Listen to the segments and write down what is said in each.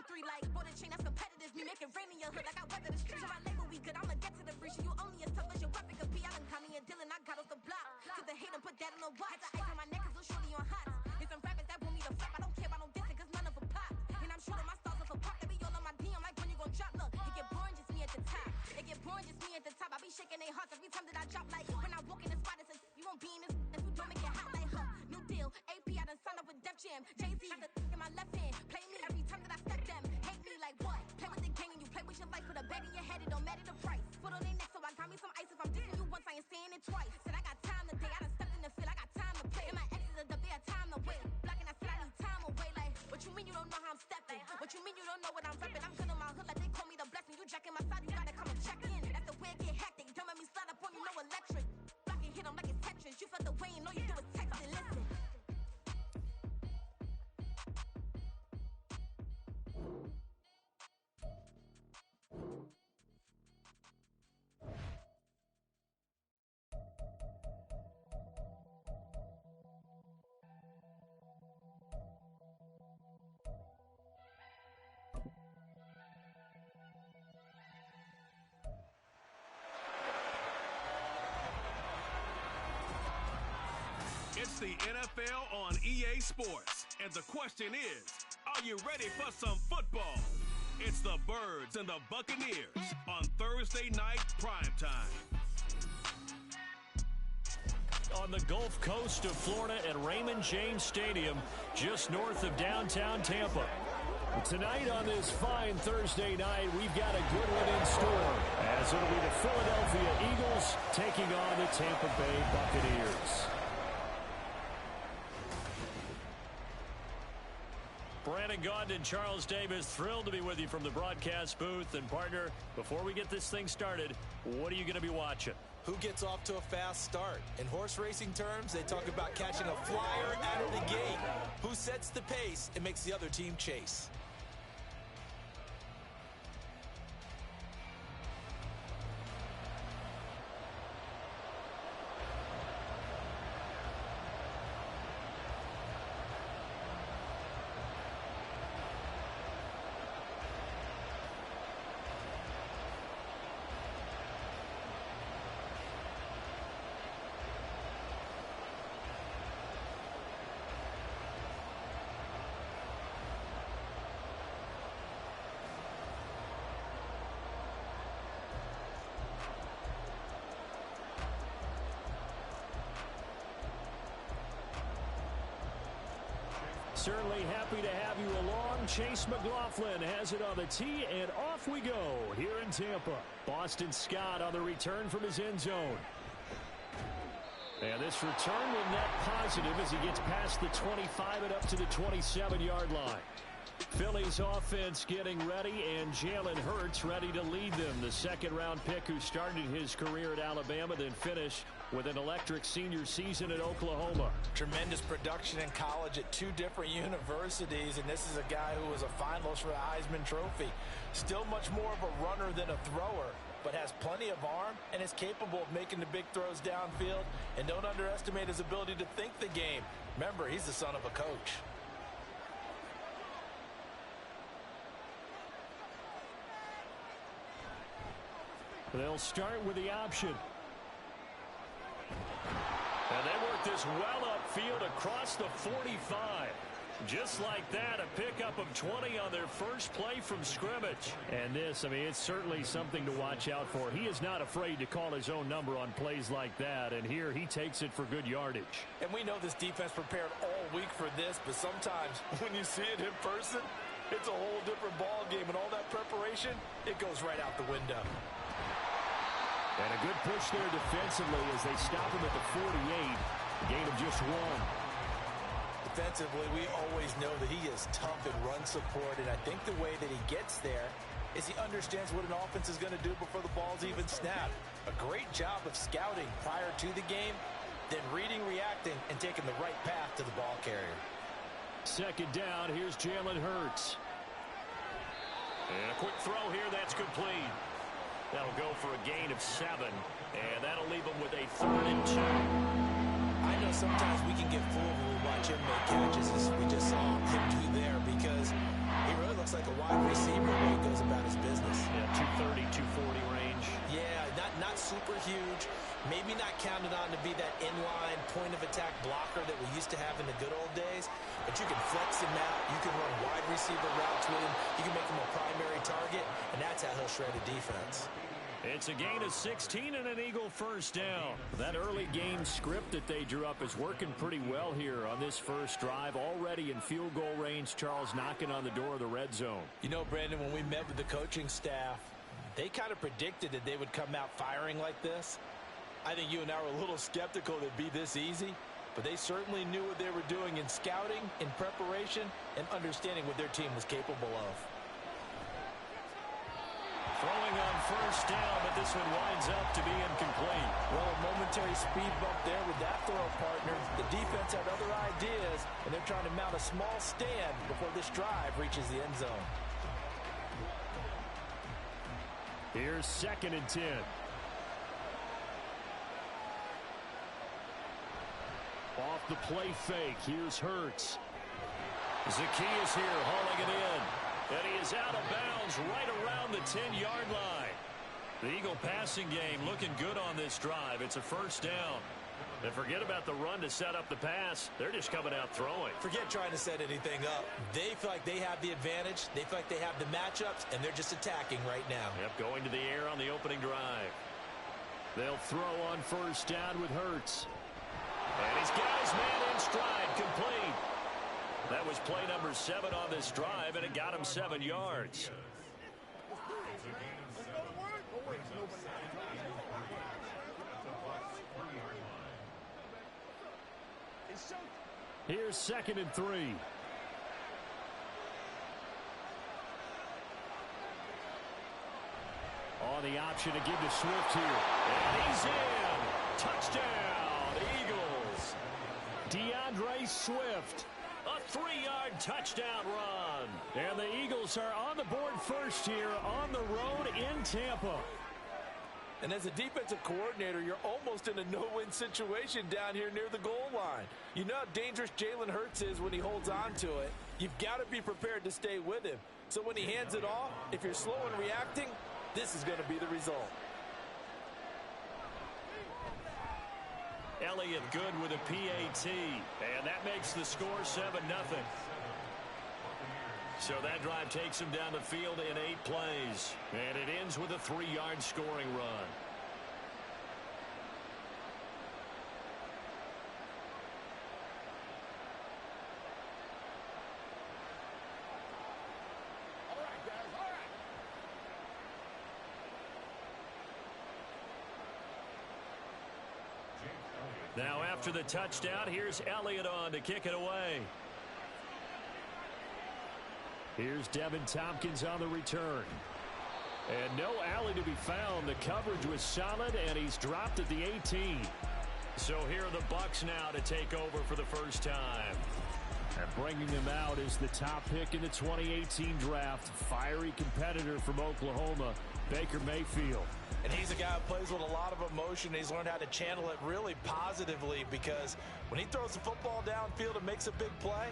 3 like border chain, that's competitive. Me make it rain in your hood like I weather the street. So my label we good, I'ma get to the breach. You only as tough as your weapon could be. I done caught me a Dylan, I got off the block. Took the hate and put that on the watch. Had the ice on my neck cause little shorty on hot. There's some rappers that want me to flop. I don't care about no dissing cause none of them pop. And I'm shooting my stars off a pop. They be all on my DM like when you gon' drop. Look, it get boring just me at the top. It get boring just me at the top. I be shaking their hearts every time that I drop. Like when I walk in the spot, it says you won't be in this if you don't make it hot like her. New deal, AP, I done signed up with Def Jam. Jay-Z got the in my left hand. Play me every time that I step them. Hate me like what? Play with the gang and you play with your life. Put a bag in your head, it don't matter the price. Foot on their neck, so I got me some ice. If I'm dissing you once, I ain't saying it twice. Said I got time today, I done stepped in the field, I got time to play. And my exes are the bare time to wait. Blocking, I said I need time away. Like, what you mean you don't know how I'm stepping? What you mean you don't know what I'm repping? I'm good on my hood like they call me the blessing. You jacking my side, you gotta come and check in. That's the way it get hectic. Don't make me slide up on you, no electric. Blocking, hit them like it's Tetris. You felt the way and all you do is text and listen. It's the NFL on EA Sports, and the question is, are you ready for some football? It's the Birds and the Buccaneers on Thursday night primetime. On the Gulf Coast of Florida at Raymond James Stadium, just north of downtown Tampa. Tonight on this fine Thursday night, we've got a good one in store, as it'll be the Philadelphia Eagles taking on the Tampa Bay Buccaneers. Brandon Gaudin and Charles Davis, thrilled to be with you from the broadcast booth. And partner, before we get this thing started, what are you going to be watching? Who gets off to a fast start? In horse racing terms, they talk about catching a flyer out of the gate. Who sets the pace and makes the other team chase? Certainly happy to have you along. Chase McLaughlin has it on the tee, and off we go here in Tampa. Boston Scott on the return from his end zone. And this return will net positive as he gets past the 25 and up to the 27-yard line. Philly's offense getting ready, and Jalen Hurts ready to lead them. The second-round pick who started his career at Alabama, then finished with an electric senior season at Oklahoma. Tremendous production in college at two different universities, and this is a guy who was a finalist for the Heisman Trophy. Still much more of a runner than a thrower, but has plenty of arm and is capable of making the big throws downfield. And don't underestimate his ability to think the game. Remember, he's the son of a coach. They'll start with the option. And they work this well upfield across the 45. Just like that, a pickup of 20 on their first play from scrimmage. And this, I mean, it's certainly something to watch out for. He is not afraid to call his own number on plays like that. And here he takes it for good yardage. And we know this defense prepared all week for this, but sometimes when you see it in person, it's a whole different ball game. And all that preparation, it goes right out the window. And a good push there defensively as they stop him at the 48. A gain of just one. Defensively, we always know that he is tough in run support, and I think the way that he gets there is he understands what an offense is going to do before the ball's even snapped. A great job of scouting prior to the game, then reading, reacting, and taking the right path to the ball carrier. Second down, here's Jalen Hurts. And a quick throw here, that's complete. That'll go for a gain of 7, and that'll leave them with a 3rd and 2. I know sometimes we can get fooled when we watch him make catches, as we just saw him do there, because he really looks looks like a wide receiver when he goes about his business. Yeah, 230, 240 range. Yeah, not super huge. Maybe not counted on to be that inline point-of-attack blocker that we used to have in the good old days. But you can flex him out. You can run wide receiver routes with him. You can make him a primary target, and that's how he'll shred a defense. It's a gain of 16 and an Eagle first down. That early game script that they drew up is working pretty well here on this first drive. Already in field goal range, Charles knocking on the door of the red zone. You know, Brandon, when we met with the coaching staff, they kind of predicted that they would come out firing like this. I think you and I were a little skeptical that it'd be this easy, but they certainly knew what they were doing in scouting, in preparation, and understanding what their team was capable of. Throwing on first down, but this one winds up to be incomplete. Well, a momentary speed bump there with that throw, partner. The defense had other ideas, and they're trying to mount a small stand before this drive reaches the end zone. Here's 2nd and 10. Off the play fake, here's Hurts. Zacchaeus here hauling it in. And he is out of bounds right around the 10-yard line. The Eagle passing game looking good on this drive. It's a first down. And forget about the run to set up the pass. They're just coming out throwing. Forget trying to set anything up. They feel like they have the advantage. They feel like they have the matchups, and they're just attacking right now. Yep, going to the air on the opening drive. They'll throw on first down with Hurts. And he's got his man in stride, complete. That was play number 7 on this drive, and it got him 7 yards. Here's 2nd and 3. On the option to give to Swift here. And he's in. Touchdown, Eagles. DeAndre Swift. A 3-yard touchdown run. And the Eagles are on the board first here on the road in Tampa. And as a defensive coordinator, you're almost in a no-win situation down here near the goal line. You know how dangerous Jalen Hurts is when he holds on to it. You've got to be prepared to stay with him. So when he hands it off, if you're slow in reacting, this is going to be the result. Elliott good with a PAT, and that makes the score 7-0. So that drive takes him down the field in 8 plays, and it ends with a 3-yard scoring run. Now after the touchdown, here's Elliott on to kick it away. Here's Devin Tompkins on the return. And no alley to be found. The coverage was solid, and he's dropped at the 18. So here are the Bucs now to take over for the first time. And bringing them out is the top pick in the 2018 draft. Fiery competitor from Oklahoma, Baker Mayfield. And he's a guy who plays with a lot of emotion. He's learned how to channel it really positively, because when he throws the football downfield and makes a big play,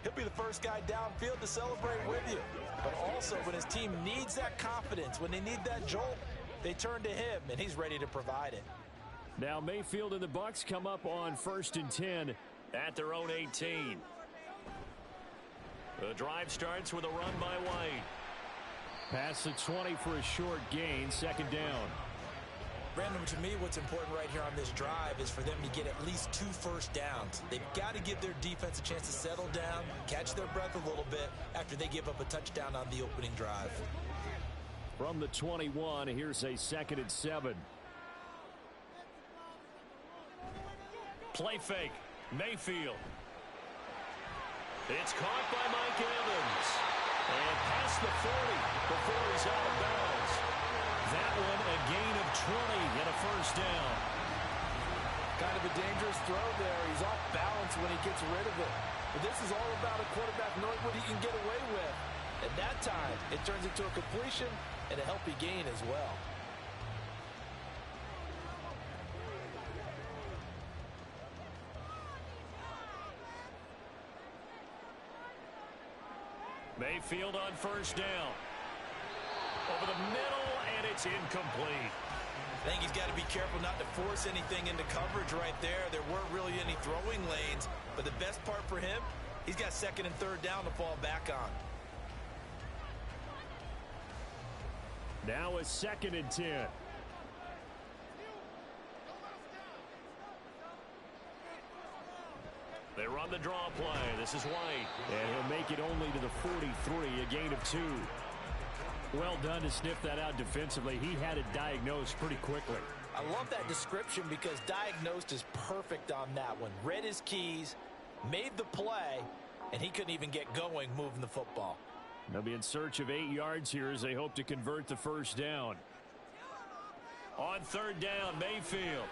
he'll be the first guy downfield to celebrate with you. But also, when his team needs that confidence, when they need that jolt, they turn to him, and he's ready to provide it. Now Mayfield and the Bucs come up on 1st and 10 at their own 18. The drive starts with a run by White. Pass the 20 for a short gain, 2nd down. Brandon, to me, what's important right here on this drive is for them to get at least 2 first downs. They've got to give their defense a chance to settle down, catch their breath a little bit after they give up a touchdown on the opening drive. From the 21, here's a 2nd and 7. Play fake, Mayfield. It's caught by Mike Evans. And past the 40 before he's out of bounds. That one a gain of 20 and a first down. Kind of a dangerous throw there. He's off balance when he gets rid of it. But this is all about a quarterback knowing what he can get away with. At that time, it turns into a completion and a healthy gain as well. Mayfield on first down. Over the middle, and it's incomplete. I think he's got to be careful not to force anything into coverage right there. There weren't really any throwing lanes, but the best part for him, he's got second and third down to fall back on. Now a 2nd and 10. They run the draw play. This is White. And he'll make it only to the 43, a gain of 2. Well done to sniff that out defensively. He had it diagnosed pretty quickly. I love that description because diagnosed is perfect on that one. Read his keys, made the play, and he couldn't even get going moving the football. They'll be in search of 8 yards here as they hope to convert the first down. On third down, Mayfield.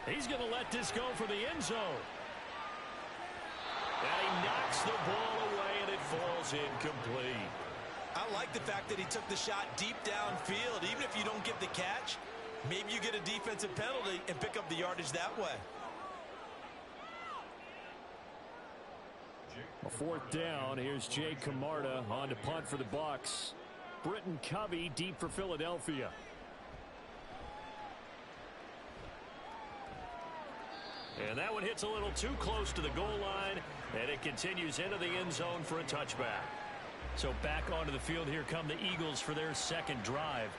He's going to let this go for the end zone. And he knocks the ball away, and it falls incomplete. I like the fact that he took the shot deep downfield. Even if you don't get the catch, maybe you get a defensive penalty and pick up the yardage that way. A 4th down. Here's Jay Camarda on to punt for the Bucs. Britton Covey deep for Philadelphia. And that one hits a little too close to the goal line, and it continues into the end zone for a touchback. So back onto the field here come the Eagles for their second drive.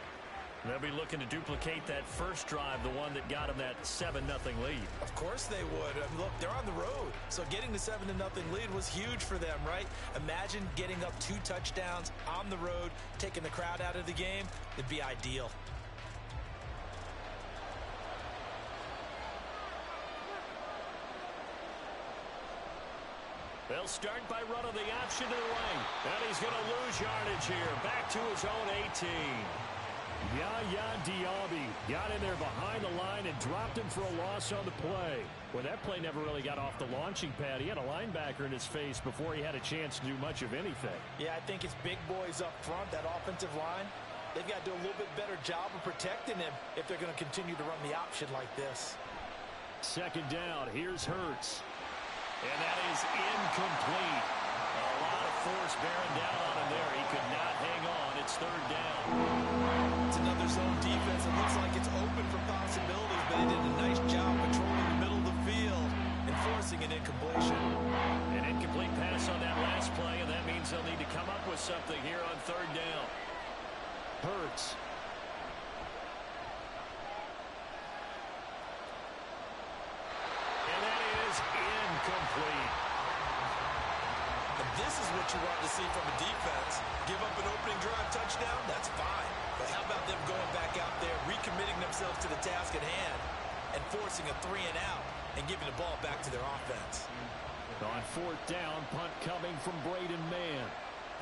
They'll be looking to duplicate that first drive, the one that got them that 7-0 lead. Of course they would. I mean, look, they're on the road. So getting the 7-0 lead was huge for them, right? Imagine getting up 2 touchdowns on the road, taking the crowd out of the game. It'd be ideal. They'll start by running the option to the right. And he's going to lose yardage here. Back to his own 18. Yaya Diaby got in there behind the line and dropped him for a loss on the play. Well, that play never really got off the launching pad. He had a linebacker in his face before he had a chance to do much of anything. Yeah, I think it's big boys up front, that offensive line. They've got to do a little bit better job of protecting him if they're going to continue to run the option like this. 2nd down. Here's Hurts. And that is incomplete. A lot of force bearing down on him there. He could not hang on. It's 3rd down. It's another zone defense. It looks like it's open for possibilities, but they did a nice job patrolling the middle of the field and forcing an incompletion. An incomplete pass on that last play, and that means they'll need to come up with something here on 3rd down. Hurts. Incomplete. And this is what you want to see from a defense. Give up an opening drive touchdown, that's fine. But how about them going back out there, recommitting themselves to the task at hand, and forcing a 3-and-out and giving the ball back to their offense. On 4th down, punt coming from Braden Mann.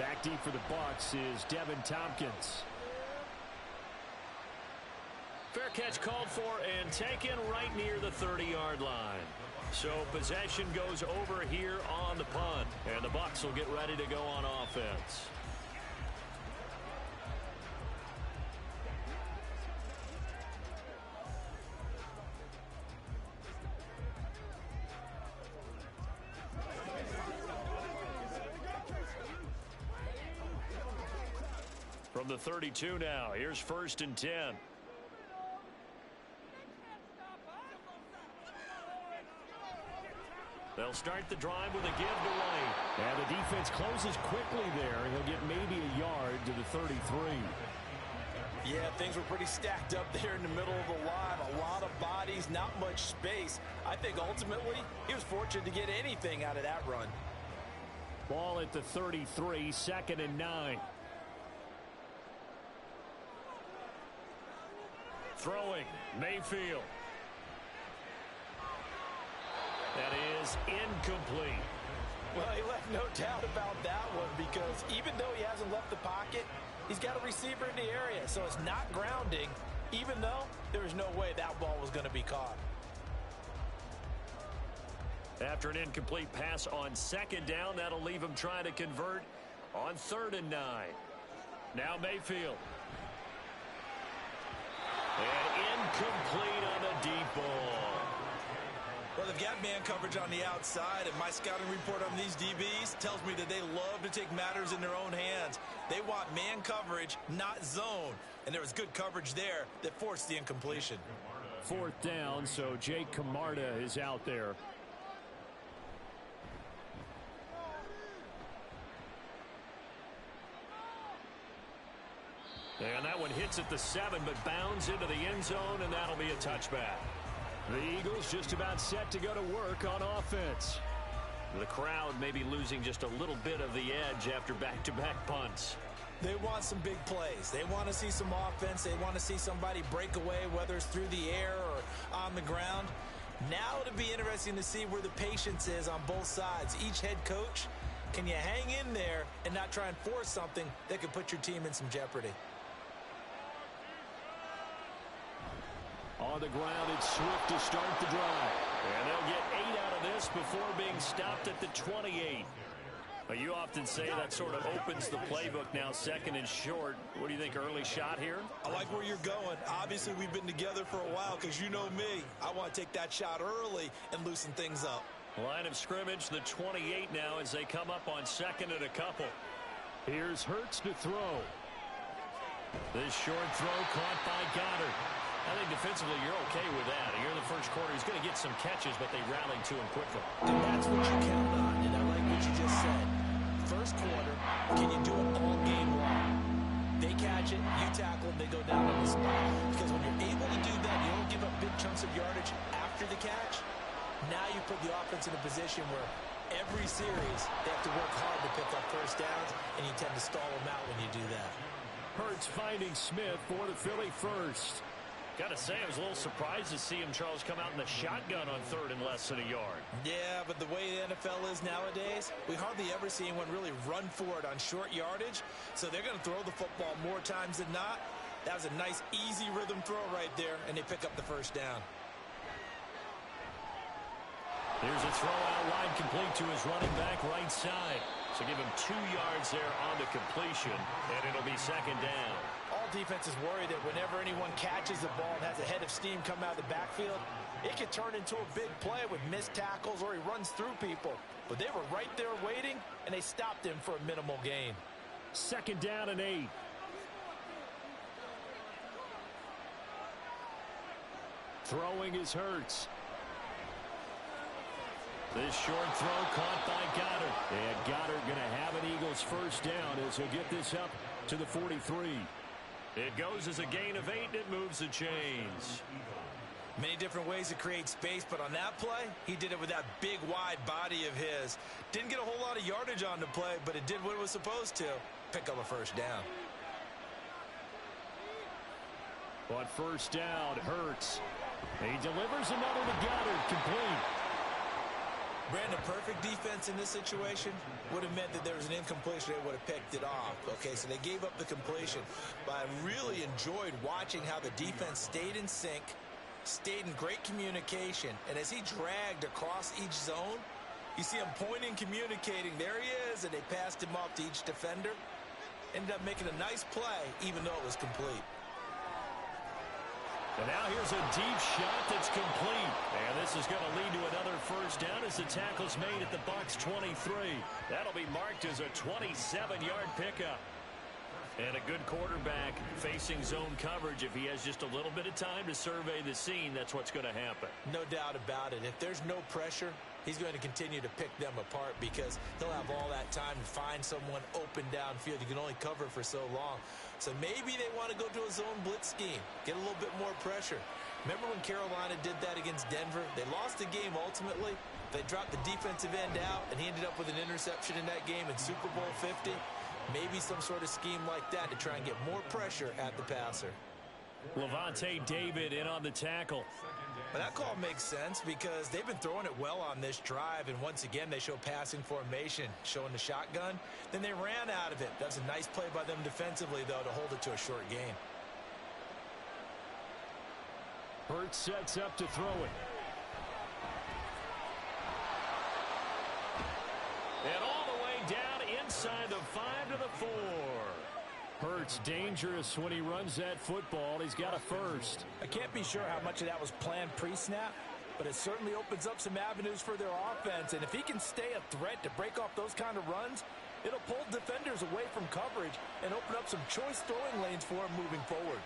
Back deep for the Bucs is Devin Tompkins. Fair catch called for and taken right near the 30-yard line. So possession goes over here on the punt, and the Bucs will get ready to go on offense. From the 32 now, here's 1st and 10. They'll start the drive with a give to White. And the defense closes quickly there. He'll get maybe a yard to the 33. Yeah, things were pretty stacked up there in the middle of the line. A lot of bodies, not much space. I think ultimately he was fortunate to get anything out of that run. Ball at the 33, 2nd and 9. Throwing, Mayfield. That is incomplete. Well, he left no doubt about that one because even though he hasn't left the pocket, he's got a receiver in the area, so it's not grounding, even though there was no way that ball was going to be caught. After an incomplete pass on 2nd down, that'll leave him trying to convert on 3rd and 9. Now Mayfield. And incomplete on the deep ball. Well, they've got man coverage on the outside, and my scouting report on these DBs tells me that they love to take matters in their own hands. They want man coverage, not zone. And there was good coverage there that forced the incompletion. 4th down, so Jake Camarda is out there. And that one hits at the 7, but bounds into the end zone, and that'll be a touchback. The Eagles just about set to go to work on offense. The crowd may be losing just a little bit of the edge after back-to-back punts. They want some big plays. They want to see some offense. They want to see somebody break away, whether it's through the air or on the ground. Now it'll be interesting to see where the patience is on both sides. Each head coach, can you hang in there and not try and force something that could put your team in some jeopardy? On the ground, it's Swift to start the drive. And they'll get 8 out of this before being stopped at the 28. But you often say that sort of opens the playbook now, 2nd and short. What do you think, early shot here? I like where you're going. Obviously, we've been together for a while because you know me. I want to take that shot early and loosen things up. Line of scrimmage, the 28 now as they come up on 2nd and a couple. Here's Hurts to throw. This short throw caught by Goddard. I think defensively you're okay with that. Here in the first quarter, he's going to get some catches, but they rallied to him quickly. And that's what you count on, and I like what you just said. First quarter, can you do it all game long? They catch it, you tackle them, they go down on the spot. Because when you're able to do that, you don't give up big chunks of yardage after the catch. Now you put the offense in a position where every series they have to work hard to pick up first downs, and you tend to stall them out when you do that. Hurts finding Smith for the Philly first. Got to say, I was a little surprised to see him, Charles, come out in the shotgun on 3rd and less than a yard. Yeah, but the way the NFL is nowadays, we hardly ever see anyone really run for it on short yardage. So they're going to throw the football more times than not. That was a nice, easy rhythm throw right there, and they pick up the first down. Here's a throw out wide, complete to his running back right side. So give him 2 yards there on the completion, and it'll be 2nd down. All defenses worry that whenever anyone catches the ball and has a head of steam come out of the backfield, it could turn into a big play with missed tackles or he runs through people. But they were right there waiting, and they stopped him for a minimal gain. 2nd down and 8. Throwing is Hurts. This short throw caught by Goddard. And Goddard going to have an Eagles first down as he'll get this up to the 43. It goes as a gain of 8, and it moves the chains. Many different ways to create space, but on that play, he did it with that big, wide body of his. Didn't get a whole lot of yardage on the play, but it did what it was supposed to. Pick up a first down. On first down, Hurts. He delivers another to Goddard, complete. Brandon, perfect defense in this situation would have meant that there was an incompletion. They would have picked it off. Okay, so they gave up the completion. But I really enjoyed watching how the defense stayed in sync, stayed in great communication. And as he dragged across each zone, you see him pointing, communicating. There he is, and they passed him off to each defender. Ended up making a nice play, even though it was complete. And now here's a deep shot that's complete. And this is going to lead to another first down as the tackle's made at the Bucs 23. That'll be marked as a 27-yard pickup. And a good quarterback facing zone coverage. If he has just a little bit of time to survey the scene, that's what's going to happen. No doubt about it. If there's no pressure, he's going to continue to pick them apart because he'll have all that time to find someone open downfield. You can only cover for so long. So maybe they want to go to a zone blitz scheme, get a little bit more pressure. Remember when Carolina did that against Denver? They lost the game ultimately. They dropped the defensive end out, and he ended up with an interception in that game in Super Bowl 50. Maybe some sort of scheme like that to try and get more pressure at the passer. Levante David in on the tackle. But that call makes sense because they've been throwing it well on this drive, and once again they show passing formation, showing the shotgun. Then they ran out of it. That's a nice play by them defensively, though, to hold it to a short gain. Hurts sets up to throw it. And all the way down inside the 5 to the 4. Hurts dangerous when he runs that football. He's got a first. I can't be sure how much of that was planned pre-snap, but it certainly opens up some avenues for their offense. And if he can stay a threat to break off those kind of runs, it'll pull defenders away from coverage and open up some choice throwing lanes for him moving forward.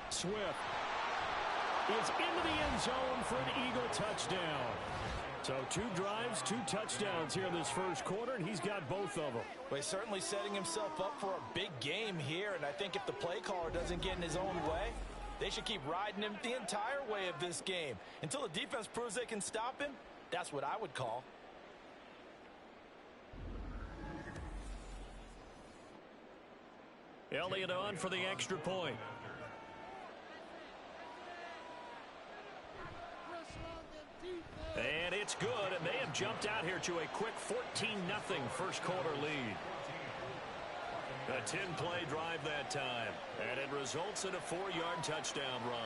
Swift is into the end zone for an Eagle touchdown. So 2 drives, 2 touchdowns here in this first quarter, and he's got both of them. Well, he's certainly setting himself up for a big game here, and I think if the play caller doesn't get in his own way, they should keep riding him the entire way of this game. Until the defense proves they can stop him, that's what I would call. Elliott on for the extra point. And it's good, and they have jumped out here to a quick 14-0 first quarter lead. A 10-play drive that time, and it results in a 4-yard touchdown run.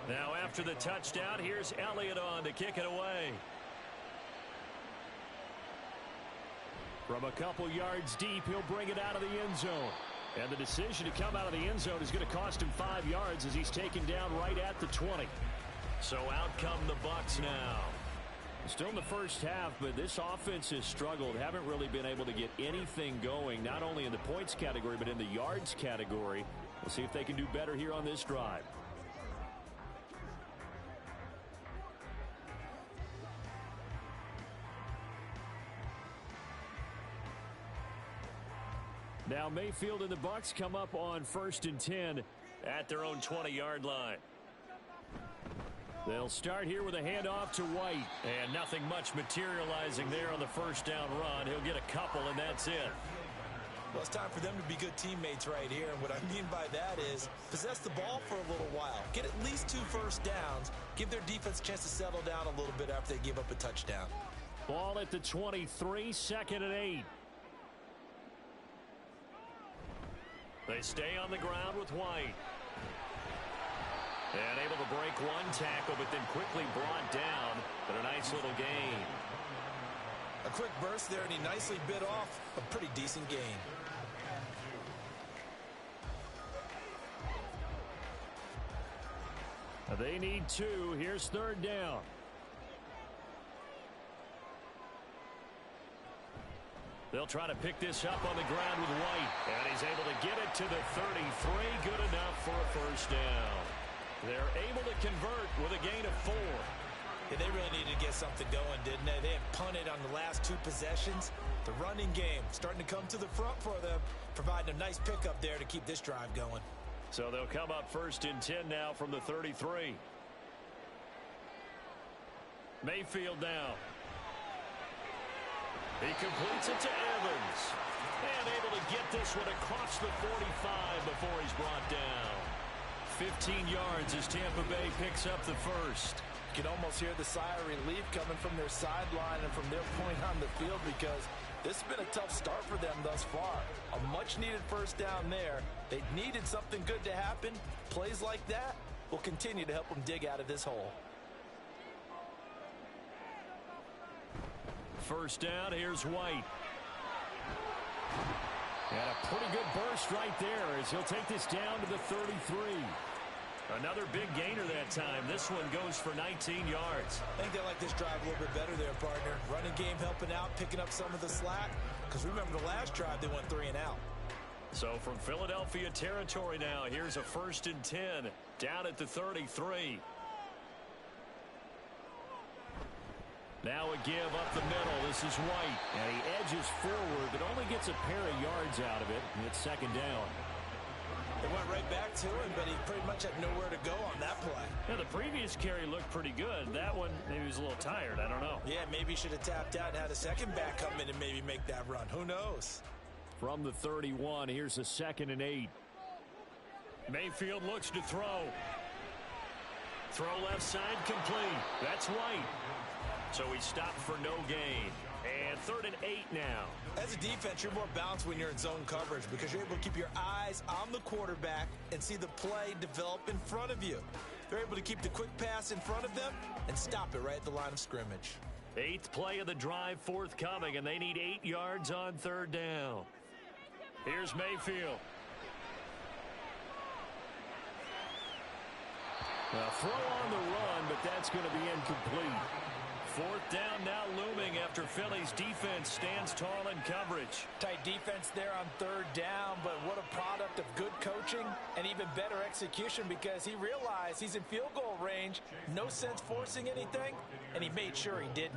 Now after the touchdown, here's Elliott on to kick it away. From a couple yards deep, he'll bring it out of the end zone. And the decision to come out of the end zone is going to cost him 5 yards as he's taken down right at the 20. So out come the Bucs now. Still in the first half, but this offense has struggled. Haven't really been able to get anything going, not only in the points category, but in the yards category. We'll see if they can do better here on this drive. Now Mayfield and the Bucs come up on 1st and 10 at their own 20-yard line. They'll start here with a handoff to White. And nothing much materializing there on the first down run. He'll get a couple, and that's it. Well, it's time for them to be good teammates right here. And what I mean by that is possess the ball for a little while. Get at least 2 first downs. Give their defense a chance to settle down a little bit after they give up a touchdown. Ball at the 23, 2nd and 8. They stay on the ground with White. And able to break one tackle, but then quickly brought down. But a nice little gain. A quick burst there, and he nicely bit off a pretty decent gain. They need 2. Here's 3rd down. They'll try to pick this up on the ground with White. And he's able to get it to the 33. Good enough for a first down. They're able to convert with a gain of 4. Yeah, they really needed to get something going, didn't they? They had punted on the last 2 possessions. The running game starting to come to the front for them, providing a nice pickup there to keep this drive going. So they'll come up 1st and 10 now from the 33. Mayfield now. He completes it to Evans. And able to get this one across the 45 before he's brought down. 15 yards as Tampa Bay picks up the first. You can almost hear the sigh of relief coming from their sideline and from their point on the field, because this has been a tough start for them thus far. A much-needed first down there. They needed something good to happen. Plays like that will continue to help them dig out of this hole. First down, here's White. And a pretty good burst right there as he'll take this down to the 33. Another big gainer that time. This one goes for 19 yards. I think they like this drive a little bit better there, partner. Running game helping out, picking up some of the slack. Because remember the last drive, they went 3 and out. So from Philadelphia territory now, here's a 1st and 10 down at the 33. Now a give up the middle. This is White. And he edges forward, but only gets a pair of yards out of it. And it's 2nd down. They went right back to him, but he pretty much had nowhere to go on that play. Yeah, the previous carry looked pretty good. That one, maybe he was a little tired. I don't know. Yeah, maybe he should have tapped out and had a second back come in and maybe make that run. Who knows? From the 31, here's a 2nd and 8. Mayfield looks to throw. Throw left side complete. That's White. So he stopped for no gain. And 3rd and 8 now. As a defense, you're more balanced when you're in zone coverage because you're able to keep your eyes on the quarterback and see the play develop in front of you. They're able to keep the quick pass in front of them and stop it right at the line of scrimmage. 8th play of the drive forthcoming, and they need 8 yards on 3rd down. Here's Mayfield. A throw on the run, but that's going to be incomplete. 4th down now looming after Philly's defense stands tall in coverage. Tight defense there on 3rd down, but what a product of good coaching and even better execution because he realized he's in field goal range. No sense forcing anything, and he made sure he didn't.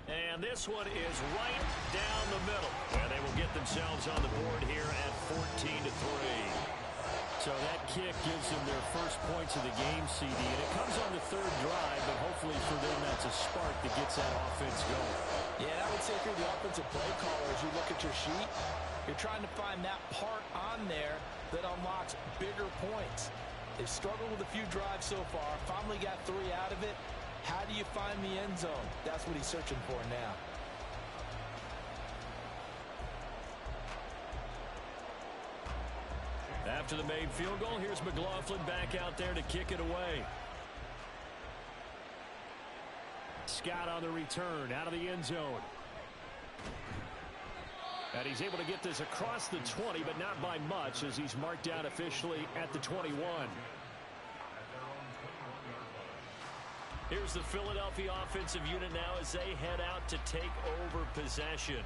And this one is right down the middle. And they will get themselves on the board here at 14-3. So that kick gives them their first points of the game, CD. And it comes on the 3rd drive, but hopefully for them that's a spark that gets that offense going. Yeah, and I would say if you're the offensive play caller, as you look at your sheet, you're trying to find that part on there that unlocks bigger points. They've struggled with a few drives so far, finally got 3 out of it. How do you find the end zone? That's what he's searching for now. After the made field goal, here's McLaughlin back out there to kick it away. Scott on the return out of the end zone. And he's able to get this across the 20, but not by much as he's marked out officially at the 21. Here's the Philadelphia offensive unit now as they head out to take over possession.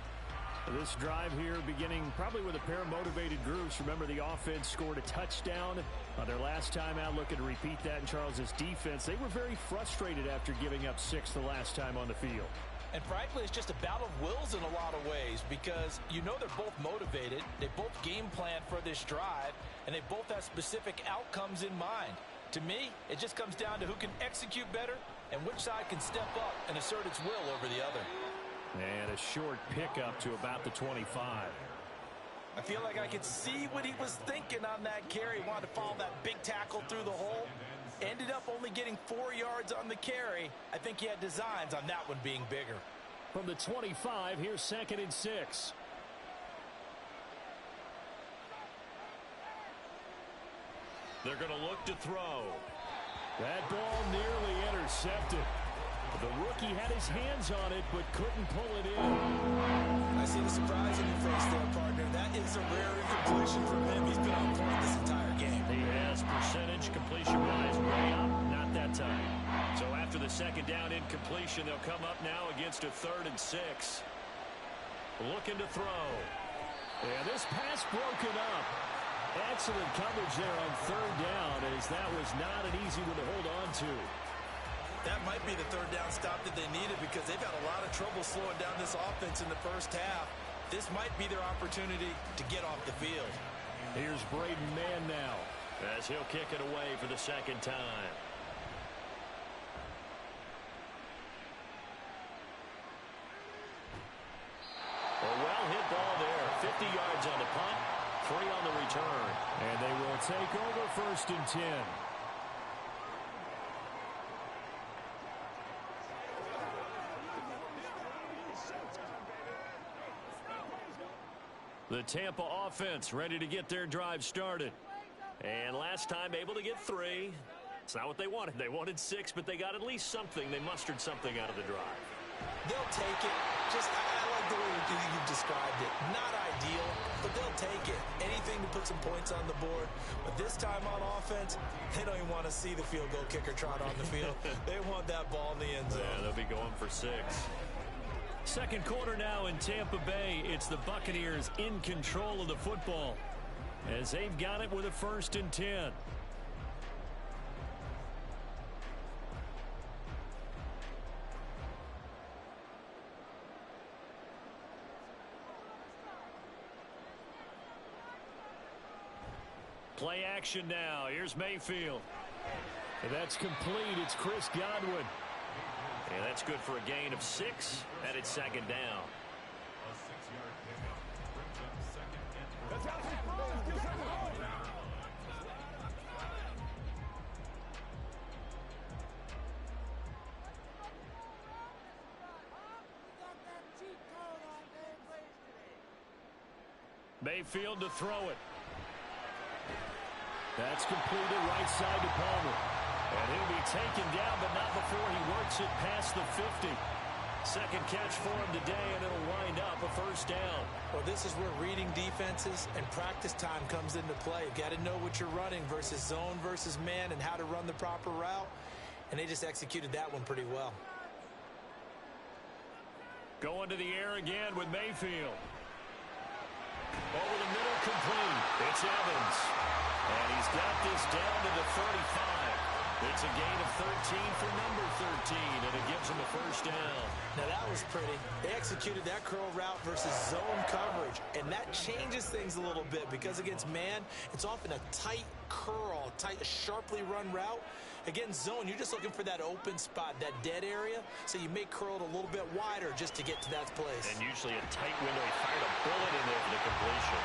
This drive here beginning probably with a pair of motivated groups. Remember, the offense scored a touchdown on their last time out. Looking to repeat that in Charles's defense. They were very frustrated after giving up 6 the last time on the field. And frankly, it's just a battle of wills in a lot of ways because you know they're both motivated. They both game plan for this drive, and they both have specific outcomes in mind. To me, it just comes down to who can execute better and which side can step up and assert its will over the other. And a short pickup to about the 25. I feel like I could see what he was thinking on that carry. He wanted to follow that big tackle through the hole. Ended up only getting 4 yards on the carry. I think he had designs on that one being bigger. From the 25, here's 2nd and 6. They're going to look to throw. That ball nearly intercepted. The rookie had his hands on it, but couldn't pull it in. I see the surprise in your face there, partner. That is a rare incompletion from him. He's been on point this entire game. He has percentage completion-wise way up. Not that time. So after the 2nd down incompletion, they'll come up now against a 3rd and 6. Looking to throw. And this pass broken up. Excellent coverage there on 3rd down, as that was not an easy one to hold on to. That might be the 3rd down stop that they needed because they've had a lot of trouble slowing down this offense in the first half. This might be their opportunity to get off the field. Here's Braden Mann now as he'll kick it away for the 2nd time. A well-hit ball there. 50 yards on the punt, 3 on the return. And they will take over 1st and 10. The Tampa offense ready to get their drive started. And last time able to get 3. It's not what they wanted. They wanted 6, but they got at least something. They mustered something out of the drive. They'll take it. I like the way you've described it. Not ideal, but they'll take it. Anything to put some points on the board. But this time on offense, they don't even want to see the field goal kicker trot on the field. They want that ball in the end zone. Yeah, they'll be going for 6. 2nd quarter now in Tampa Bay. It's the Buccaneers in control of the football as they've got it with a 1st and 10. Play action now. Here's Mayfield. And that's complete. It's Chris Godwin. And that's good for a gain of 6, and it's 2nd down. Mayfield to throw it. That's completed right side to Palmer. And he'll be taken down, but not before he works it past the 50. Second catch for him today, and it'll wind up a first down. Well, this is where reading defenses and practice time comes into play. You got to know what you're running versus zone versus man and how to run the proper route. And they just executed that one pretty well. Going to the air again with Mayfield. Over the middle, complete. It's Evans. And he's got this down to the 35. It's a gain of 13 for number 13, and it gives him a first down. Now, that was pretty. They executed that curl route versus zone coverage, and that changes things a little bit because against man, it's often a tight curl, tight, sharply run route. Against zone, you're just looking for that open spot, that dead area, so you may curl it a little bit wider just to get to that place. And usually a tight window. He fired a bullet in there for the completion.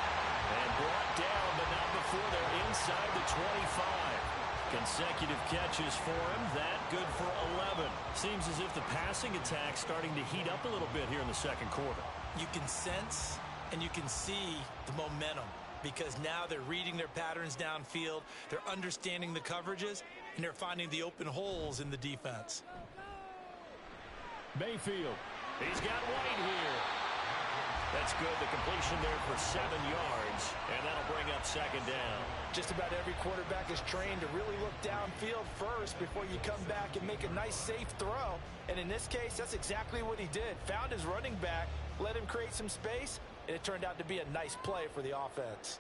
And brought down, but not before they're inside the 25. Consecutive catches for him. That good for 11. Seems as if the passing attack's starting to heat up a little bit here in the second quarter. You can sense and you can see the momentum because now they're reading their patterns downfield, they're understanding the coverages, and they're finding the open holes in the defense. Mayfield. He's got White here. That's good. The completion there for 7 yards, and that'll bring up second down. Just about every quarterback is trained to really look downfield first before you come back and make a nice, safe throw. And in this case, that's exactly what he did. Found his running back, let him create some space, and it turned out to be a nice play for the offense.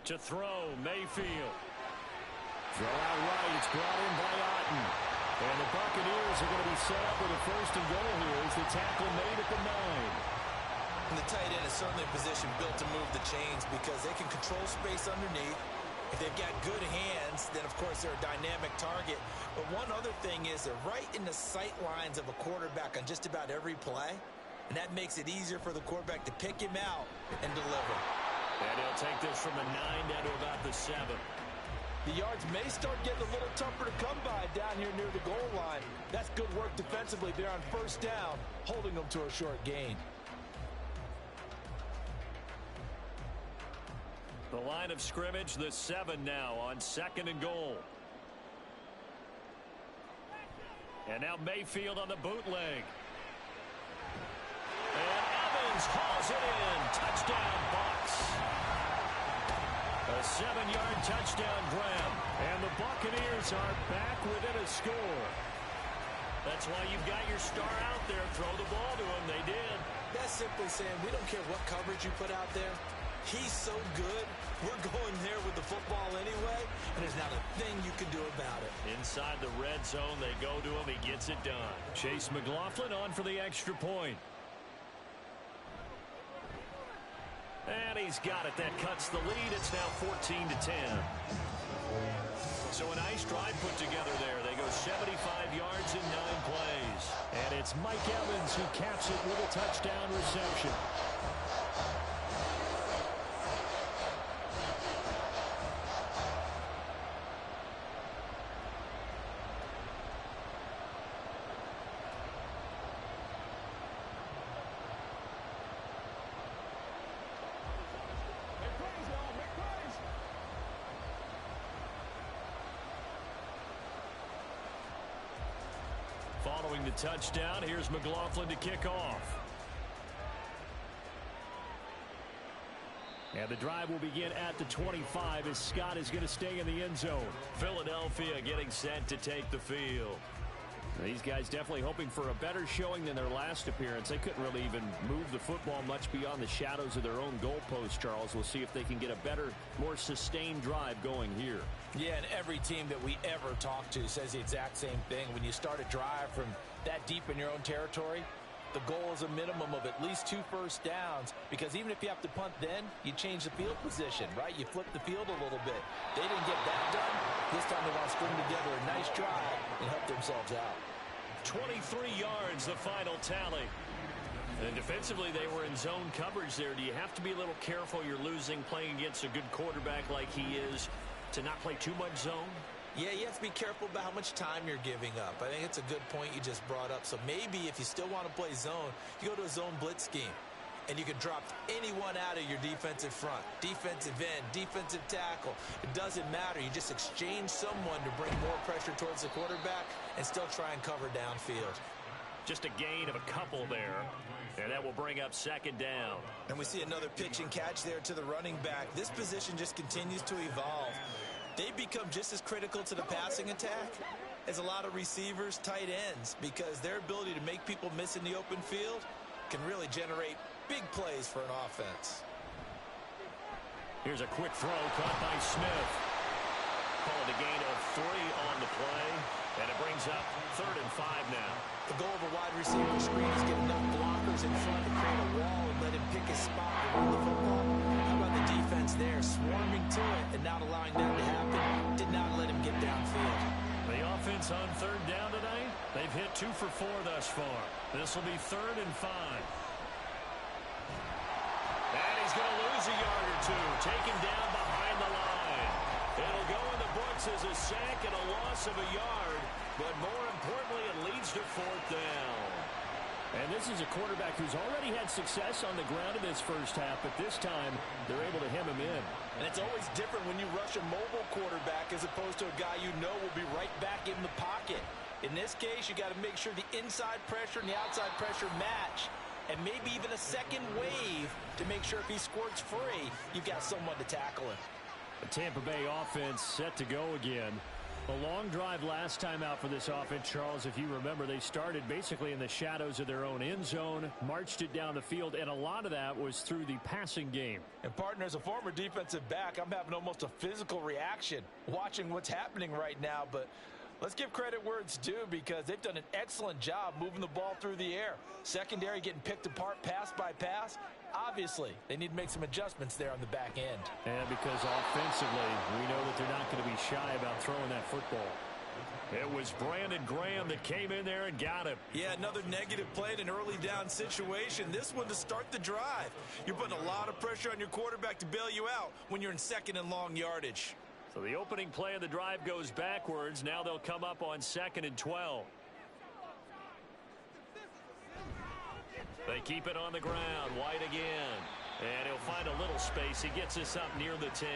To throw, Mayfield. Throw out right. It's brought in by Otten. And the Buccaneers are going to be set up with a first and goal here as the tackle made at the 9. And the tight end is certainly a position built to move the chains because they can control space underneath. If they've got good hands, then of course they're a dynamic target. But one other thing is they're right in the sight lines of a quarterback on just about every play. And that makes it easier for the quarterback to pick him out and deliver. And he'll take this from the 9 down to about the 7. The yards may start getting a little tougher to come by down here near the goal line. That's good work defensively there on first down, holding them to a short gain. The line of scrimmage, the 7 now on second and goal. And now Mayfield on the bootleg. And Evans hauls it in. Touchdown, Bucs. A 7-yard touchdown grab. And the Buccaneers are back within a score. That's why you've got your star out there. Throw the ball to him. They did. That's simply saying we don't care what coverage you put out there. He's so good, we're going there with the football anyway, and there's not a thing you can do about it. Inside the red zone, they go to him. He gets it done. Chase McLaughlin on for the extra point. And he's got it. That cuts the lead. It's now 14-10. So a nice drive put together there. They go 75 yards in 9 plays. And it's Mike Evans who caps it with a touchdown reception. Following the touchdown, here's McLaughlin to kick off. And the drive will begin at the 25 as Scott is going to stay in the end zone. Philadelphia getting set to take the field. These guys definitely hoping for a better showing than their last appearance. They couldn't really even move the football much beyond the shadows of their own goalpost, Charles. We'll see if they can get a better, more sustained drive going here. Yeah, and every team that we ever talk to says the exact same thing. When you start a drive from that deep in your own territory, the goal is a minimum of at least 2 first downs, because even if you have to punt then, you change the field position, right? You flip the field a little bit. They didn't get that done. This time they want to string together a nice drive and help themselves out. 23 yards, the final tally. And defensively, they were in zone coverage there. Do you have to be a little careful you're losing playing against a good quarterback like he is to not play too much zone? Yeah, you have to be careful about how much time you're giving up. I think it's a good point you just brought up. So maybe if you still want to play zone, you go to a zone blitz scheme. and you can drop anyone out of your defensive front. Defensive end, defensive tackle. It doesn't matter. You just exchange someone to bring more pressure towards the quarterback and still try and cover downfield. Just a gain of a couple there, and that will bring up second down. And we see another pitch and catch there to the running back. This position just continues to evolve. They become just as critical to the passing attack as a lot of receivers, tight ends, because their ability to make people miss in the open field can really generate big plays for an offense. Here's a quick throw caught by Smith. Calling a gain of 3 on the play, and it brings up 3rd and 5 now. The goal of a wide receiver screen is get enough blockers in front to create a wall and let him pick his spot to run the football. How about the defense there, swarming to it and not allowing that to happen? Did not let him get downfield. The offense on 3rd down tonight, they've hit 2 for 4 thus far. This will be 3rd and 5. And he's going to lose a yard or 2, taken down behind the line. It'll go in the books as a sack and a loss of a yard, but more importantly, it leads to 4th down. And this is a quarterback who's already had success on the ground in this first half, but this time they're able to hem him in. And it's always different when you rush a mobile quarterback as opposed to a guy you know will be right back in the pocket. In this case, you got to make sure the inside pressure and the outside pressure match, and maybe even a second wave to make sure if he squirts free, you've got someone to tackle him. The Tampa Bay offense set to go again. A long drive last time out for this offense, Charles. If you remember, they started basically in the shadows of their own end zone, marched it down the field, and a lot of that was through the passing game. And, partner, as a former defensive back, I'm having almost a physical reaction watching what's happening right now. But let's give credit where it's due because they've done an excellent job moving the ball through the air. Secondary getting picked apart pass by pass. Obviously, they need to make some adjustments there on the back end. And because offensively, we know that they're not going to be shy about throwing that football. It was Brandon Graham that came in there and got him. Yeah, another negative play in an early down situation. This one to start the drive. You're putting a lot of pressure on your quarterback to bail you out when you're in 2nd and long yardage. So the opening play of the drive goes backwards. Now they'll come up on 2nd and 12. They keep it on the ground. White again. And he'll find a little space. He gets us up near the 10.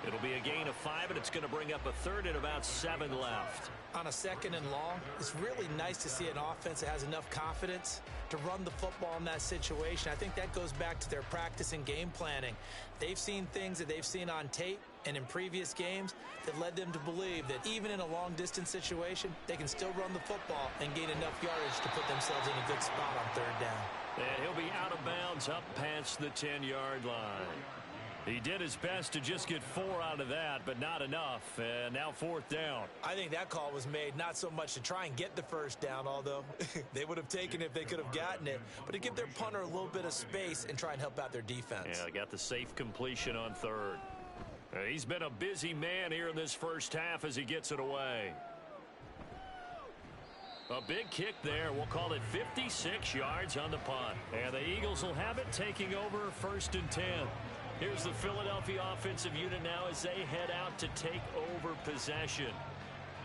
It'll be a gain of 5, and it's going to bring up a 3rd and about 7 left. On a 2nd and long, it's really nice to see an offense that has enough confidence to run the football in that situation. I think that goes back to their practice and game planning. They've seen things that they've seen on tape and in previous games that led them to believe that even in a long-distance situation, they can still run the football and gain enough yardage to put themselves in a good spot on 3rd down. And he'll be out of bounds up past the 10-yard line. He did his best to just get 4 out of that, but not enough. And now 4th down. I think that call was made not so much to try and get the 1st down, although they would have taken it if they could have gotten it, but to give their punter a little bit of space and try and help out their defense. Yeah, they got the safe completion on 3rd. He's been a busy man here in this first half as he gets it away. A big kick there. We'll call it 56 yards on the punt. And the Eagles will have it, taking over 1st and 10. Here's the Philadelphia offensive unit now as they head out to take over possession.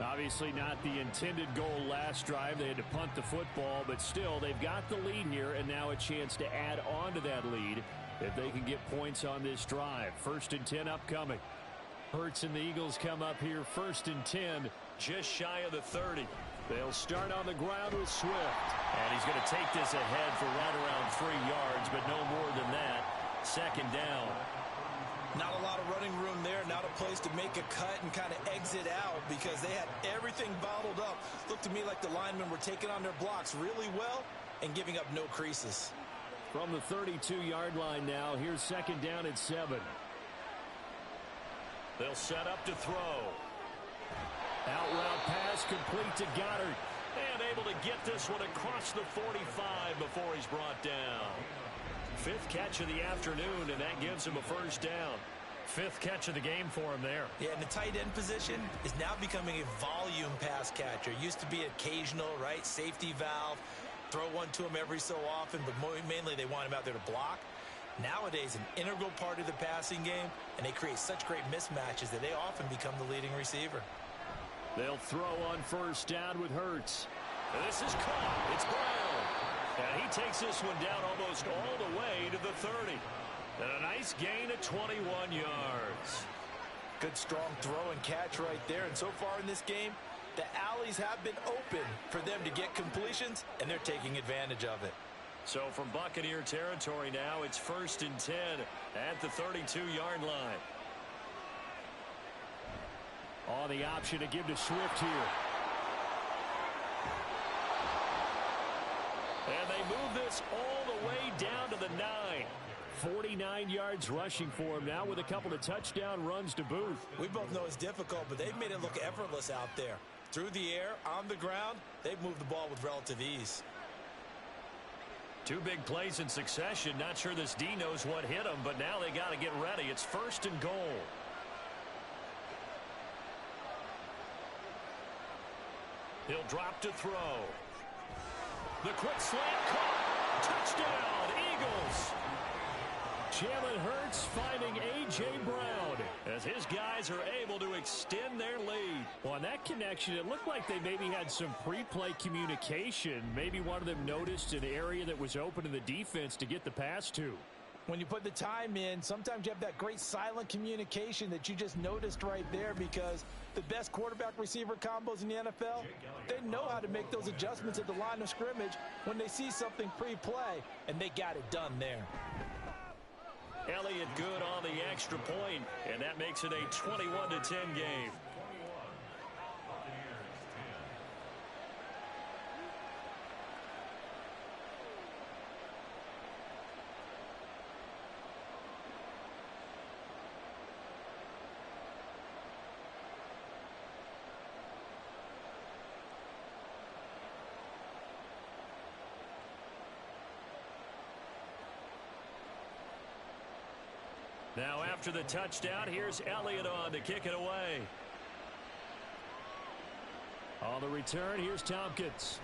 Obviously not the intended goal last drive. They had to punt the football, but still they've got the lead here and now a chance to add on to that lead if they can get points on this drive. 1st and 10 upcoming. Hurts and the Eagles come up here 1st and 10, just shy of the 30. They'll start on the ground with Swift. And he's going to take this ahead for right around 3 yards, but no more than that. 2nd down. Not a lot of running room there, not a place to make a cut and kind of exit out because they had everything bottled up. Looked to me like the linemen were taking on their blocks really well and giving up no creases. From the 32-yard line now, here's 2nd down at 7. They'll set up to throw. Out route pass complete to Goddard. And able to get this one across the 45 before he's brought down. 5th catch of the afternoon, and that gives him a 1st down. 5th catch of the game for him there. Yeah, and the tight end position is now becoming a volume pass catcher. Used to be occasional, right? Safety valve. Throw one to him every so often, but mainly they want him out there to block. Nowadays, an integral part of the passing game, and they create such great mismatches that they often become the leading receiver. They'll throw on 1st down with Hurts. This is caught. It's Brown. And he takes this one down almost all the way to the 30. And a nice gain of 21 yards. Good strong throw and catch right there. And so far in this game, the alleys have been open for them to get completions, and they're taking advantage of it. So from Buccaneer territory now, it's 1st and 10 at the 32-yard line. Oh, the option to give to Swift here. And they move this all the way down to the 9. 49 yards rushing for him now with a couple of touchdown runs to boot. We both know it's difficult, but they've made it look effortless out there. Through the air, on the ground, they've moved the ball with relative ease. 2 big plays in succession. Not sure this D knows what hit him, but now they got to get ready. It's 1st and goal. He'll drop to throw. The quick slant caught. Touchdown, Eagles. Jalen Hurts finding A.J. Brown as his guys are able to extend their lead. Well, on that connection, it looked like they maybe had some pre-play communication. Maybe one of them noticed an area that was open to the defense to get the pass to. When you put the time in, sometimes you have that great silent communication that you just noticed right there, because the best quarterback-receiver combos in the NFL, they know how to make those adjustments at the line of scrimmage when they see something pre-play, and they got it done there. Elliott good on the extra point, and that makes it a 21-10 game. Now after the touchdown, here's Elliott on to kick it away. On the return, here's Tompkins.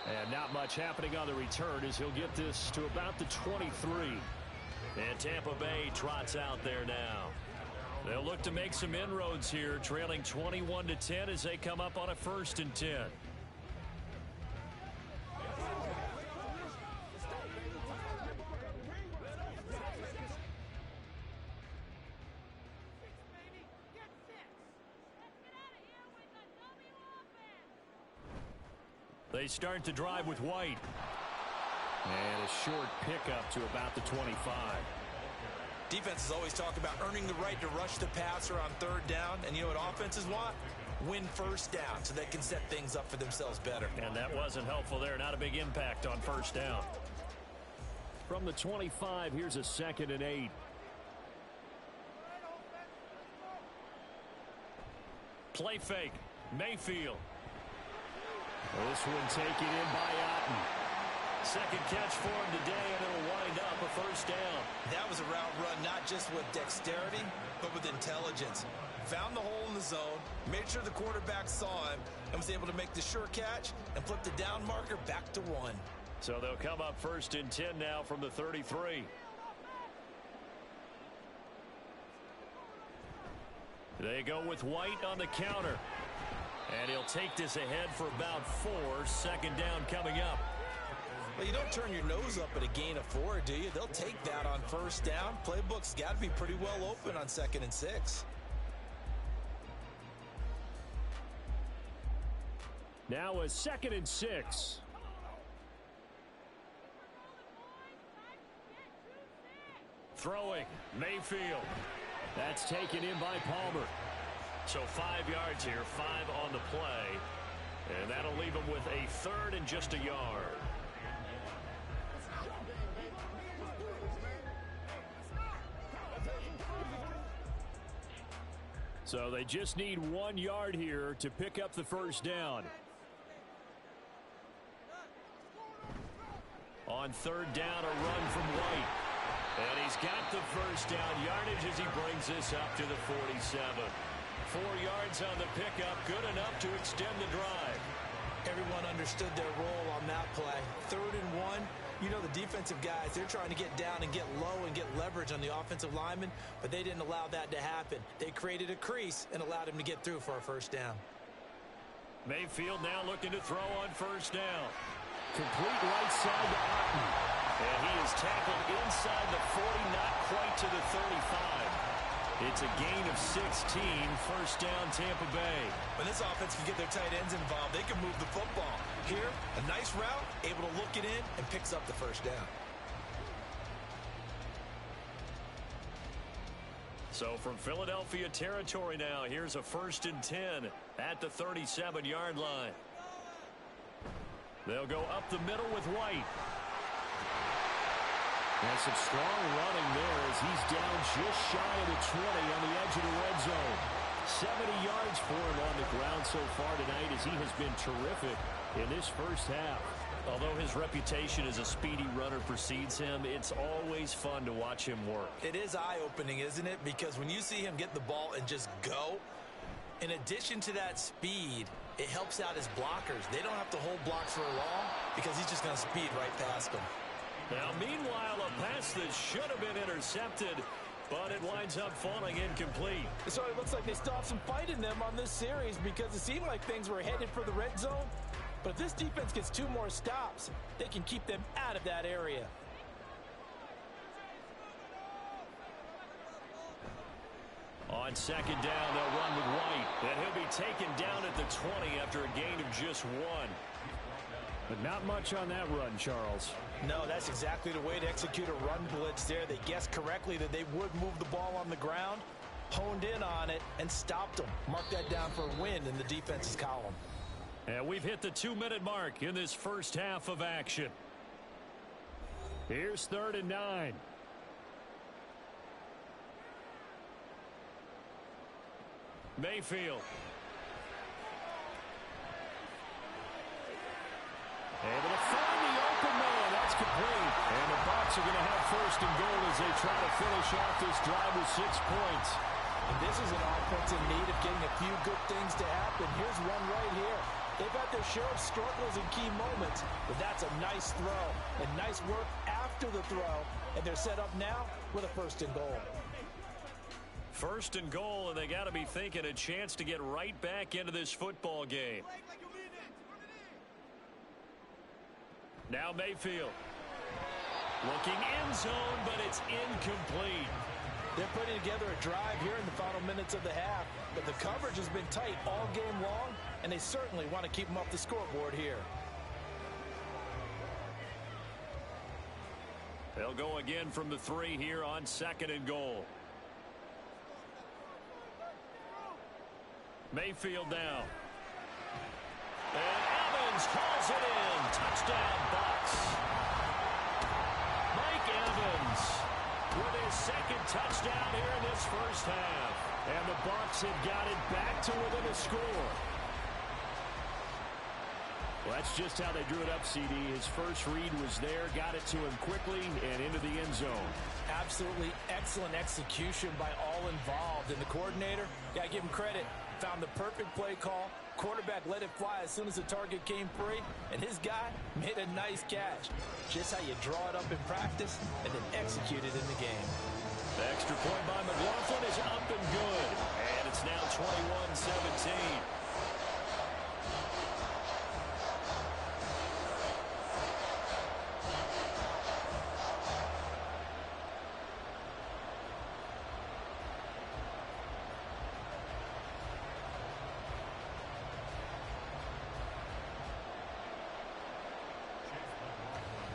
And not much happening on the return as he'll get this to about the 23. And Tampa Bay trots out there now. They'll look to make some inroads here, trailing 21-10 as they come up on a 1st and 10. They start to drive with White. And a short pickup to about the 25. Defenses always talk about earning the right to rush the passer on 3rd down. And you know what offenses want? Win 1st down so they can set things up for themselves better. And that wasn't helpful there. Not a big impact on 1st down. From the 25, here's a 2nd and 8. Play fake. Mayfield. This one taken in by Otten. Second catch for him today, and it'll wind up a 1st down. That was a route run not just with dexterity, but with intelligence. Found the hole in the zone, made sure the quarterback saw him, and was able to make the sure catch and flip the down marker back to 1. So they'll come up 1st and 10 now from the 33. They go with White on the counter. And he'll take this ahead for about 4. 2nd down coming up. Well, you don't turn your nose up at a gain of 4, do you? They'll take that on 1st down. Playbook's got to be pretty well open on 2nd and 6. Now a 2nd and 6. Throwing. Mayfield. That's taken in by Palmer. So 5 yards here, 5 on the play. And that'll leave him with a 3rd and just a yard. So they just need 1 yard here to pick up the 1st down. On 3rd down, a run from White. And he's got the 1st down yardage as he brings this up to the 47. 4 yards on the pickup, good enough to extend the drive. Everyone understood their role on that play. 3rd and 1, you know the defensive guys, they're trying to get down and get low and get leverage on the offensive lineman, but they didn't allow that to happen. They created a crease and allowed him to get through for a 1st down. Mayfield now looking to throw on 1st down. Complete right side to Otten. And he is tackled inside the 40, not quite to the 35. It's a gain of 16, first down Tampa Bay. When this offense can get their tight ends involved, they can move the football. Here, a nice route, able to look it in, and picks up the first down. So from Philadelphia territory now, here's a 1st and 10 at the 37-yard line. They'll go up the middle with White. And some strong running there as he's down just shy of the 20 on the edge of the red zone. 70 yards for him on the ground so far tonight as he has been terrific in this first half. Although his reputation as a speedy runner precedes him, it's always fun to watch him work. It is eye-opening, isn't it? Because when you see him get the ball and just go, in addition to that speed, it helps out his blockers. They don't have to hold blocks for long because he's just going to speed right past them. Now, meanwhile, a pass that should have been intercepted, but it winds up falling incomplete. So it looks like they still have some fight in them on this series because it seemed like things were headed for the red zone. But if this defense gets 2 more stops, they can keep them out of that area. On 2nd down, they'll run with White. And he'll be taken down at the 20 after a gain of just 1. But not much on that run, Charles. No, that's exactly the way to execute a run blitz there. They guessed correctly that they would move the ball on the ground, honed in on it, and stopped them. Mark that down for a win in the defense's column. And we've hit the 2-minute mark in this first half of action. Here's 3rd and 9. Mayfield. Able to find the open man. That's complete. And the Bucs are going to have 1st and goal as they try to finish off this drive with 6 points. And this is an offense in need of getting a few good things to happen. Here's one right here. They've had their share of struggles in key moments, but that's a nice throw and nice work after the throw. And they're set up now with a 1st and goal. 1st and goal, and they got to be thinking a chance to get right back into this football game. Now Mayfield. Looking end zone, but it's incomplete. They're putting together a drive here in the final minutes of the half, but the coverage has been tight all game long, and they certainly want to keep them off the scoreboard here. They'll go again from the 3 here on 2nd and goal. Mayfield now. And Evans calls it in. Touchdown, Bucs. Mike Evans with his 2nd touchdown here in this first half. And the Bucs have got it back to within a score. Well, that's just how they drew it up, CD. His first read was there, got it to him quickly, and into the end zone. Absolutely excellent execution by all involved. And the coordinator, got to give him credit, found the perfect play call. Quarterback let it fly as soon as the target came free, and his guy made a nice catch. Just how you draw it up in practice and then execute it in the game. The extra point by McLaughlin is up and good. And it's now 21-17.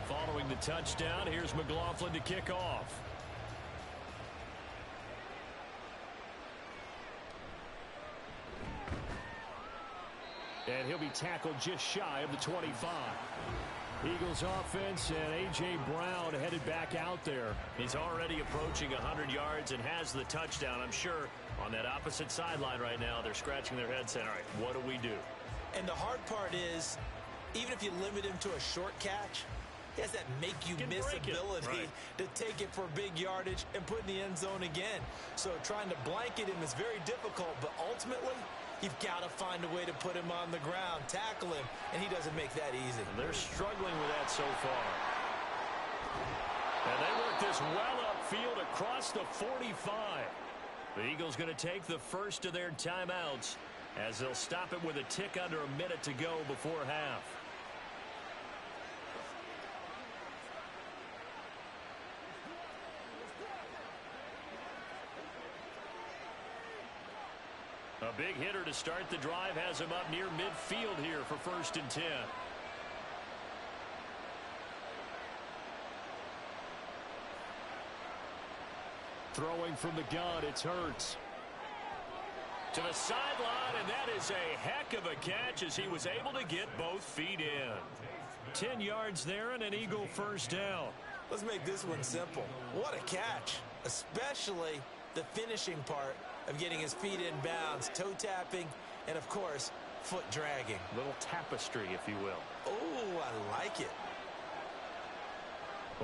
Following the touchdown, here's McLaughlin to kick off. And he'll be tackled just shy of the 25. Eagles offense and A.J. Brown headed back out there. He's already approaching 100 yards and has the touchdown. I'm sure on that opposite sideline right now, they're scratching their heads saying, all right, what do we do? And the hard part is, even if you limit him to a short catch, he has that make-you-miss ability to take it for big yardage and put in the end zone again. So trying to blanket him is very difficult, but ultimately, you've got to find a way to put him on the ground, tackle him, and he doesn't make that easy. And they're struggling with that so far. And they work this well upfield across the 45. The Eagles going to take the first of their timeouts as they'll stop it with a tick under a minute to go before half. big hitter to start the drive has him up near midfield here for 1st and 10. Throwing from the gun, it's Hurts. To the sideline, and that is a heck of a catch as he was able to get both feet in. 10 yards there and an Eagle 1st down. Let's make this one simple. What a catch, especially the finishing part of getting his feet in bounds, toe tapping, and of course, foot dragging. Little tapestry, if you will. Oh, I like it.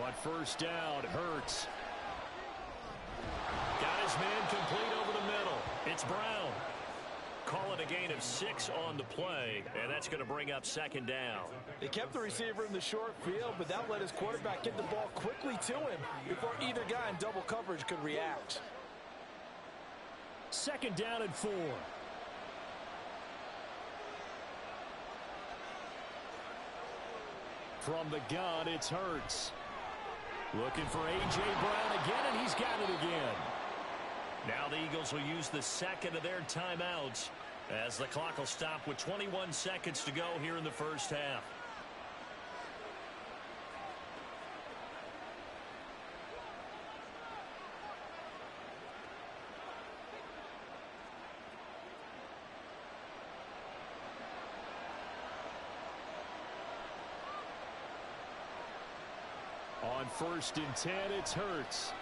On 1st down, Hurts. Got his man complete over the middle. It's Brown. Calling a gain of 6 on the play, and that's going to bring up 2nd down. They kept the receiver in the short field, but that let his quarterback get the ball quickly to him before either guy in double coverage could react. 2nd down and 4. From the gun, it's Hurts. Looking for A.J. Brown again, and he's got it again. Now the Eagles will use the 2nd of their timeouts as the clock will stop with 21 seconds to go here in the 1st half. On 1st and 10, it's Hurts.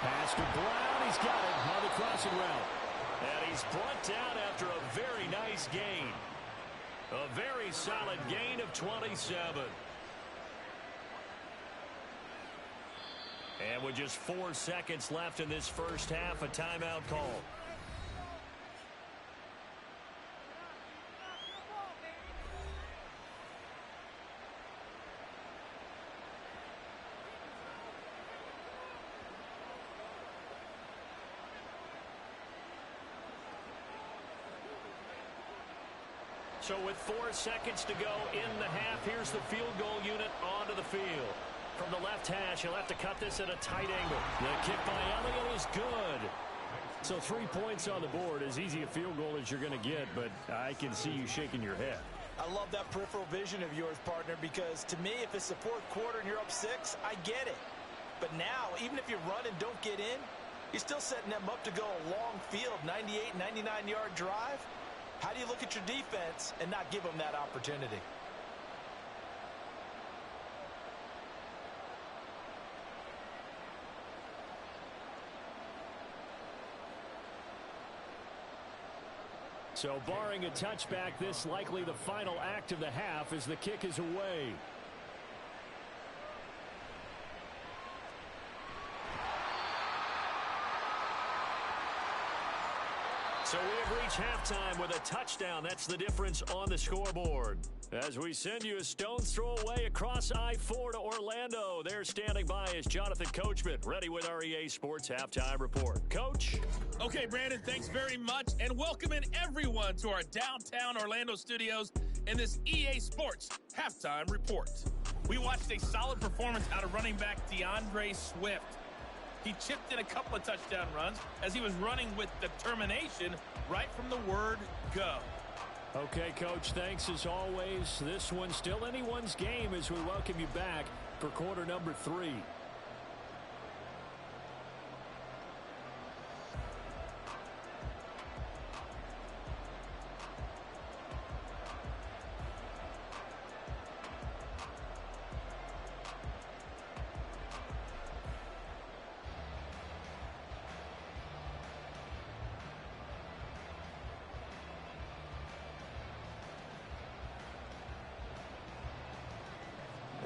Pass to Brown. He's got it on the crossing route. And he's brought down after a very nice gain. A very solid gain of 27. And with just 4 seconds left in this 1st half, a timeout call. So with 4 seconds to go in the half, here's the field goal unit onto the field. From the left hash, he'll have to cut this at a tight angle. The kick by Elliott is good. So 3 points on the board, as easy a field goal as you're going to get, but I can see you shaking your head. I love that peripheral vision of yours, partner, because to me, if it's the 4th quarter and you're up 6, I get it. But now, even if you run and don't get in, you're still setting them up to go a long field, 98, 99-yard drive. How do you look at your defense and not give them that opportunity? So barring a touchback, this likely the final act of the half as the kick is away. So we have reached halftime with a touchdown. That's the difference on the scoreboard. As we send you a stone's throw away across I-4 to Orlando. There standing by is Jonathan Coachman, ready with our EA Sports Halftime Report. Coach? Okay, Brandon, thanks very much. And welcome in everyone to our downtown Orlando studios in this EA Sports Halftime Report. We watched a solid performance out of running back DeAndre Swift. He chipped in a couple of touchdown runs as he was running with determination right from the word go. Okay, Coach, thanks as always. This one's still anyone's game as we welcome you back for quarter number 3.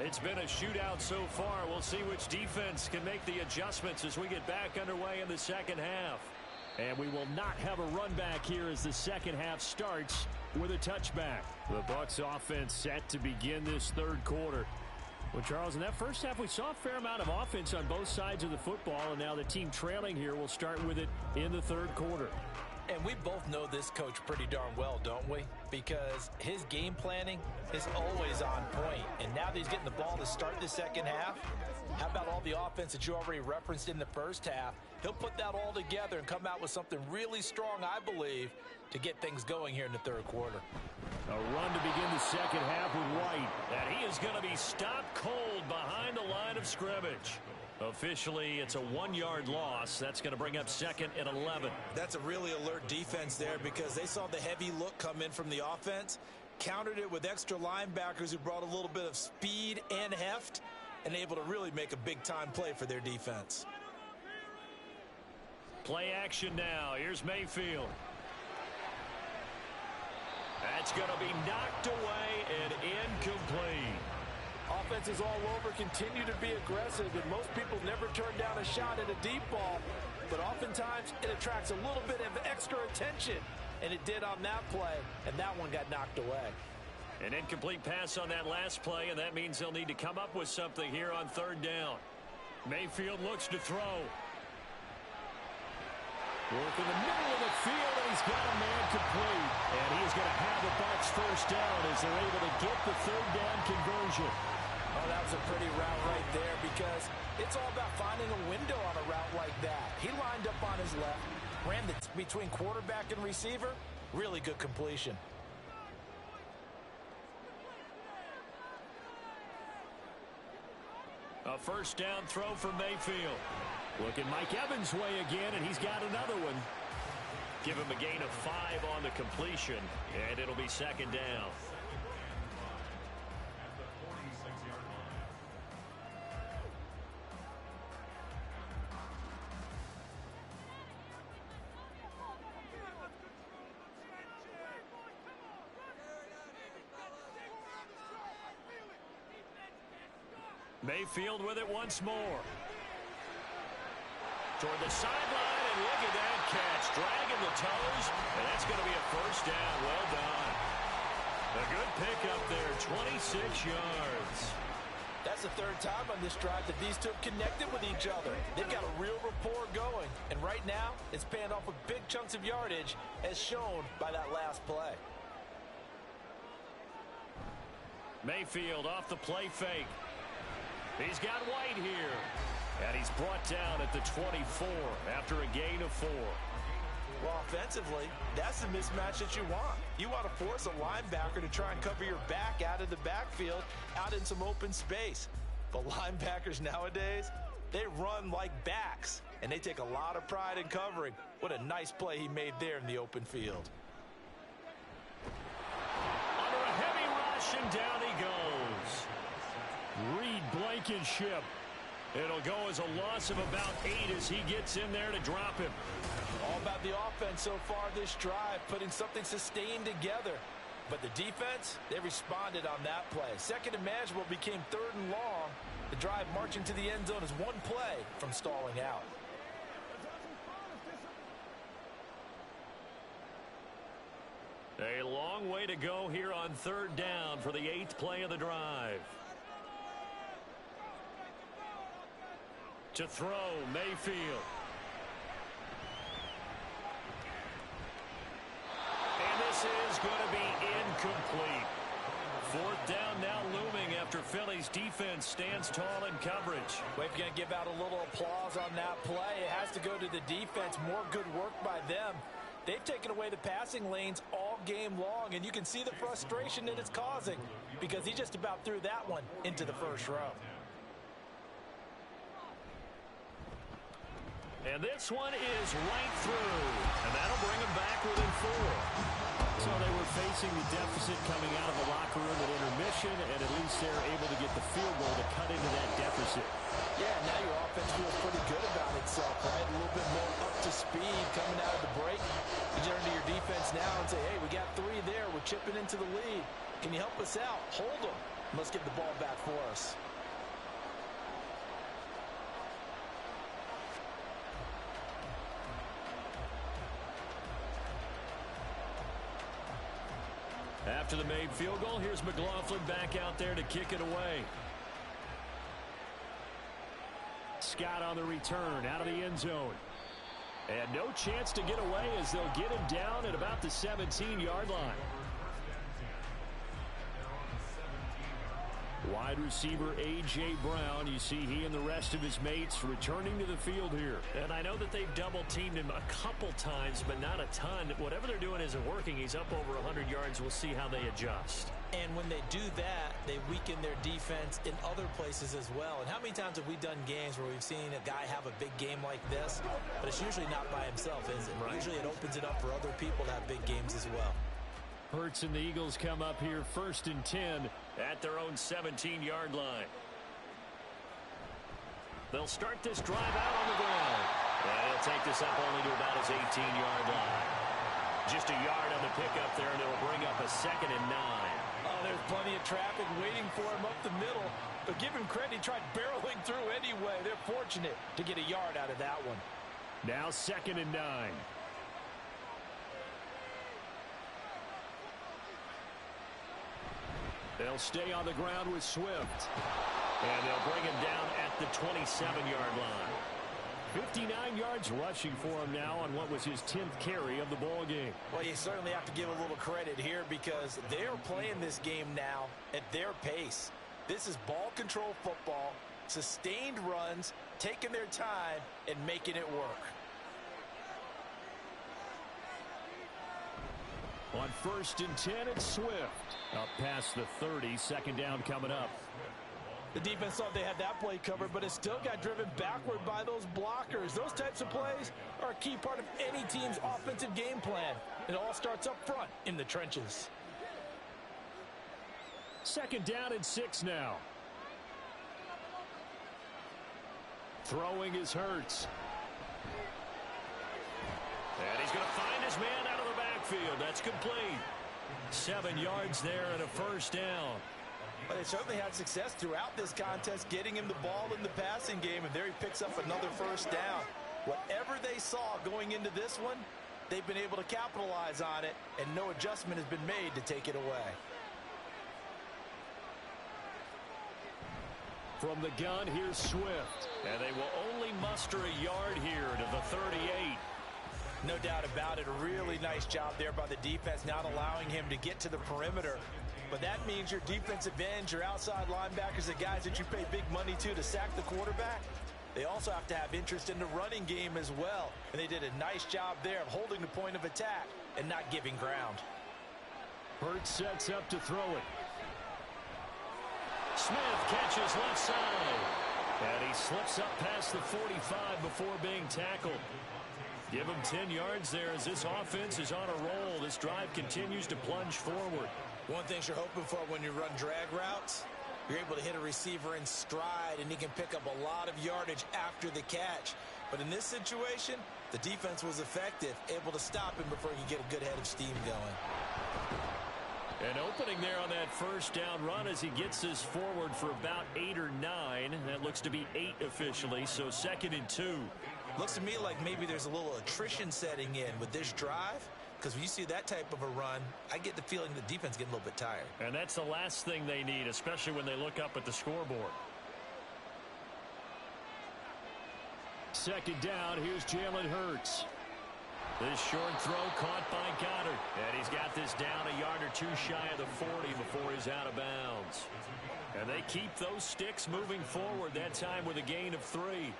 It's been a shootout so far. We'll see which defense can make the adjustments as we get back underway in the 2nd half. And we will not have a run back here as the 2nd half starts with a touchback. The Bucs offense set to begin this 3rd quarter. Well, Charles, in that 1st half, we saw a fair amount of offense on both sides of the football, and now the team trailing here will start with it in the 3rd quarter. And we both know this coach pretty darn well, don't we? Because his game planning is always on point. And now that he's getting the ball to start the second half, how about all the offense that you already referenced in the first half? He'll put that all together and come out with something really strong, I believe, to get things going here in the third quarter. A run to begin the second half with White. And he is going to be stopped cold behind the line of scrimmage. Officially, it's a 1-yard loss. That's going to bring up second and 11. That's a really alert defense there because they saw the heavy look come in from the offense, countered it with extra linebackers who brought a little bit of speed and heft, and able to really make a big-time play for their defense. Play action now. Here's Mayfield. That's going to be knocked away and incomplete. Offenses all over continue to be aggressive, and most people never turn down a shot at a deep ball, but oftentimes it attracts a little bit of extra attention, and it did on that play, and that one got knocked away. An incomplete pass on that last play, and that means they'll need to come up with something here on third down. Mayfield looks to throw. Work in the middle of the field, and he's got a man complete. And he's going to have the Bucs first down as they're able to get the third down conversion. Oh, that was a pretty route right there because it's all about finding a window on a route like that. He lined up on his left, ran between quarterback and receiver. Really good completion. A first down throw for Mayfield. Looking Mike Evans' way again, and he's got another one. Give him a gain of 5 on the completion, and it'll be second down. Mayfield with it once more. Toward the sideline, and look at that catch. Dragging the toes, and that's going to be a first down. Well done. A good pickup there, 26 yards. That's the third time on this drive that these two have connected with each other. They've got a real rapport going, and right now it's paying off with big chunks of yardage as shown by that last play. Mayfield off the play fake. He's got White here. And he's brought down at the 24 after a gain of 4. Well, offensively, that's the mismatch that you want. You want to force a linebacker to try and cover your back out of the backfield, out in some open space. But linebackers nowadays, they run like backs, and they take a lot of pride in covering. What a nice play he made there in the open field. Under a heavy rush, and down he goes. Reed Blankenship. It'll go as a loss of about 8 as he gets in there to drop him. All about the offense so far this drive, putting something sustained together. But the defense, they responded on that play. Second and manageable became third and long. The drive marching to the end zone is one play from stalling out. A long way to go here on third down for the 8th play of the drive. To throw, Mayfield. And this is going to be incomplete. Fourth down now looming after Philly's defense stands tall in coverage. We're going to give out a little applause on that play. It has to go to the defense. More good work by them. They've taken away the passing lanes all game long, and you can see the frustration that it's causing because he just about threw that one into the first row. And this one is right through, and that'll bring them back within 4. So they were facing the deficit coming out of the locker room at intermission, and at least they're able to get the field goal to cut into that deficit. Yeah, now your offense feels pretty good about itself, right? A little bit more up to speed coming out of the break. You turn to your defense now and say, hey, we got 3 there. We're chipping into the lead. Can you help us out? Hold them. Let's get the ball back for us. After the made field goal, here's McLaughlin back out there to kick it away. Scott on the return out of the end zone. And no chance to get away as they'll get him down at about the 17-yard line. Wide receiver A.J. Brown, you see he and the rest of his mates returning to the field here. And I know that they've double-teamed him a couple times, but not a ton. Whatever they're doing isn't working. He's up over 100 yards. We'll see how they adjust. And when they do that, they weaken their defense in other places as well. And how many times have we done games where we've seen a guy have a big game like this, but it's usually not by himself, is it? Right. Usually it opens it up for other people to have big games as well. Hurts and the Eagles come up here 1st and 10 at their own 17-yard line. They'll start this drive out on the ground. And he'll take this up only to about his 18-yard line. Just a yard on the pickup there, and it'll bring up a 2nd and 9. Oh, there's plenty of traffic waiting for him up the middle. But give him credit, he tried barreling through anyway. They're fortunate to get a yard out of that one. Now 2nd and 9. They'll stay on the ground with Swift. And they'll bring him down at the 27-yard line. 59 yards rushing for him now on what was his 10th carry of the ball game. Well, you certainly have to give a little credit here because they're playing this game now at their pace. This is ball control football, sustained runs, taking their time, and making it work. On 1st and 10, it's Swift. Up past the 30, 2nd down coming up. The defense thought they had that play covered, but it still got driven backward by those blockers. Those types of plays are a key part of any team's offensive game plan. It all starts up front in the trenches. 2nd down and 6 now. Throwing is Hurts. And he's going to find his man out of the backfield. That's complete. 7 yards there and a 1st down. But they certainly had success throughout this contest getting him the ball in the passing game, and there he picks up another 1st down. Whatever they saw going into this one, they've been able to capitalize on it, and no adjustment has been made to take it away. From the gun, here's Swift. And they will only muster a yard here to the 38. No doubt about it. A really nice job there by the defense, not allowing him to get to the perimeter. But that means your defensive ends, your outside linebackers, the guys that you pay big money to sack the quarterback, they also have to have interest in the running game as well. And they did a nice job there of holding the point of attack and not giving ground. Hurts sets up to throw it. Smith catches left side. And he slips up past the 45 before being tackled. Give him 10 yards there as this offense is on a roll. This drive continues to plunge forward. One thing you're hoping for when you run drag routes, you're able to hit a receiver in stride, and he can pick up a lot of yardage after the catch. But in this situation, the defense was effective, able to stop him before he could get a good head of steam going. An opening there on that 1st down run as he gets this forward for about 8 or 9. That looks to be 8 officially, so 2nd and 2. Looks to me like maybe there's a little attrition setting in with this drive, because when you see that type of a run, I get the feeling the defense getting a little bit tired. And that's the last thing they need, especially when they look up at the scoreboard. 2nd down, here's Jalen Hurts. This short throw caught by Goddard. And he's got this down a yard or 2 shy of the 40 before he's out of bounds. And they keep those sticks moving forward, that time with a gain of 3.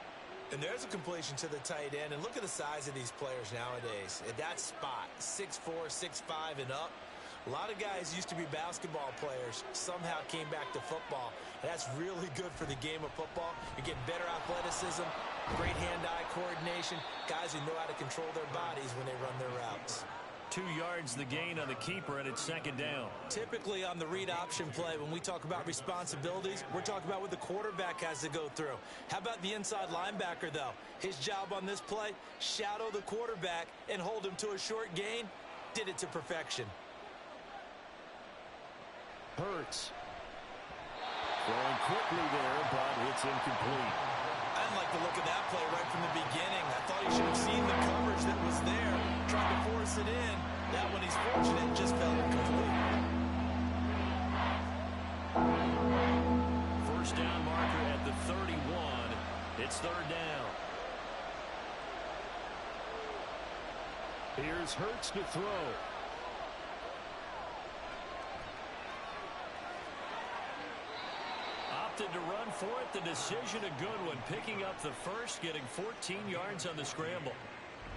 And there's a completion to the tight end. And look at the size of these players nowadays. At that spot, 6'4", 6'5", and up. A lot of guys used to be basketball players, somehow came back to football. And that's really good for the game of football. You're getting better athleticism, great hand-eye coordination, guys who know how to control their bodies when they run their routes. 2 yards the gain on the keeper, and it's 2nd down. Typically on the read option play, when we talk about responsibilities, we're talking about what the quarterback has to go through. How about the inside linebacker, though? His job on this play, shadow the quarterback and hold him to a short gain. Did it to perfection. Hurts. Throwing quickly there, but it's incomplete. I didn't like the look of that play right from the beginning. I thought he should have seen the coverage that was there, trying to force it in. That one, he's fortunate, just fell incomplete. 1st down marker at the 31. It's 3rd down. Here's Hurts to throw. Opted to run for it. The decision a good one. Picking up the first, getting 14 yards on the scramble.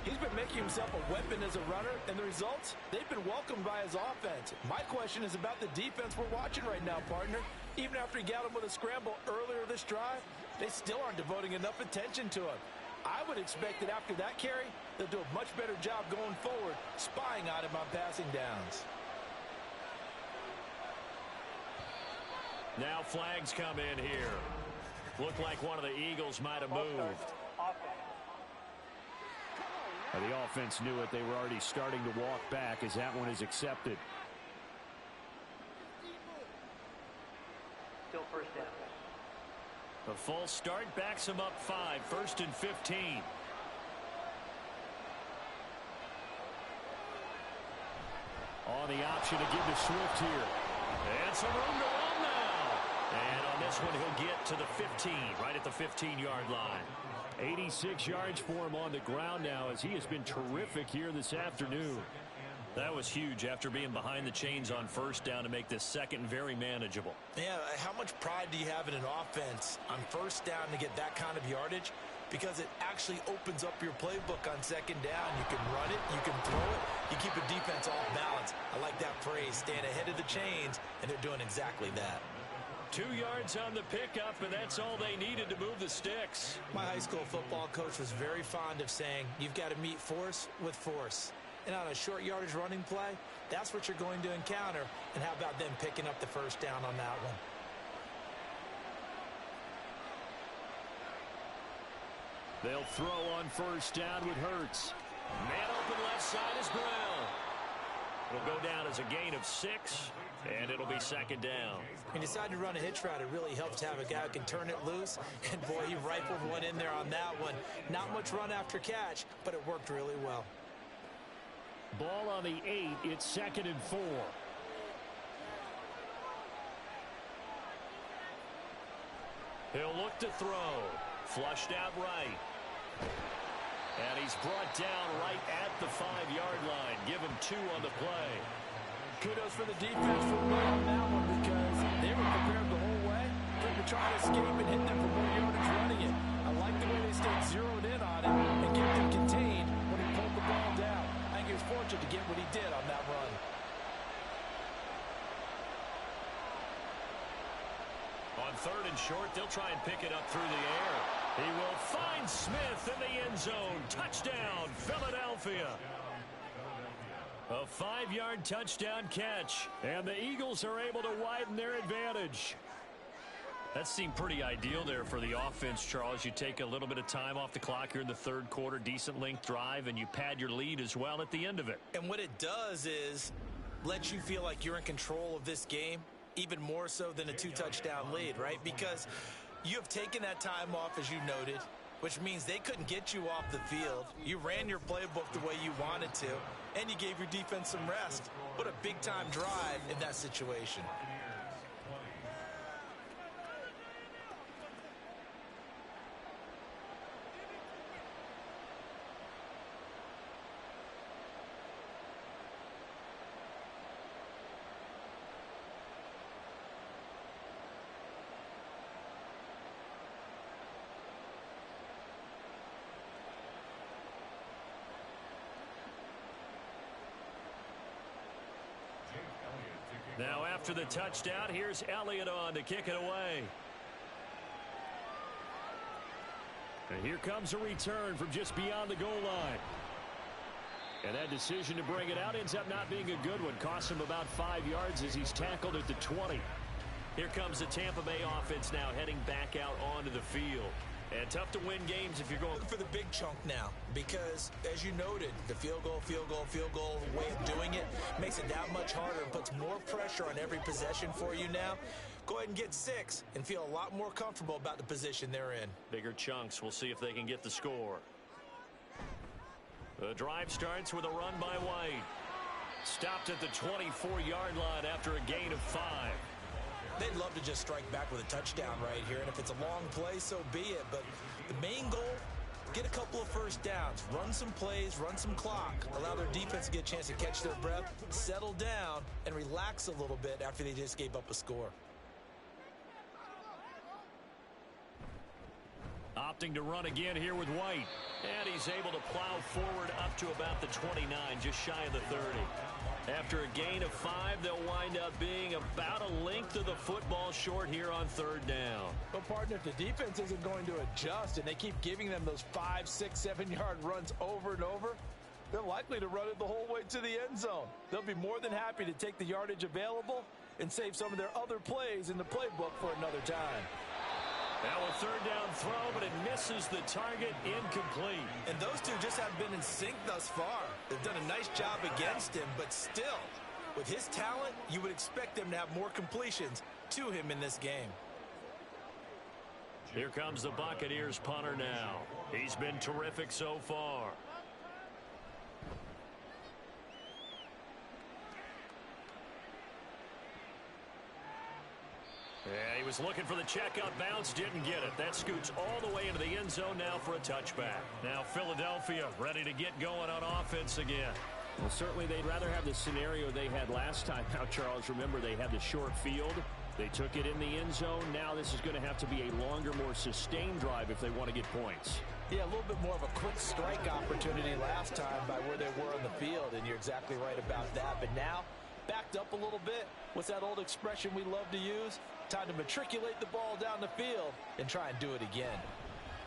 He's been making himself a weapon as a runner, and the results, they've been welcomed by his offense. My question is about the defense we're watching right now, partner. Even after he got him with a scramble earlier this drive, they still aren't devoting enough attention to him. I would expect that after that carry, they'll do a much better job going forward, spying on him on passing downs. Now flags come in here. Looked like one of the Eagles might have moved. The offense knew it. They were already starting to walk back as that one is accepted. Still first down. The false start backs him up 5. 1st and 15. On the option to give to Swift here. And some room to run now. And on this one, he'll get to the 15, right at the 15-yard line. 86 yards for him on the ground now as he has been terrific here this afternoon. That was huge after being behind the chains on first down to make this second very manageable. Yeah, how much pride do you have in an offense on first down to get that kind of yardage? Because it actually opens up your playbook on second down. You can run it, you can throw it, you keep a defense off balance. I like that phrase, stand ahead of the chains, and they're doing exactly that. 2 yards on the pickup, and that's all they needed to move the sticks. My high school football coach was very fond of saying, you've got to meet force with force. And on a short yardage running play, that's what you're going to encounter. And how about them picking up the first down on that one? They'll throw on first down with Hurts. Man open left side is Brown. It'll go down as a gain of 6, and it'll be second down. When you decide to run a hitch route, it really helps to have a guy who can turn it loose. And boy, he rifled one in there on that one. Not much run after catch, but it worked really well. Ball on the 8. It's 2nd and 4. He'll look to throw. Flushed out right. And he's brought down right at the 5-yard line. Give him 2 on the play. Kudos for the defense for running on that one because they were prepared the whole way for him to try to escape and hit them for more yardage running it. I like the way they stayed zeroed in on him and kept him contained when he pulled the ball down. I think he was fortunate to get what he did on that run. On 3rd and short, they'll try and pick it up through the air. He will find Smith in the end zone. Touchdown, Philadelphia. A 5-yard touchdown catch, and the Eagles are able to widen their advantage. That seemed pretty ideal there for the offense, Charles. You take a little bit of time off the clock here in the 3rd quarter, decent length drive, and you pad your lead as well at the end of it. And what it does is let you feel like you're in control of this game, even more so than a 2-touchdown lead, right? Because you have taken that time off, as you noted, which means they couldn't get you off the field. You ran your playbook the way you wanted to, and you gave your defense some rest. What a big-time drive in that situation. Now after the touchdown, here's Elliott on to kick it away. And here comes a return from just beyond the goal line. And that decision to bring it out ends up not being a good one. Costs him about 5 yards as he's tackled at the 20. Here comes the Tampa Bay offense now heading back out onto the field. And tough to win games if you're going for the big chunk now, because as you noted, the field goal way of doing it makes it that much harder and puts more pressure on every possession for you now. Go ahead and get 6 and feel a lot more comfortable about the position they're in. Bigger chunks. We'll see if they can get the score. The drive starts with a run by White. Stopped at the 24-yard line after a gain of 5. They'd love to just strike back with a touchdown right here, and if it's a long play, so be it. But the main goal get a couple of first downs, run some plays, run some clock, allow their defense to get a chance to catch their breath, settle down, and relax a little bit after they just gave up a score. Opting to run again here with White. And he's able to plow forward up to about the 29, just shy of the 30. After a gain of 5, they'll wind up being about a length of the football short here on third down. Well, partner, if the defense isn't going to adjust and they keep giving them those 5, 6, 7-yard runs over and over, they're likely to run it the whole way to the end zone. They'll be more than happy to take the yardage available and save some of their other plays in the playbook for another time. Now a third down throw, but it misses the target, incomplete. And those two just haven't been in sync thus far. They've done a nice job against him, but still, with his talent, you would expect them to have more completions to him in this game. Here comes the Buccaneers punter now. He's been terrific so far. Yeah, he was looking for the checkout bounce, didn't get it. That scoots all the way into the end zone now for a touchback. Now Philadelphia ready to get going on offense again. Well, certainly they'd rather have the scenario they had last time. Now, Charles, remember they had the short field. They took it in the end zone. Now this is going to have to be a longer, more sustained drive if they want to get points. Yeah, a little bit more of a quick strike opportunity last time by where they were on the field, and you're exactly right about that. But now, backed up a little bit. What's that old expression we love to use? Time to matriculate the ball down the field and try and do it again.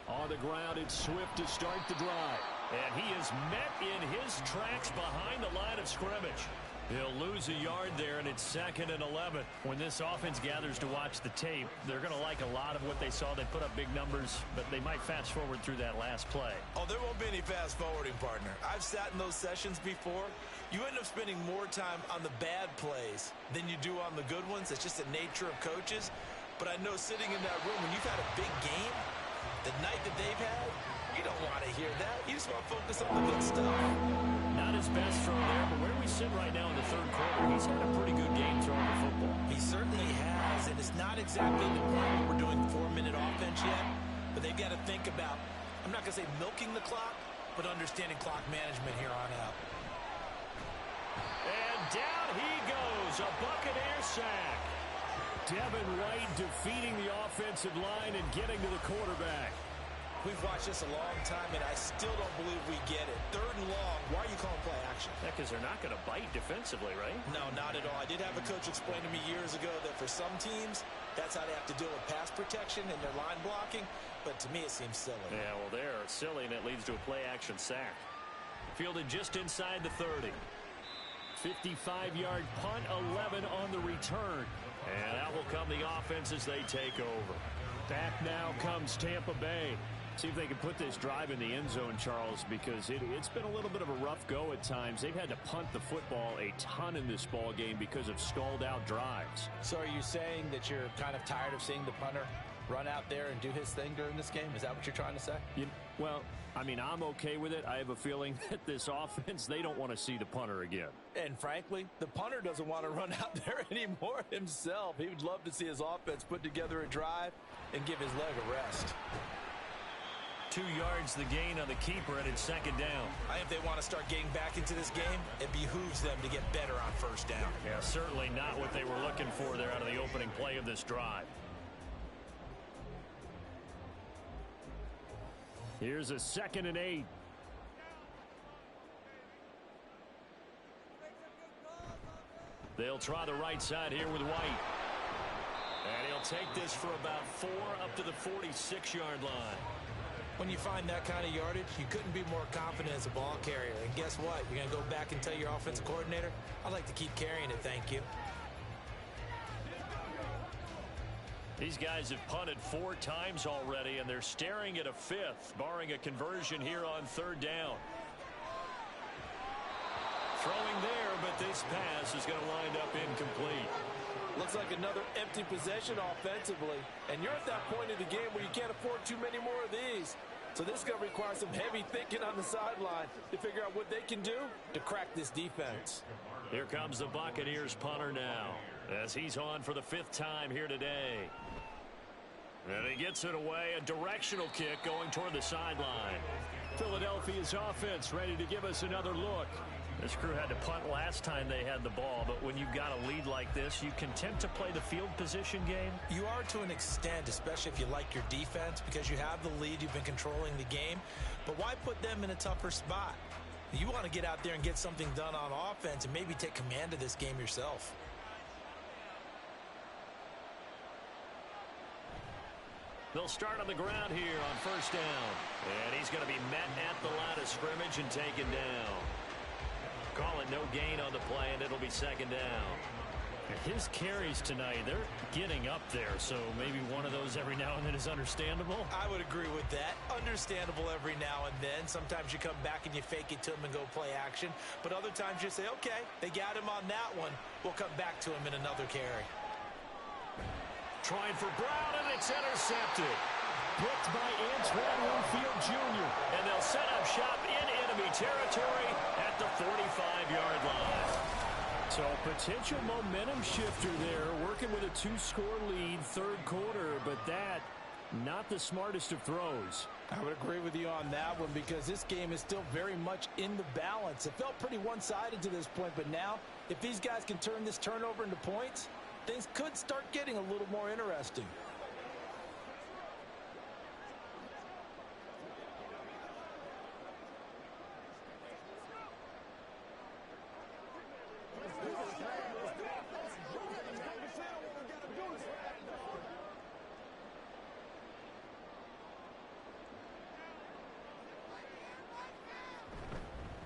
On the ground, it's Swift to start the drive. And he is met in his tracks behind the line of scrimmage. He'll lose a yard there, and it's 2nd and 11. When this offense gathers to watch the tape, they're going to like a lot of what they saw. They put up big numbers, but they might fast forward through that last play. Oh, there won't be any fast forwarding, partner. I've sat in those sessions before. You end up spending more time on the bad plays than you do on the good ones. It's just the nature of coaches. But I know sitting in that room, when you've had a big game, the night that they've had, you don't want to hear that. You just want to focus on the good stuff. Not his best throw there, but where we sit right now in the third quarter, he's had a pretty good game throwing the football. He certainly has, and it's not exactly the point where we're doing 4-minute offense yet, but they've got to think about, I'm not going to say milking the clock, but understanding clock management here on out. And down he goes, a Buccaneer sack. Devin White defeating the offensive line and getting to the quarterback. We've watched this a long time, and I still don't believe we get it. 3rd and long, why are you calling play action? Yeah, because they're not going to bite defensively, right? No, not at all. I did have a coach explain to me years ago that for some teams, that's how they have to deal with pass protection and their line blocking, but to me it seems silly. Yeah, well, they're silly, and it leads to a play-action sack. Fielded just inside the 30. 55-yard punt, 11 on the return. And out will come the offense as they take over. Back now comes Tampa Bay. See if they can put this drive in the end zone, Charles, because it's been a little bit of a rough go at times. They've had to punt the football a ton in this ball game because of stalled-out drives. So are you saying that you're kind of tired of seeing the punter run out there and do his thing during this game? Is that what you're trying to say? Well, I mean, I'm okay with it. I have a feeling that this offense, they don't want to see the punter again. And frankly, the punter doesn't want to run out there anymore himself. He would love to see his offense put together a drive and give his leg a rest. 2 yards the gain on the keeper, and it's 2nd down. I think they want to start getting back into this game. It behooves them to get better on 1st down. Yeah, certainly not what they were looking for there out of the opening play of this drive. Here's a 2nd and 8. They'll try the right side here with White. And he'll take this for about 4 up to the 46-yard line. When you find that kind of yardage, you couldn't be more confident as a ball carrier. And guess what? You're going to go back and tell your offensive coordinator, I'd like to keep carrying it, thank you. These guys have punted 4 times already, and they're staring at a 5th, barring a conversion here on 3rd down. Throwing there, but this pass is going to wind up incomplete. Looks like another empty possession offensively. And you're at that point in the game where you can't afford too many more of these. So this is going to require some heavy thinking on the sideline to figure out what they can do to crack this defense. Here comes the Buccaneers punter now, as he's on for the 5th time here today. And he gets it away. A directional kick going toward the sideline. Philadelphia's offense ready to give us another look. This crew had to punt last time they had the ball, but when you've got a lead like this, you can tend to play the field position game. You are to an extent, especially if you like your defense, because you have the lead, you've been controlling the game. But why put them in a tougher spot? You want to get out there and get something done on offense and maybe take command of this game yourself. They'll start on the ground here on first down. And he's going to be met at the line of scrimmage and taken down. Call it no gain on the play, and it'll be second down. His carries tonight, they're getting up there, so maybe one of those every now and then is understandable. I would agree with that. Understandable every now and then. Sometimes you come back and you fake it to him and go play action. But other times you say, okay, they got him on that one. We'll come back to him in another carry. Trying for Brown, and it's intercepted. Picked by Antoine Winfield Jr. And they'll set up shop in enemy territory at the 45-yard line. So potential momentum shifter there, working with a 2-score lead, third quarter, but that, not the smartest of throws. I would agree with you on that one because this game is still very much in the balance. It felt pretty one-sided to this point, but now, if these guys can turn this turnover into points, things could start getting a little more interesting.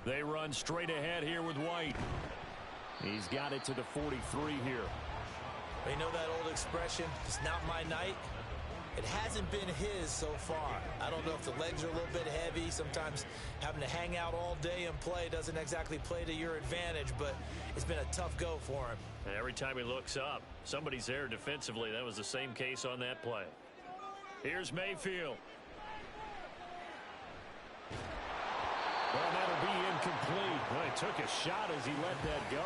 They run straight ahead here with White. He's got it to the 43 here. You know that old expression, it's not my night? It hasn't been his so far. I don't know if the legs are a little bit heavy. Sometimes having to hang out all day and play doesn't exactly play to your advantage, but it's been a tough go for him. And every time he looks up, somebody's there defensively. That was the same case on that play. Here's Mayfield. Well, that'll be incomplete. Well, he took a shot as he let that go.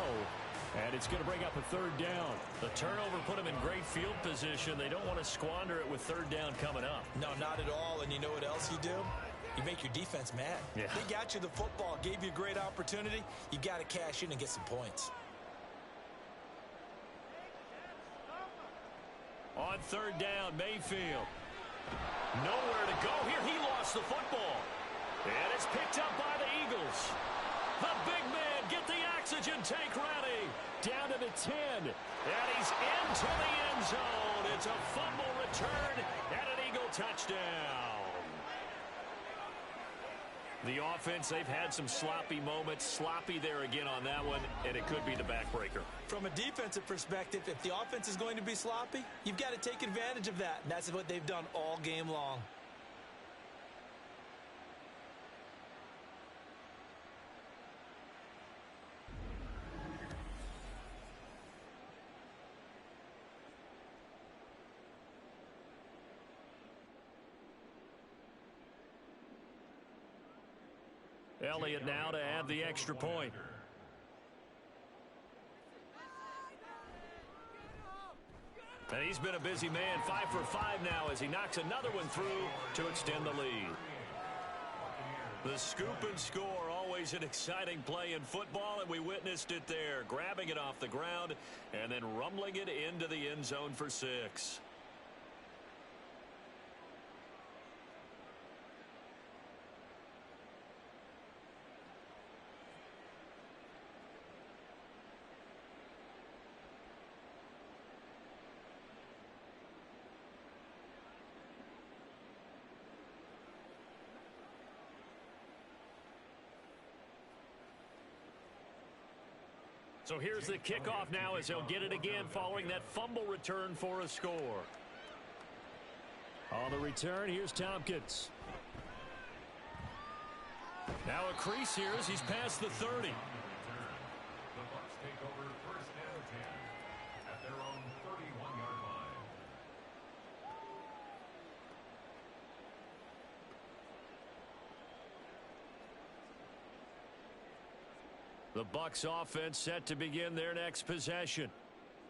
And it's going to bring up a third down. The turnover put him in great field position. They don't want to squander it with third down coming up. No, not at all. And you know what else you do? You make your defense mad. Yeah. They got you the football, gave you a great opportunity. You got to cash in and get some points. On third down, Mayfield. Nowhere to go here. He lost the football. And it's picked up by the Eagles. The big man, get the oxygen tank ready. Down to the 10. And he's into the end zone. It's a fumble return and an Eagle touchdown. The offense, they've had some sloppy moments. Sloppy there again on that one, and it could be the backbreaker. From a defensive perspective, if the offense is going to be sloppy, you've got to take advantage of that. And that's what they've done all game long. Elliott now to add the extra point. And he's been a busy man, 5 for 5 now as he knocks another one through to extend the lead. The scoop and score, always an exciting play in football, and we witnessed it there, grabbing it off the ground and then rumbling it into the end zone for 6. So here's the kickoff now as he'll get it again following that fumble return for a score. On the return, here's Tompkins. Now a crease here as he's past the 30. The Bucs offense set to begin their next possession.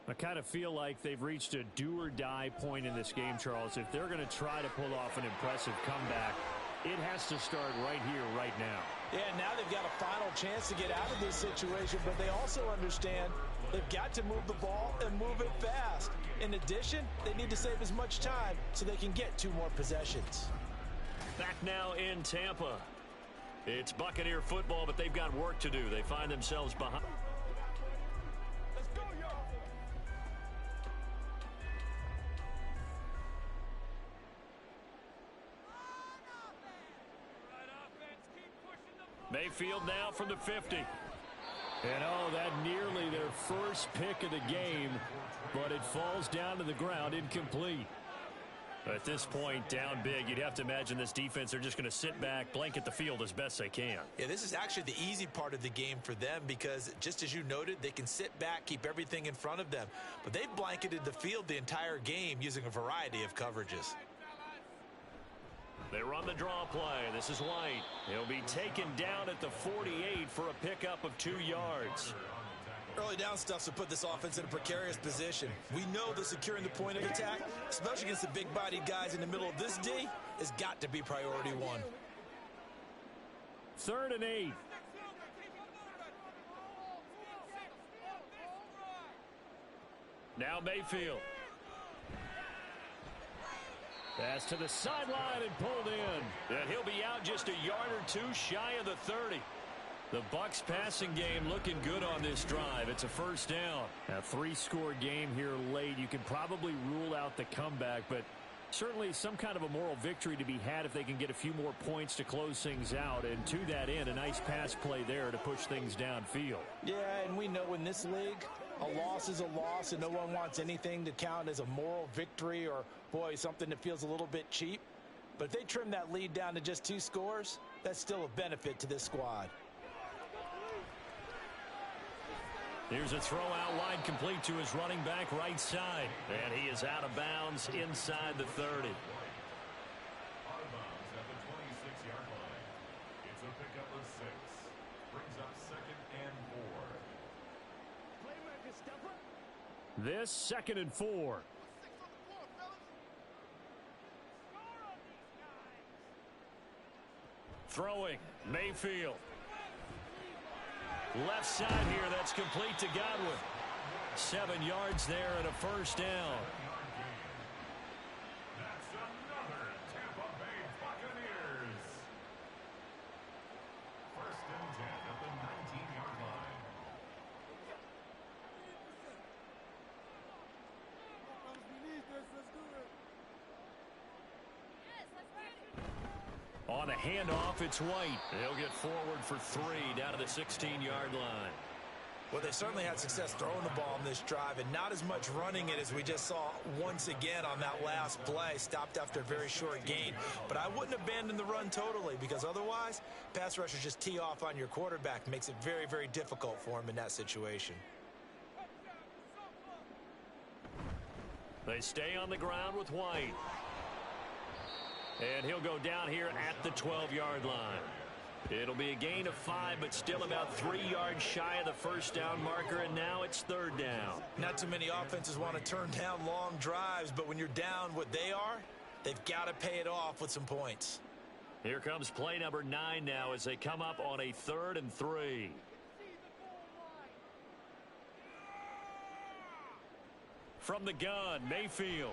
I kind of feel like they've reached a do-or-die point in this game, Charles. If they're going to try to pull off an impressive comeback, it has to start right here, right now. Yeah, now they've got a final chance to get out of this situation, but they also understand they've got to move the ball and move it fast. In addition, they need to save as much time so they can get 2 more possessions. Back now in Tampa. It's Buccaneer football, but they've got work to do. They find themselves behind. Mayfield now from the 50. And oh, that nearly their first pick of the game, but it falls down to the ground incomplete. At this point, down big, you'd have to imagine this defense, they're just going to sit back, blanket the field as best they can. Yeah, this is actually the easy part of the game for them because, just as you noted, they can sit back, keep everything in front of them. But they've blanketed the field the entire game using a variety of coverages. They run the draw play. This is White. He'll be taken down at the 48 for a pickup of 2 yards. Early down stuff to put this offense in a precarious position. We know that securing the point of attack, especially against the big-bodied guys in the middle of this D, has got to be priority 1. 3rd and 8. Now Mayfield. Pass to the sideline and pulled in. And he'll be out just a yard or 2 shy of the 30. The Bucs passing game looking good on this drive. It's a first down. A 3-score game here late. You can probably rule out the comeback, but certainly some kind of a moral victory to be had if they can get a few more points to close things out. And to that end, a nice pass play there to push things downfield. Yeah, and we know in this league, a loss is a loss, and no one wants anything to count as a moral victory or, boy, something that feels a little bit cheap. But if they trim that lead down to just 2 scores, that's still a benefit to this squad. Here's a throw out wide, complete to his running back right side. And he is out of bounds inside the 30. Out of bounds at the 26-yard line. It's a pickup of 6. Brings up 2nd and 4. This 2nd and 4. Throwing, Mayfield. Left side here, that's complete to Godwin. 7 yards there and a first down. That's another Tampa Bay Buccaneers. 1st and 10 at the 19-yard line. On the handoff, it's White. He'll get forward for 3 down to the 16-yard line. Well, they certainly had success throwing the ball in this drive and not as much running it as we just saw once again on that last play. Stopped after a very short gain. But I wouldn't abandon the run totally because otherwise, pass rushers just tee off on your quarterback. Makes it very, very difficult for him in that situation. They stay on the ground with White. And he'll go down here at the 12-yard line. It'll be a gain of 5, but still about 3 yards shy of the first down marker, and now it's 3rd down. Not too many offenses want to turn down long drives, but when you're down what they are, they've got to pay it off with some points. Here comes play number 9 now as they come up on a 3rd and 3. From the gun, Mayfield.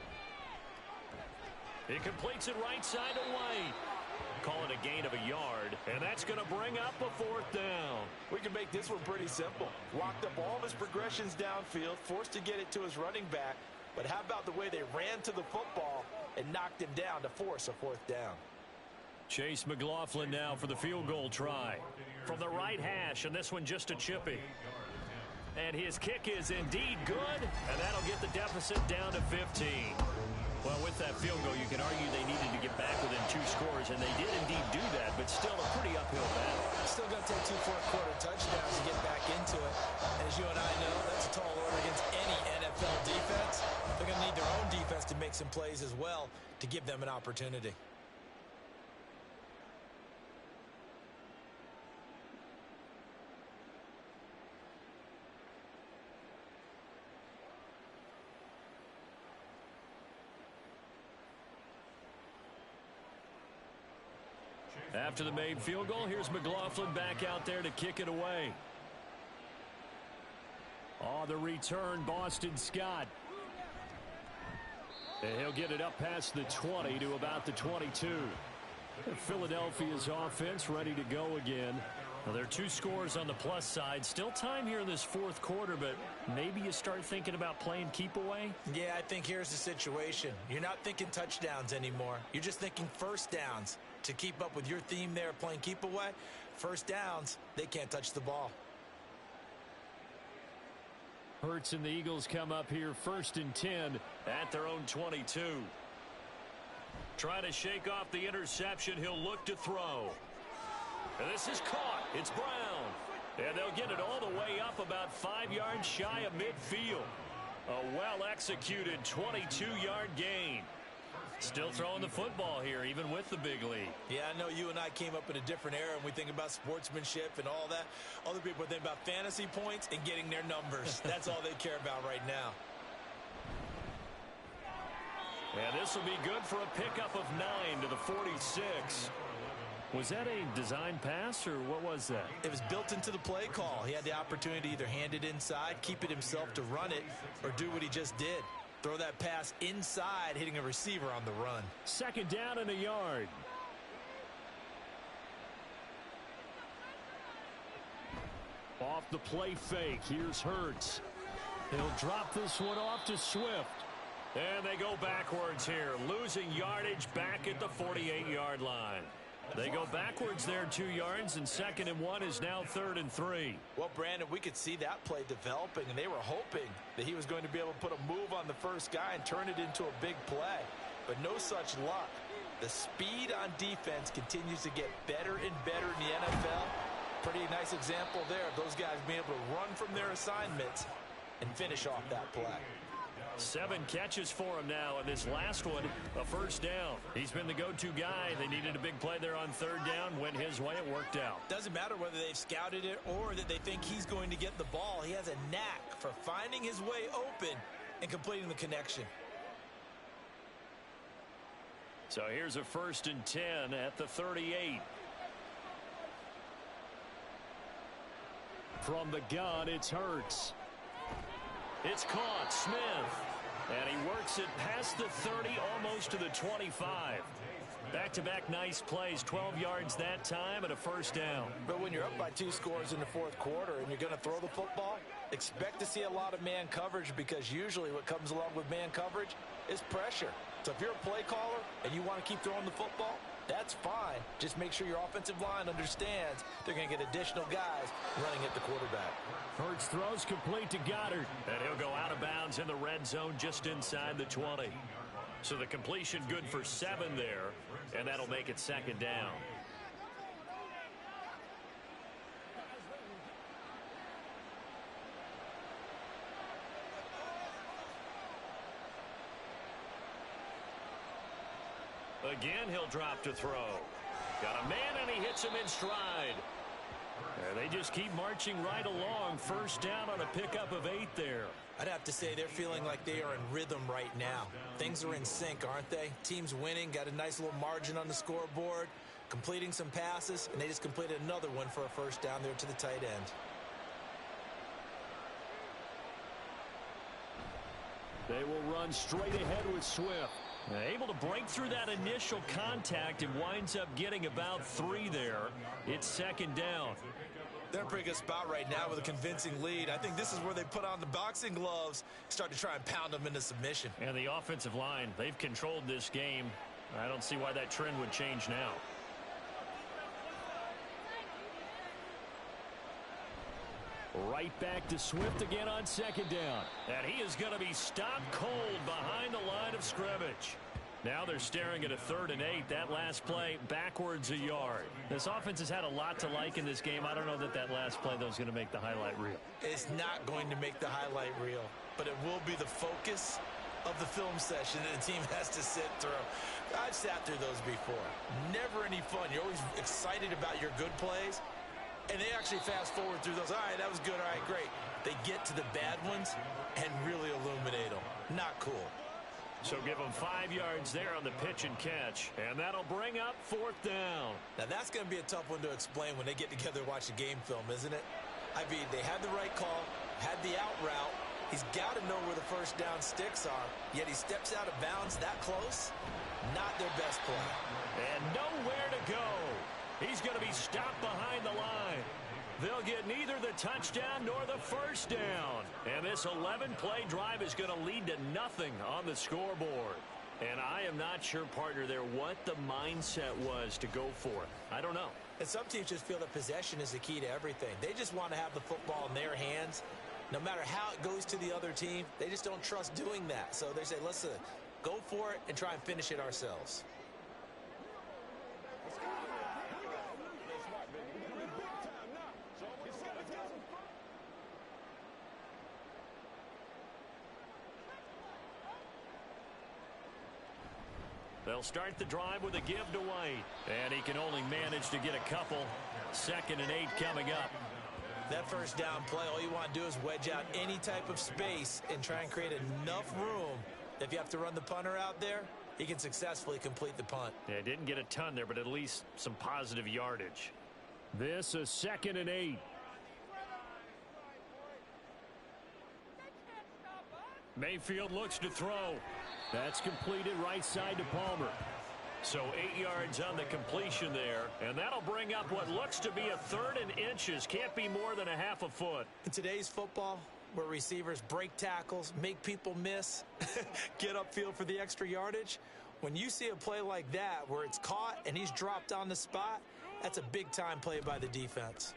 He completes it right side to White. Call it a gain of a yard, and that's going to bring up a 4th down. We can make this one pretty simple. Locked up all of his progressions downfield, forced to get it to his running back. But how about the way they ran to the football and knocked him down to force a 4th down? Chase McLaughlin now for the field goal try. From the right hash, and this one just a chippy. And his kick is indeed good, and that'll get the deficit down to 15. Well, with that field goal, you can argue they needed to get back within 2 scores, and they did indeed do that, but still a pretty uphill battle. Still going to take 2 fourth-quarter touchdowns to get back into it. And as you and I know, that's a tall order against any NFL defense. They're going to need their own defense to make some plays as well to give them an opportunity. After the made field goal, here's McLaughlin back out there to kick it away. On the return, Boston Scott. And he'll get it up past the 20 to about the 22. Philadelphia's offense ready to go again. Well, there are 2 scores on the plus side. Still time here in this fourth quarter, but maybe you start thinking about playing keep away? Yeah, I think here's the situation. You're not thinking touchdowns anymore. You're just thinking first downs. To keep up with your theme there, playing keep away, first downs, they can't touch the ball. Hurts and the Eagles come up here 1st and 10 at their own 22. Trying to shake off the interception. He'll look to throw. And this is caught. It's Brown. And they'll get it all the way up about 5 yards shy of midfield. A well-executed 22-yard gain. Still throwing the football here, even with the big lead. Yeah, I know you and I came up in a different era, and we think about sportsmanship and all that. Other people think about fantasy points and getting their numbers. That's all they care about right now. And this will be good for a pickup of 9 to the 46. Was that a design pass, or what was that? It was built into the play call. He had the opportunity to either hand it inside, keep it himself to run it, or do what he just did. Throw that pass inside, hitting a receiver on the run. 2nd down and a yard. Off the play fake, here's Hurts. He'll drop this one off to Swift. And they go backwards here, losing yardage back at the 48-yard line. They go backwards there 2 yards, and 2nd and 1 is now 3rd and 3. Well, Brandon, we could see that play developing, and they were hoping that he was going to be able to put a move on the first guy and turn it into a big play. But no such luck. The speed on defense continues to get better and better in the NFL. Pretty nice example there of those guys being able to run from their assignments and finish off that play. 7 catches for him now, and this last one, a first down. He's been the go-to guy. They needed a big play there on 3rd down. Went his way. It worked out. Doesn't matter whether they've scouted it or that they think he's going to get the ball. He has a knack for finding his way open and completing the connection. So here's a 1st and 10 at the 38. From the gun, it's Hurts. It's caught. Smith. And he works it past the 30, almost to the 25. Back-to-back nice plays. 12 yards that time and a first down. But when you're up by 2 scores in the fourth quarter and you're going to throw the football, expect to see a lot of man coverage, because usually what comes along with man coverage is pressure. So if you're a play caller and you want to keep throwing the football, that's fine. Just make sure your offensive line understands they're going to get additional guys running at the quarterback. Hurts throws complete to Goddard. And he'll go out of bounds in the red zone just inside the 20. So the completion good for 7 there, and that'll make it 2nd down. Again, he'll drop to throw. Got a man, and he hits him in stride. And they just keep marching right along. First down on a pickup of 8 there. I'd have to say they're feeling like they are in rhythm right now. Things are in sync, aren't they? Team's winning, got a nice little margin on the scoreboard, completing some passes, and they just completed another one for a first down there to the tight end. They will run straight ahead with Swift. Able to break through that initial contact and winds up getting about 3 there. It's 2nd down. They're in a pretty good spot right now with a convincing lead. I think this is where they put on the boxing gloves, start to try and pound them into submission. And the offensive line, they've controlled this game. I don't see why that trend would change now. Right back to Swift again on 2nd down. And he is going to be stopped cold behind the line of scrimmage. Now they're staring at a 3rd and 8. That last play backwards a yard. This offense has had a lot to like in this game. I don't know that that last play, though, is going to make the highlight reel. It's not going to make the highlight reel, but it will be the focus of the film session that the team has to sit through. I've sat through those before. Never any fun. You're always excited about your good plays. And they actually fast forward through those. All right, that was good. All right, great. They get to the bad ones and really illuminate them. Not cool. So give them 5 yards there on the pitch and catch, and that'll bring up 4th down. Now that's going to be a tough one to explain when they get together and watch the game film, isn't it? I mean, they had the right call, had the out route. He's got to know where the first down sticks are, yet he steps out of bounds that close. Not their best play. And nowhere to go. He's going to be stopped behind the line. They'll get neither the touchdown nor the first down. And this 11-play drive is going to lead to nothing on the scoreboard. And I am not sure, partner, there what the mindset was to go for it. I don't know. And some teams just feel that possession is the key to everything. They just want to have the football in their hands. No matter how it goes to the other team, they just don't trust doing that. So they say, listen, go for it and try and finish it ourselves. They'll start the drive with a give to White. And he can only manage to get a couple. 2nd and 8 coming up. That first down play, all you want to do is wedge out any type of space and try and create enough room. If you have to run the punter out there, he can successfully complete the punt. Yeah, didn't get a ton there, but at least some positive yardage. This is 2nd and 8. Mayfield looks to throw. That's completed right side to Palmer. So 8 yards on the completion there, and that'll bring up what looks to be a 3rd and inches. Can't be more than a half a foot. In today's football, where receivers break tackles, make people miss, get upfield for the extra yardage, when you see a play like that where it's caught and he's dropped on the spot, that's a big-time play by the defense.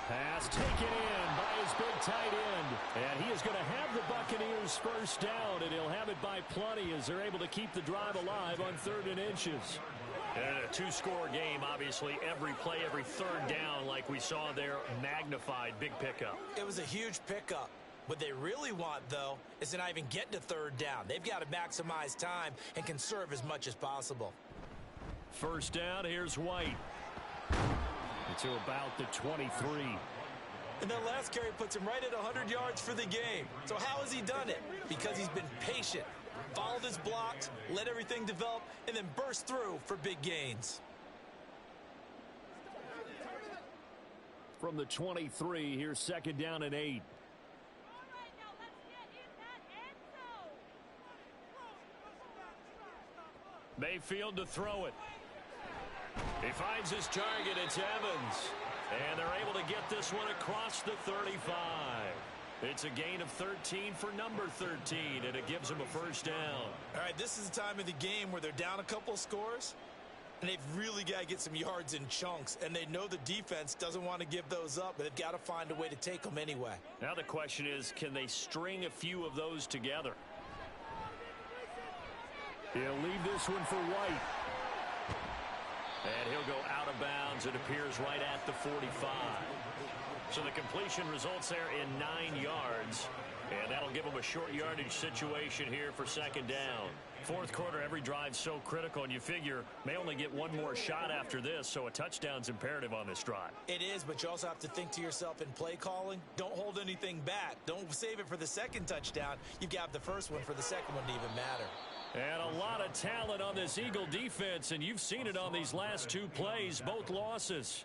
Pass taken in by his big tight end. And he is going to have the Buccaneers first down, and he'll have it by plenty as they're able to keep the drive alive on 3rd and inches. And a 2-score game, obviously, every play, every 3rd down, like we saw there, magnified, big pickup. It was a huge pickup. What they really want, though, is to not even get to 3rd down. They've got to maximize time and conserve as much as possible. First down, here's White. To about the 23. And that last carry puts him right at 100 yards for the game. So how has he done it? Because he's been patient, followed his blocks, let everything develop, and then burst through for big gains. From the 23, here's 2nd down and 8. Mayfield to throw it. He finds his target. It's Evans. And they're able to get this one across the 35. It's a gain of 13 for number 13, and it gives them a first down. All right, this is the time of the game where they're down a couple of scores, and they've really got to get some yards in chunks, and they know the defense doesn't want to give those up, but they've got to find a way to take them anyway. Now the question is, can they string a few of those together? He'll leave this one for White. And he'll go out of bounds. It appears right at the 45. So the completion results there in 9 yards. And that'll give them a short yardage situation here for 2nd down. 4th quarter, every drive's so critical, and you figure may only get one more shot after this, so a touchdown's imperative on this drive. It is, but you also have to think to yourself in play calling, don't hold anything back. Don't save it for the 2nd touchdown. You've got the first one for the 2nd one to even matter. And a lot of talent on this Eagle defense, and you've seen it on these last 2 plays, both losses.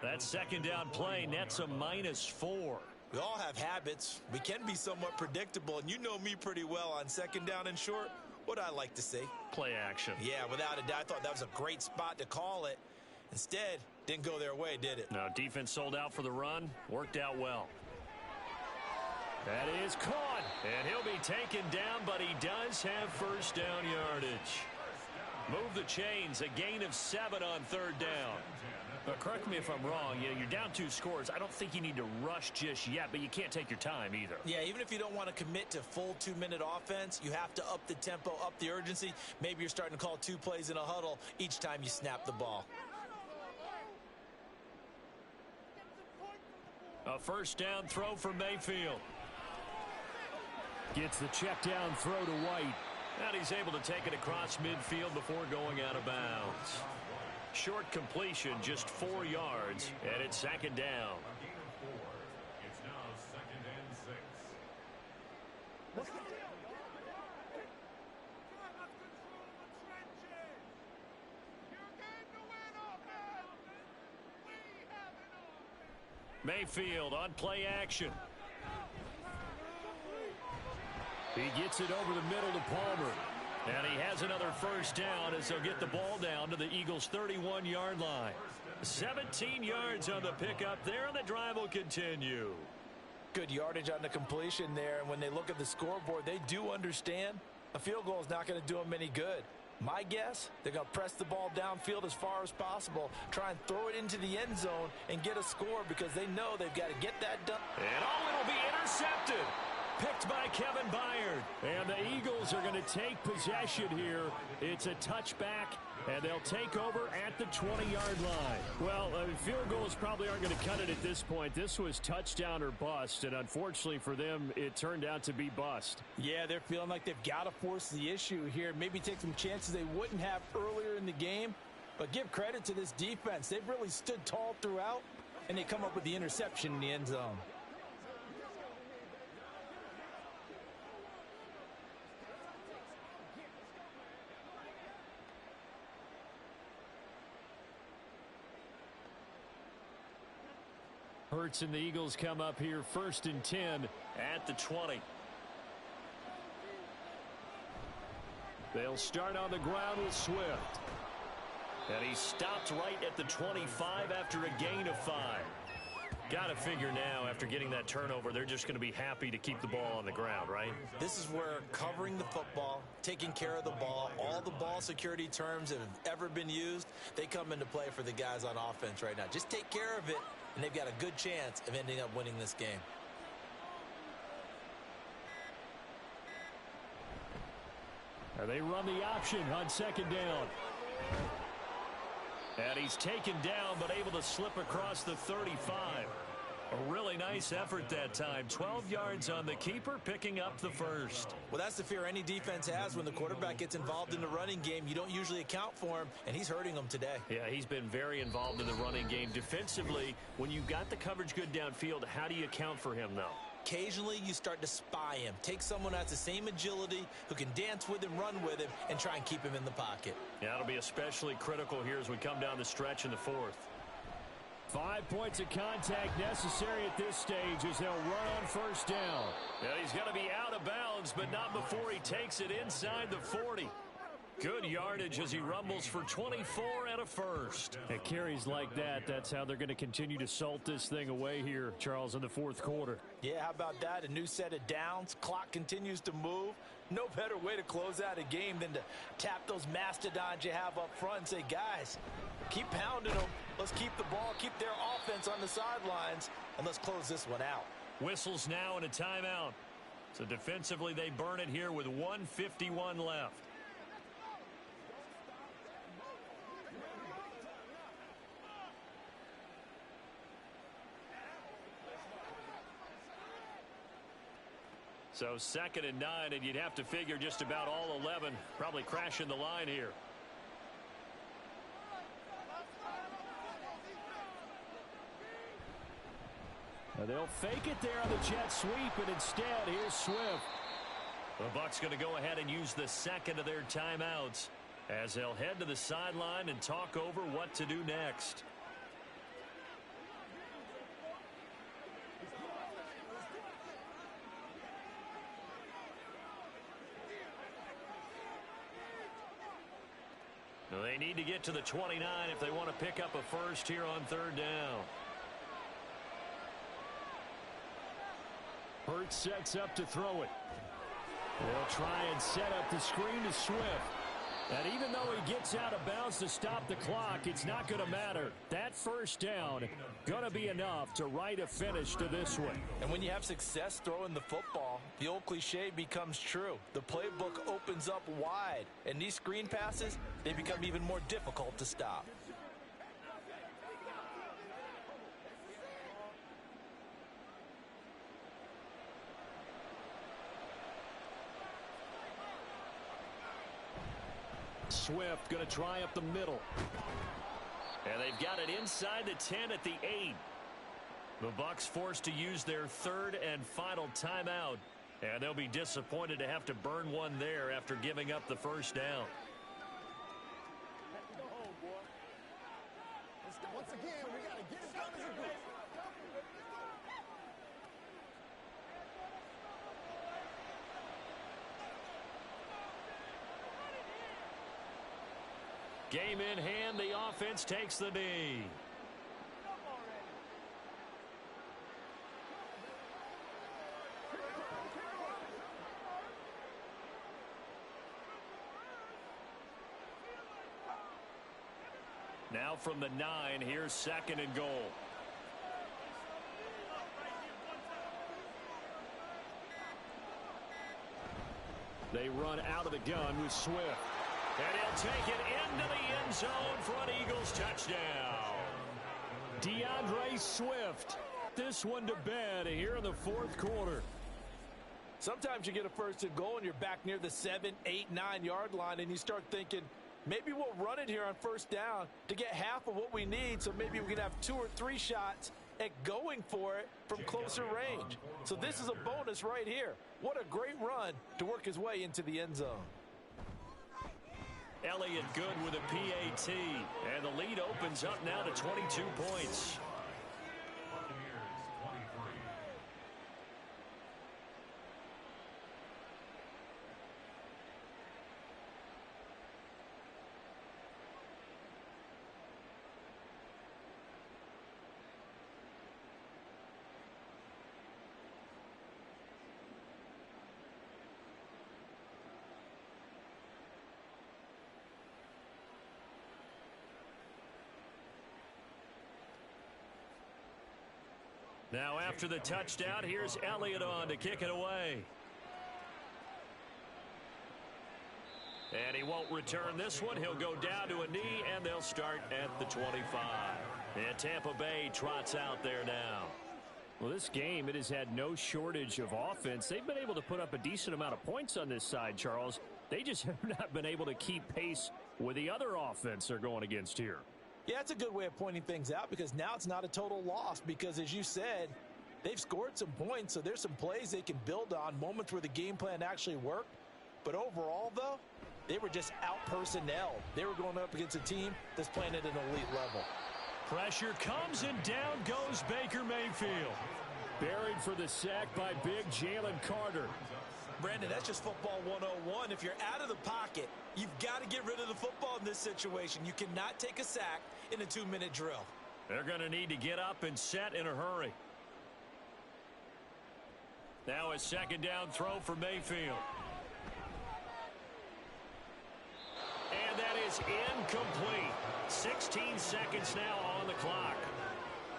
That 2nd down play nets a -4. We all have habits. We can be somewhat predictable, and you know me pretty well on 2nd down and short. What I like to see. Play action. Yeah, without a doubt. I thought that was a great spot to call it. Instead, didn't go their way, did it? No, defense sold out for the run. Worked out well. That is caught. And he'll be taken down, but he does have first down yardage. Move the chains. A gain of 7 on 3rd down. But correct me if I'm wrong. You're down 2 scores. I don't think you need to rush just yet, but you can't take your time either. Yeah, even if you don't want to commit to full 2-minute offense, you have to up the tempo, up the urgency. Maybe you're starting to call 2 plays in a huddle each time you snap the ball. A first down throw for Mayfield. Gets the check down throw to White. And he's able to take it across midfield before going out of bounds. Short completion, just 4 yards, and it's 2nd down. Mayfield on play action. He gets it over the middle to Palmer. And he has another first down as they'll get the ball down to the Eagles' 31-yard line. 17 yards on the pickup there, and the drive will continue. Good yardage on the completion there, and when they look at the scoreboard, they do understand a field goal is not going to do them any good. My guess, they're going to press the ball downfield as far as possible, try and throw it into the end zone and get a score because they know they've got to get that done. And it'll be intercepted. Picked by Kevin Byard. And the Eagles are going to take possession here. It's a touchback, and they'll take over at the 20-yard line. Well, field goals probably aren't going to cut it at this point. This was touchdown or bust, and unfortunately for them, it turned out to be bust. Yeah, they're feeling like they've got to force the issue here. Maybe take some chances they wouldn't have earlier in the game. But give credit to this defense. They've really stood tall throughout, and they come up with the interception in the end zone. Hurts and the Eagles come up here 1st and 10 at the 20. They'll start on the ground with Swift. And he stopped right at the 25 after a gain of 5. Got to figure now, after getting that turnover, they're just going to be happy to keep the ball on the ground, right? This is where covering the football, taking care of the ball, all the ball security terms that have ever been used, they come into play for the guys on offense right now. Just take care of it, and they've got a good chance of ending up winning this game. And they run the option on 2nd down. And he's taken down, but able to slip across the 35. A really nice effort that time. 12 yards on the keeper, picking up the first. Well, that's the fear any defense has when the quarterback gets involved in the running game. You don't usually account for him, and he's hurting them today. Yeah, he's been very involved in the running game. Defensively, when you've got the coverage good downfield, how do you account for him, though? Occasionally, you start to spy him. Take someone that's the same agility, who can dance with him, run with him, and try and keep him in the pocket. Yeah, it'll be especially critical here as we come down the stretch in the 4th. 5 points of contact necessary at this stage as they'll run on 1st down. Yeah, he's going to be out of bounds, but not before he takes it inside the 40. Good yardage as he rumbles for 24 and a first. At carries like that, that's how they're going to continue to salt this thing away here, Charles, in the 4th quarter. Yeah, how about that? A new set of downs. Clock continues to move. No better way to close out a game than to tap those mastodons you have up front and say, guys, keep pounding them. Let's keep the ball, keep their offense on the sidelines, and let's close this one out. Whistles now and a timeout. So defensively, they burn it here with 1:51 left. So 2nd and 9, and you'd have to figure just about all 11 probably crashing the line here. They'll fake it there on the jet sweep, and instead, here's Swift. The Bucs going to go ahead and use the 2nd of their timeouts as they'll head to the sideline and talk over what to do next. They need to get to the 29 if they want to pick up a first here on 3rd down. Hurts sets up to throw it. They'll try and set up the screen to Swift. And even though he gets out of bounds to stop the clock, it's not going to matter. That 1st down going to be enough to write a finish to this one. And when you have success throwing the football, the old cliche becomes true. The playbook opens up wide, and these screen passes, they become even more difficult to stop. Swift going to try up the middle. And they've got it inside the 10 at the 8. The Bucs forced to use their 3rd and final timeout And they'll be disappointed to have to burn one there after giving up the first down. Once again, we got to get it done as a group. Game in hand, the offense takes the knee. Now from the 9, here's 2nd and goal. They run out of the gun with Swift. And he'll take it into the end zone for an Eagles touchdown. DeAndre Swift. This one to bed here in the 4th quarter. Sometimes you get a 1st and goal and you're back near the 7, 8, 9-yard line and you start thinking, maybe we'll run it here on 1st down to get half of what we need, so maybe we can have 2 or 3 shots at going for it from closer range. So this is a bonus right here. What a great run to work his way into the end zone. Elliott good with a PAT, and the lead opens up now to 22 points. Now after the touchdown, here's Elliott on to kick it away. And he won't return this one. He'll go down to a knee, and they'll start at the 25. And Tampa Bay trots out there now. Well, this game, it has had no shortage of offense. They've been able to put up a decent amount of points on this side, Charles. They just have not been able to keep pace with the other offense they're going against here. Yeah, that's a good way of pointing things out because now it's not a total loss because, as you said, they've scored some points, so there's some plays they can build on, moments where the game plan actually worked. But overall, though, they were just out-personnel. They were going up against a team that's playing at an elite level. Pressure comes, and down goes Baker Mayfield. Buried for the sack by big Jalen Carter. Brandon, that's just football 101. If you're out of the pocket, you've got to get rid of the football in this situation. You cannot take a sack in a 2-minute drill. They're going to need to get up and set in a hurry. Now a 2nd down throw for Mayfield. And that is incomplete. 16 seconds now on the clock.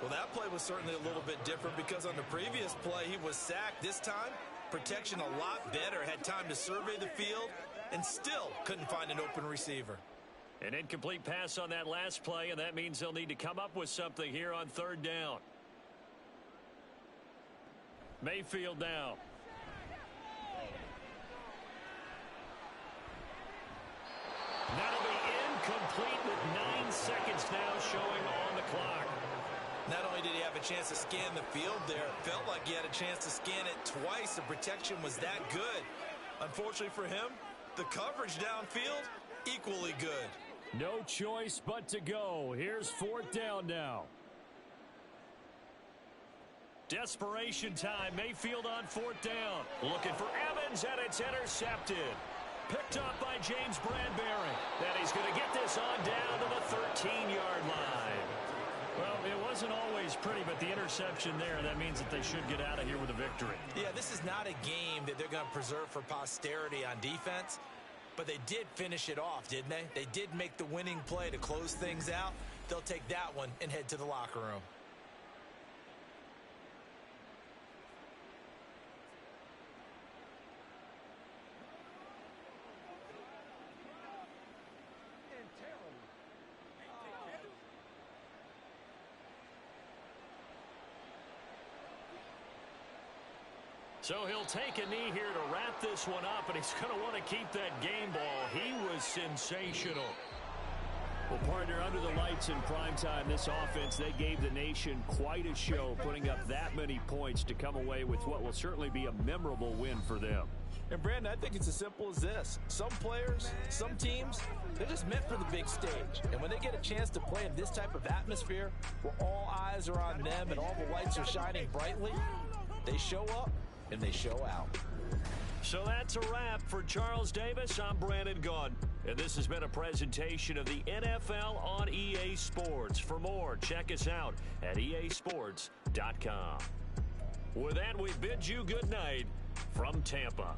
Well, that play was certainly a little bit different because on the previous play, he was sacked. This time, protection a lot better. Had time to survey the field and still couldn't find an open receiver. An incomplete pass on that last play, and that means they'll need to come up with something here on 3rd down. Mayfield now. That'll be incomplete with 9 seconds now showing on the clock. Not only did he have a chance to scan the field there, it felt like he had a chance to scan it twice. The protection was that good. Unfortunately for him, the coverage downfield, equally good. No choice but to go. Here's 4th down now. Desperation time. Mayfield on 4th down. Looking for Evans, and it's intercepted. Picked up by James Bradbury. And he's going to get this on down to the 13-yard line. Well, it wasn't always pretty, but the interception there, that means that they should get out of here with a victory. Yeah, this is not a game that they're going to preserve for posterity on defense, but they did finish it off, didn't they? They did make the winning play to close things out. They'll take that one and head to the locker room. So he'll take a knee here to wrap this one up, and he's going to want to keep that game ball. He was sensational. Well, partner, under the lights in primetime, this offense, they gave the nation quite a show, putting up that many points to come away with what will certainly be a memorable win for them. And, Brandon, I think it's as simple as this. Some players, some teams, they're just meant for the big stage. And when they get a chance to play in this type of atmosphere where all eyes are on them and all the lights are shining brightly, they show up and they show out. So that's a wrap for Charles Davis. I'm Brandon Gunn. And this has been a presentation of the NFL on EA Sports. For more, check us out at easports.com. With that, we bid you good night from Tampa.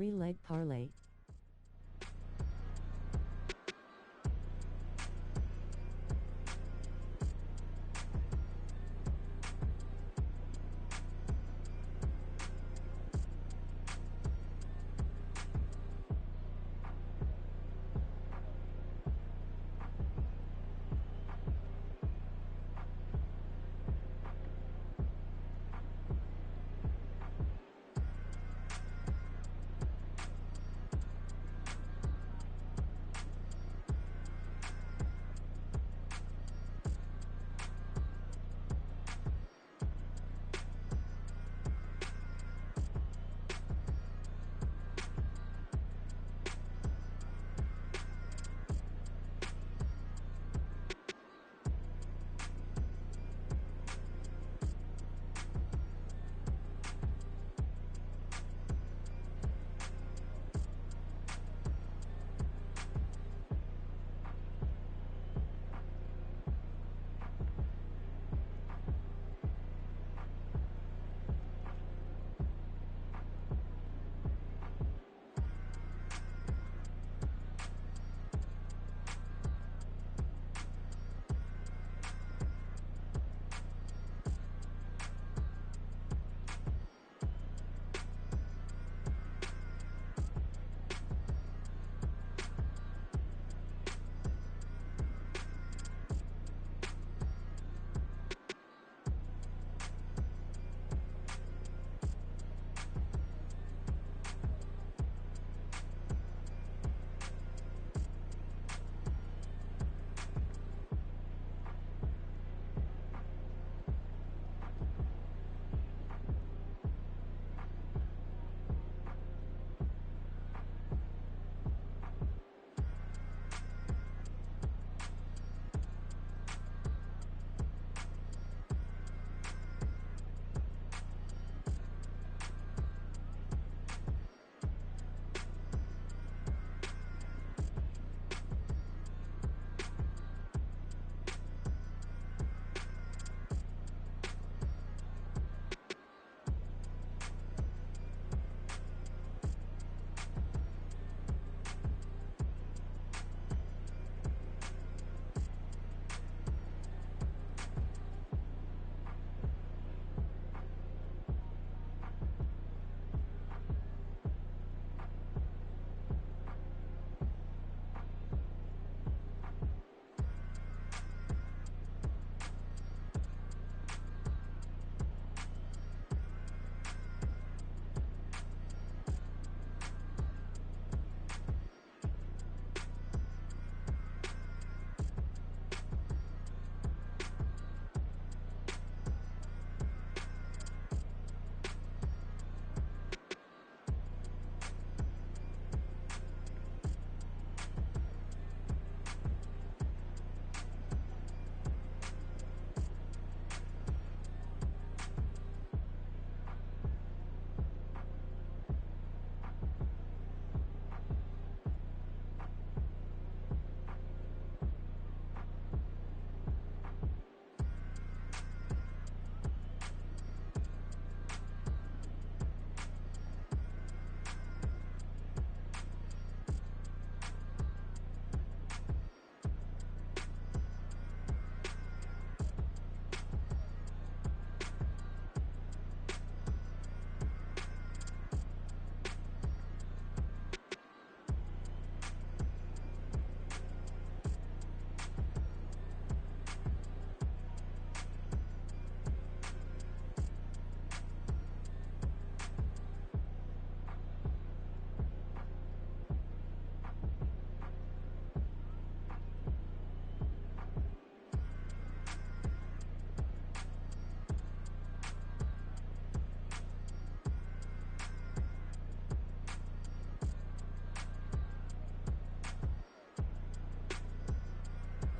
Three-leg parlay.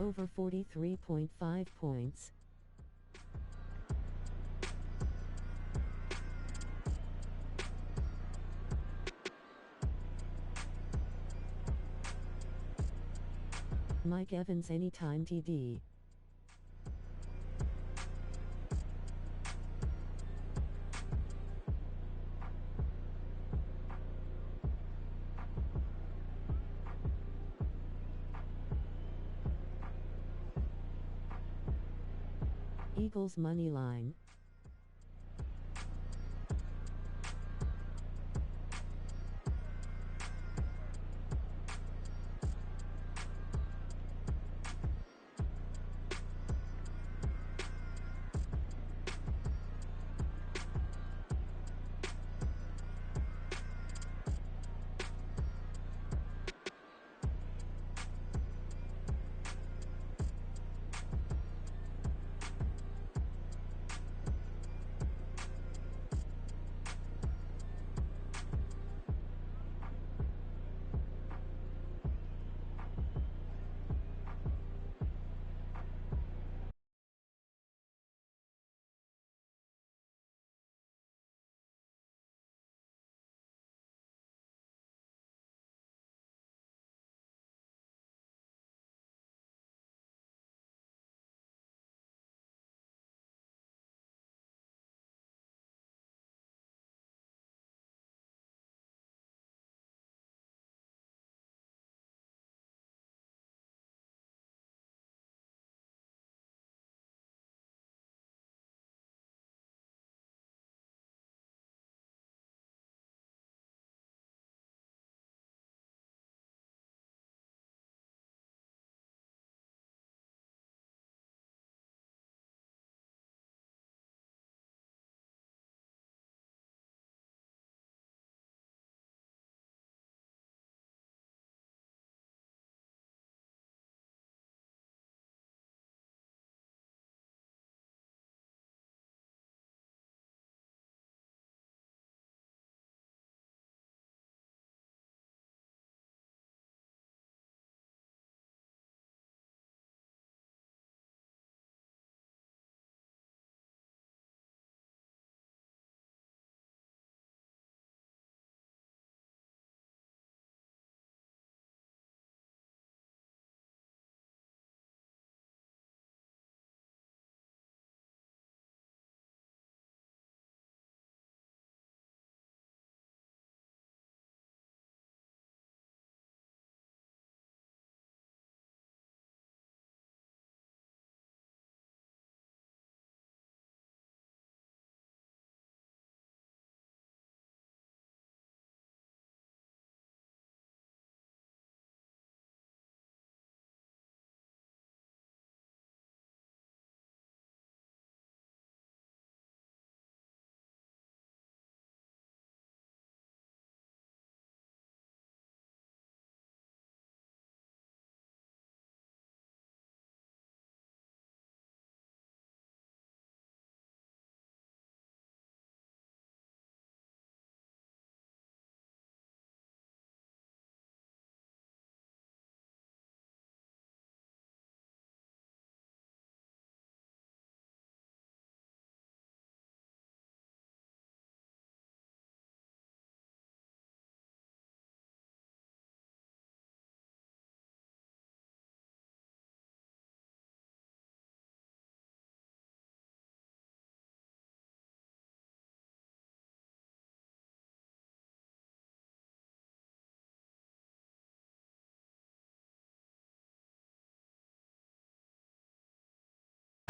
Over 43.5 points. Mike Evans anytime TD. Eagles money line.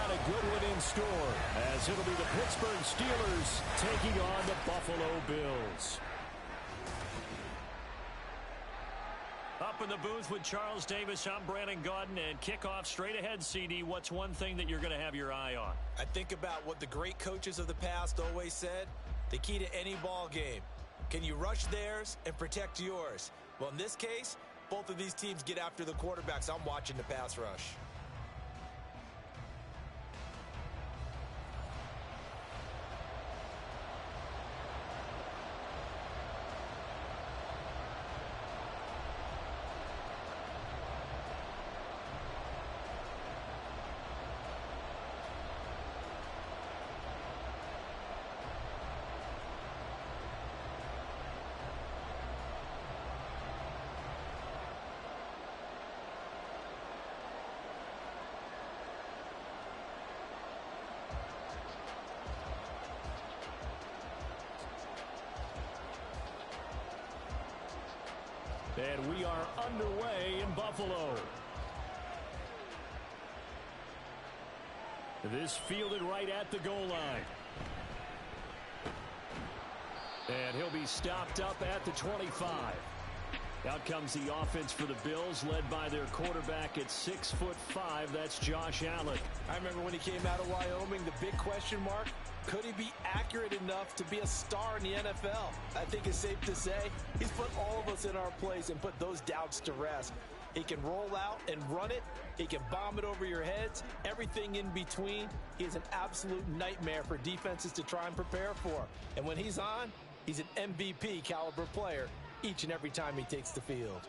A good one in store, as it'll be the Pittsburgh Steelers taking on the Buffalo Bills. Up in the booth with Charles Davis, I'm Brandon Gaudin, and kickoff straight ahead, CD. What's one thing that you're going to have your eye on? I think about what the great coaches of the past always said. The key to any ball game. Can you rush theirs and protect yours? Well, in this case, both of these teams get after the quarterbacks. I'm watching the pass rush. And we are underway in Buffalo. This fielded right at the goal line. And he'll be stopped up at the 25. Out comes the offense for the Bills, led by their quarterback at 6'5". That's Josh Allen. I remember when he came out of Wyoming, the big question mark, could he be accurate enough to be a star in the NFL? I think it's safe to say he's put all of us in our place and put those doubts to rest. He can roll out and run it. He can bomb it over your heads. Everything in between. He is an absolute nightmare for defenses to try and prepare for. And when he's on, he's an MVP caliber player each and every time he takes the field.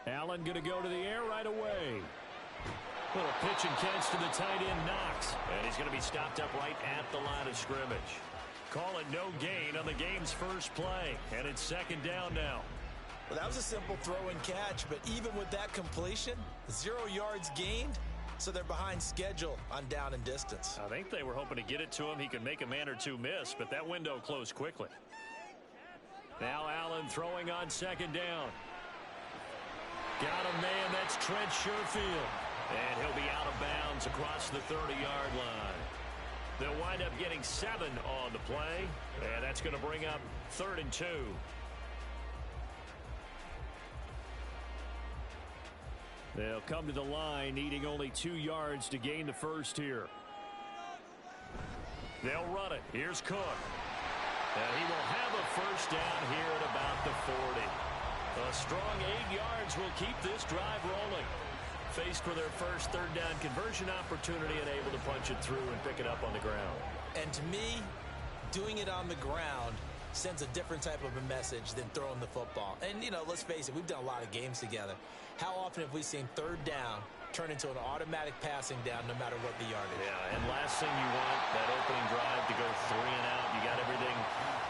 Allen going to go to the air right away. Little pitch and catch to the tight end, Knox. And he's going to be stopped up right at the line of scrimmage. Call it no gain on the game's first play. And it's second down now. Well, that was a simple throw and catch, but even with that completion, 0 yards gained, so they're behind schedule on down and distance. I think they were hoping to get it to him. He could make a man or two miss, but that window closed quickly. Now Allen throwing on second down. Got a man, that's Trent Sherfield. And he'll be out of bounds across the 30-yard line. They'll wind up getting 7 on the play, and that's going to bring up 3rd and 2. They'll come to the line, needing only 2 yards to gain the first here. They'll run it. Here's Cook. And he will have a first down here at about the 40. A strong 8 yards will keep this drive rolling. Faced with their first third down conversion opportunity and able to punch it through and pick it up on the ground. And to me, doing it on the ground sends a different type of a message than throwing the football. And, you know, let's face it, we've done a lot of games together. How often have we seen third down turn into an automatic passing down no matter what the yardage? Yeah, and last thing you want, that opening drive to go 3 and out. You got everything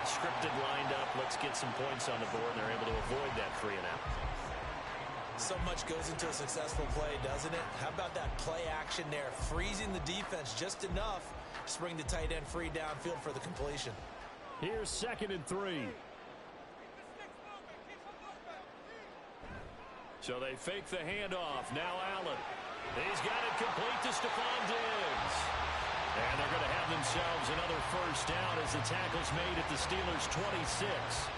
scripted, lined up. Let's get some points on the board, and they're able to avoid that 3 and out. So much goes into a successful play, doesn't it? How about that play action there? Freezing the defense just enough to bring the tight end free downfield for the completion. Here's 2nd and 3. So they fake the handoff. Now Allen. He's got it complete to Stephon Diggs. And they're going to have themselves another first down as the tackle's made at the Steelers' 26.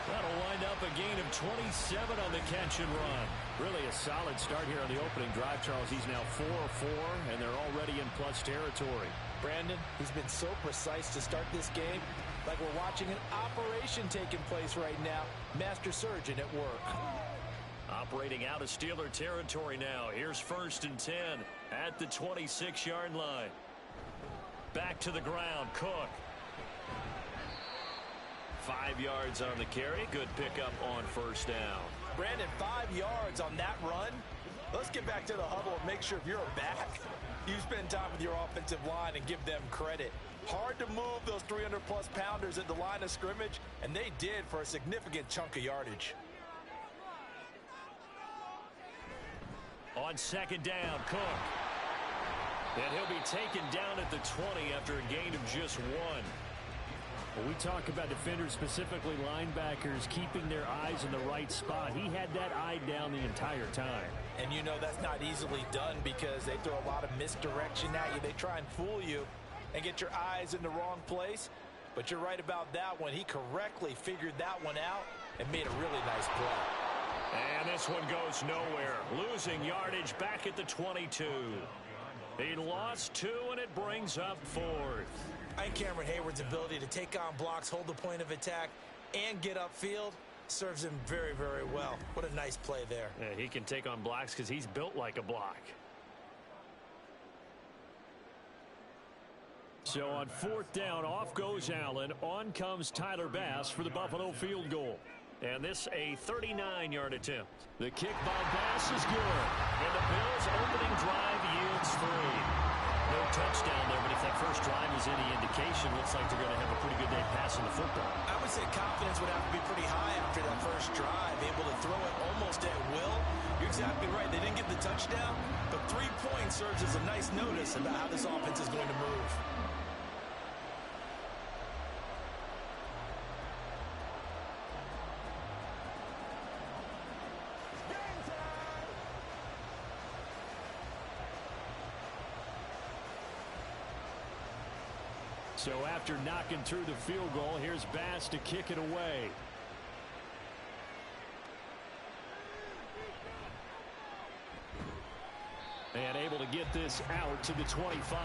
That'll wind up a gain of 27 on the catch and run. Really a solid start here on the opening drive, Charles. He's now 4 of 4, and they're already in plus territory. Brandon, he's been so precise to start this game, like we're watching an operation taking place right now. Master surgeon at work. Operating out of Steeler territory now. Here's 1st and 10 at the 26-yard line. Back to the ground, Cook. 5 yards on the carry. Good pickup on first down. Brandon, 5 yards on that run. Let's get back to the huddle and make sure if you're back, you spend time with your offensive line and give them credit. Hard to move those 300-plus pounders at the line of scrimmage, and they did for a significant chunk of yardage. On second down, Cook. And he'll be taken down at the 20 after a gain of just 1. When we talk about defenders, specifically linebackers, keeping their eyes in the right spot, he had that eye down the entire time. And you know that's not easily done because they throw a lot of misdirection at you. They try and fool you and get your eyes in the wrong place. But you're right about that one. He correctly figured that one out and made a really nice play. And this one goes nowhere. Losing yardage back at the 22. He lost 2, and it brings up 4th. I think Cameron Hayward's ability to take on blocks, hold the point of attack, and get upfield serves him very, very well. What a nice play there. Yeah, he can take on blocks because he's built like a block. So on 4th down, off goes Allen. On comes Tyler Bass for the Buffalo field goal. And this a 39-yard attempt. The kick by Bass is good. And the Bills' opening drive yields 3. No touchdown there, but if that first drive is any indication, looks like they're going to have a pretty good day passing the football. I would say confidence would have to be pretty high after that first drive, able to throw it almost at will. You're exactly right. They didn't get the touchdown, but 3 points serves as a nice notice about how this offense is going to move. So after knocking through the field goal, here's Bass to kick it away. And able to get this out to the 25.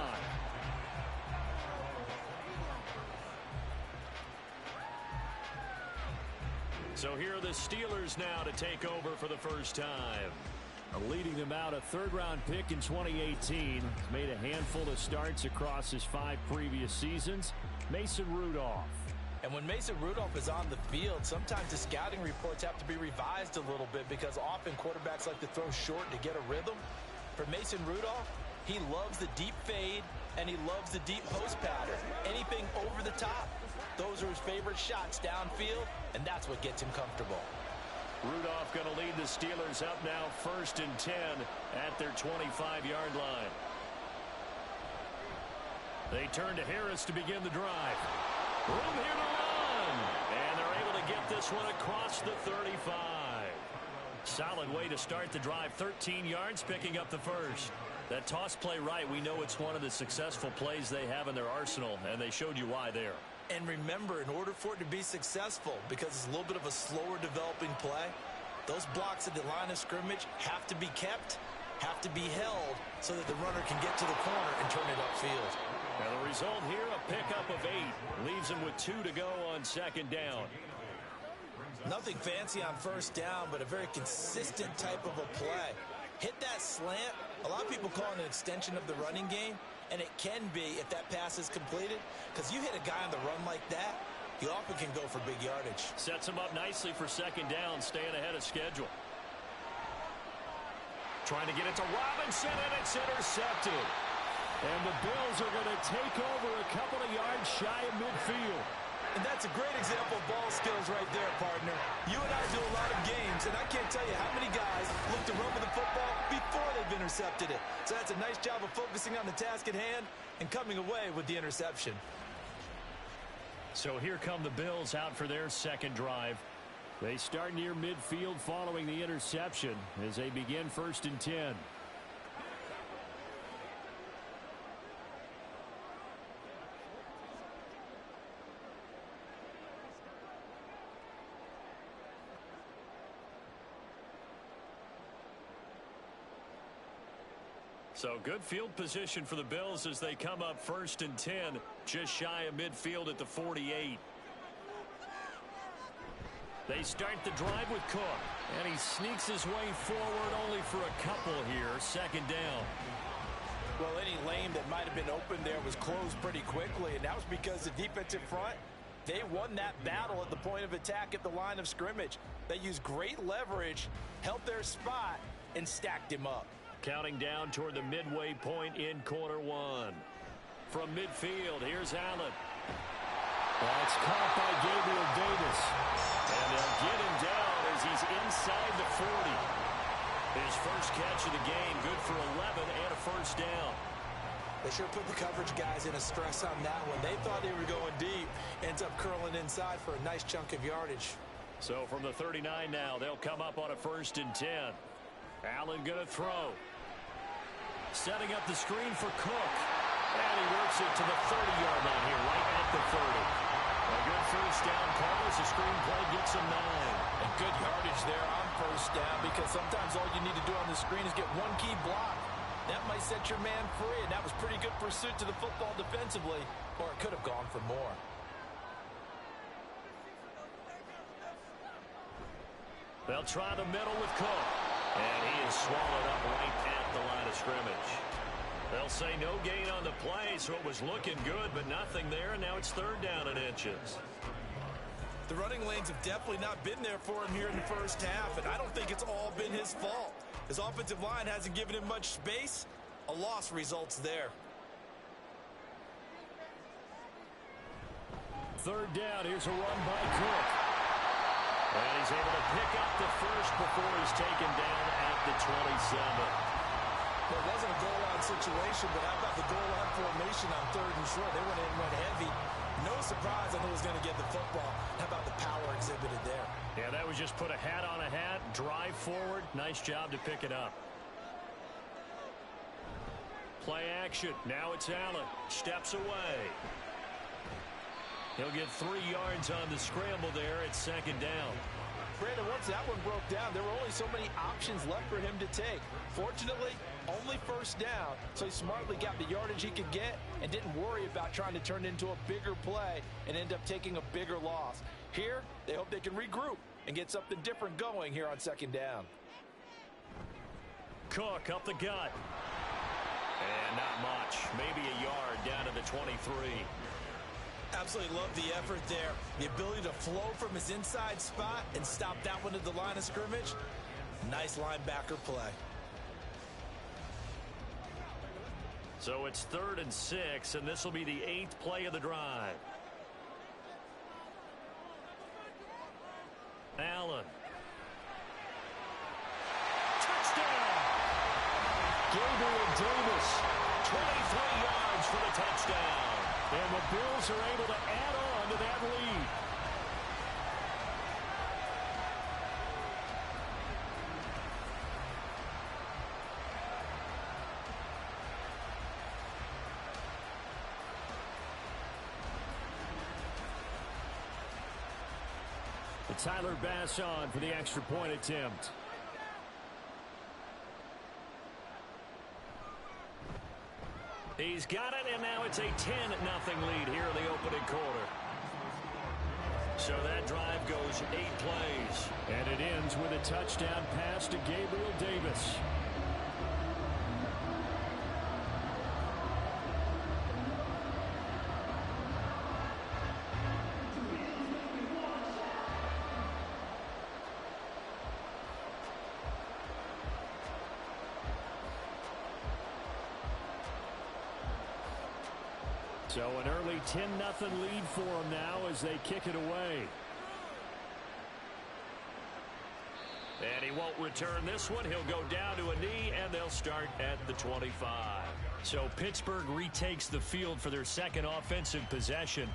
So here are the Steelers now to take over for the first time. Leading them out, a third-round pick in 2018. He's made a handful of starts across his 5 previous seasons. Mason Rudolph. And when Mason Rudolph is on the field, sometimes the scouting reports have to be revised a little bit because often quarterbacks like to throw short to get a rhythm. For Mason Rudolph, he loves the deep fade and he loves the deep post pattern. Anything over the top, those are his favorite shots downfield, and that's what gets him comfortable. Rudolph going to lead the Steelers up now 1st and 10 at their 25-yard line. They turn to Harris to begin the drive. Room here to run. And they're able to get this one across the 35. Solid way to start the drive. 13 yards, picking up the first. That toss play right, we know it's one of the successful plays they have in their arsenal, and they showed you why there. And remember, in order for it to be successful, because it's a little bit of a slower developing play, those blocks at the line of scrimmage have to be kept, have to be held, so that the runner can get to the corner and turn it upfield. Now the result here, a pickup of 8. Leaves him with 2 to go on 2nd down. Nothing fancy on 1st down, but a very consistent type of a play. Hit that slant. A lot of people call it an extension of the running game. And it can be if that pass is completed, because you hit a guy on the run like that, he often can go for big yardage. Sets him up nicely for 2nd down, staying ahead of schedule. Trying to get it to Robinson, and it's intercepted. And the Bills are going to take over a couple of yards shy of midfield. And that's a great example of ball skills right there, partner. You and I do a lot of games, and I can't tell you how many guys look to run with the football before they've intercepted it. So that's a nice job of focusing on the task at hand and coming away with the interception. So here come the Bills out for their 2nd drive. They start near midfield following the interception as they begin 1st and 10. So good field position for the Bills as they come up 1st and 10, just shy of midfield at the 48. They start the drive with Cook, and he sneaks his way forward only for a couple here, 2nd down. Well, any lane that might have been open there was closed pretty quickly, and that was because the defensive front, they won that battle at the point of attack at the line of scrimmage. They used great leverage, held their spot, and stacked him up. Counting down toward the midway point in quarter 1. From midfield, here's Allen. That's caught by Gabriel Davis. And they'll get him down as he's inside the 40. His first catch of the game, good for 11 and a 1st down. They sure put the coverage guys in a stress on that one. They thought they were going deep. Ends up curling inside for a nice chunk of yardage. So from the 39 now, they'll come up on a 1st and 10. Allen going to throw. Setting up the screen for Cook. And he works it to the 30-yard line here, right at the 30. A good 1st down call as the screen play gets him 9. And good yardage there on 1st down, because sometimes all you need to do on the screen is get one key block. That might set your man free, and that was pretty good pursuit to the football defensively, or it could have gone for more. They'll try the middle with Cook. And he is swallowed up right at the line of scrimmage. They'll say no gain on the play, so it was looking good, but nothing there, and now it's 3rd down and inches. The running lanes have definitely not been there for him here in the 1st half, and I don't think it's all been his fault. His offensive line hasn't given him much space. A loss results there. 3rd down, here's a run by Cook. And he's able to pick up the first before he's taken down at the 27. Well, it wasn't a goal line situation, but how about the goal line formation on 3rd and short? They went in and went heavy. No surprise on who was going to get the football. How about the power exhibited there? Yeah, that was just put a hat on a hat, drive forward. Nice job to pick it up. Play action. Now it's Allen. Steps away. He'll get 3 yards on the scramble there at second down. Brandon, once that one broke down, there were only so many options left for him to take. Fortunately, only first down, so he smartly got the yardage he could get and didn't worry about trying to turn it into a bigger play and end up taking a bigger loss. Here, they hope they can regroup and get something different going here on second down. Cook up the gut. And not much. Maybe a yard down to the 23. Absolutely love the effort there. The ability to flow from his inside spot and stop that one at the line of scrimmage. Nice linebacker play. So it's 3rd and 6, and this will be the 8th play of the drive. Allen. Touchdown! Gabriel Davis, 23 yards for the touchdown. And the Bills are able to add on to that lead. Tyler Bass on for the extra point attempt. He's got it, and now it's a 10-0 lead here in the opening quarter. So that drive goes 8 plays. And it ends with a touchdown pass to Gabriel Davis. So an early 10-0 lead for them now as they kick it away. And he won't return this one. He'll go down to a knee, and they'll start at the 25. So Pittsburgh retakes the field for their second offensive possession.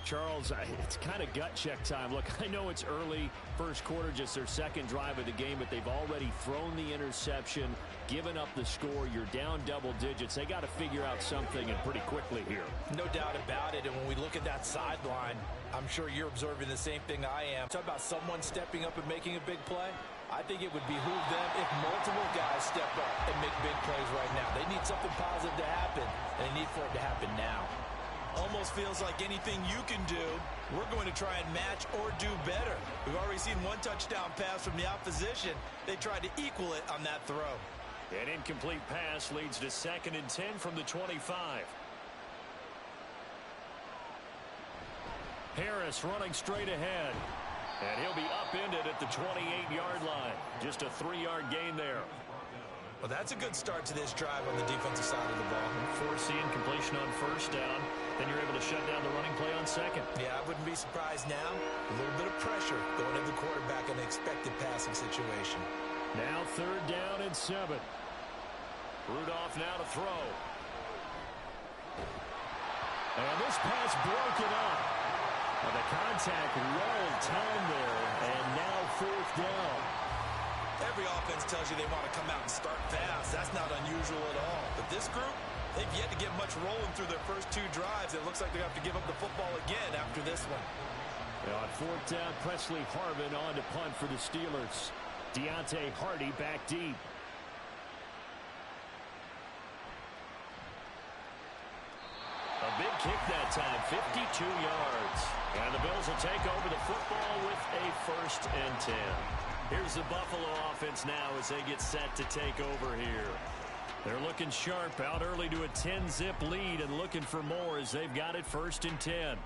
Charles, it's kind of gut check time. Look, I know it's early, first quarter, just their second drive of the game, but they've already thrown the interception, given up the score. You're down double digits. They got to figure out something, and pretty quickly here. No doubt about it, and when we look at that sideline, I'm sure you're observing the same thing I am. Talk about someone stepping up and making a big play. I think it would behoove them if multiple guys step up and make big plays right now. They need something positive to happen, and they need for it to happen now. Almost feels like anything you can do, we're going to try and match or do better. We've already seen one touchdown pass from the opposition. They tried to equal it on that throw. An incomplete pass leads to 2nd and 10 from the 25. Harris running straight ahead. And he'll be upended at the 28-yard line. Just a 3-yard gain there. Well, that's a good start to this drive on the defensive side of the ball. Force the incompletion on first down. Then you're able to shut down the running play on second. Yeah, I wouldn't be surprised now. A little bit of pressure going into the quarterback in an expected passing situation. Now 3rd down and 7. Rudolph now to throw. And this pass broken up. And the contact well timed there. And now 4th down. Every offense tells you they want to come out and start fast. That's not unusual at all. But this group, they've yet to get much rolling through their first 2 drives. It looks like they have to give up the football again after this one. On 4th down, Presley Harvin on to punt for the Steelers. Deontay Hardy back deep. A big kick that time, 52 yards. And the Bills will take over the football with a 1st and 10. Here's the Buffalo offense now as they get set to take over here. They're looking sharp, out early to a 10-zip lead and looking for more as they've got it 1st and 10.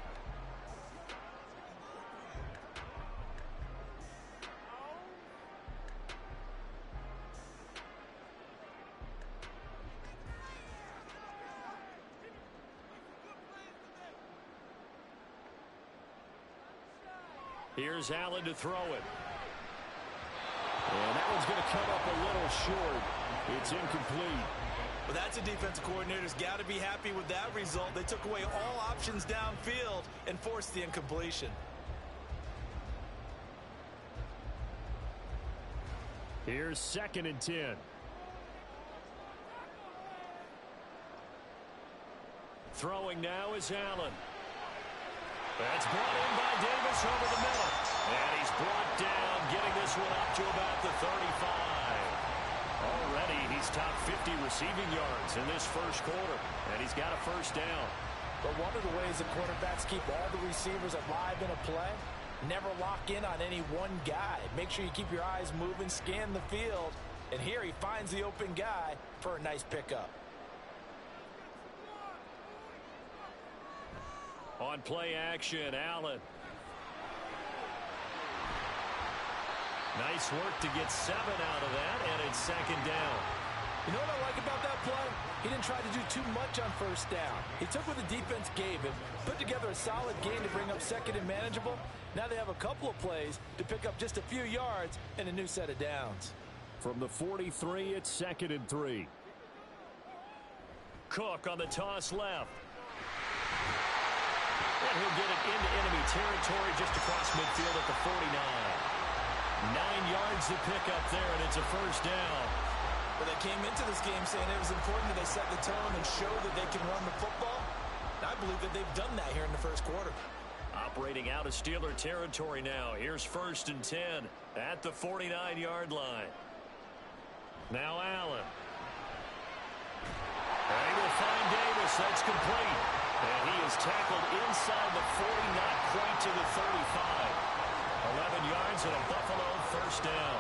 Here's Allen to throw it. And that one's going to come up a little short. It's incomplete. Well, that's a defensive coordinator's got to be happy with that result. They took away all options downfield and forced the incompletion. Here's 2nd and 10. Throwing now is Allen. That's brought in by Davis over the middle. And he's brought down, getting this one up to about the 35. Already, he's top 50 receiving yards in this first quarter. And he's got a first down. But one of the ways the quarterbacks keep all the receivers alive in a play, never lock in on any one guy. Make sure you keep your eyes moving, scan the field. And here he finds the open guy for a nice pickup. On play action, Allen. Nice work to get 7 out of that, and it's second down. You know what I like about that play? He didn't try to do too much on first down. He took what the defense gave him, put together a solid game to bring up second and manageable. Now they have a couple of plays to pick up just a few yards and a new set of downs. From the 43, it's second and 3. Cook on the toss left. And he'll get it into enemy territory just across midfield at the 49. 9 yards to pick up there, and it's a first down. Well, they came into this game saying it was important that they set the tone and show that they can run the football. I believe that they've done that here in the first quarter. Operating out of Steeler territory now. Here's first and 10 at the 49-yard line. Now Allen. And he will find Davis. That's complete. And he is tackled inside the 40, not quite to the 35. 11 yards and a Buffalo first down.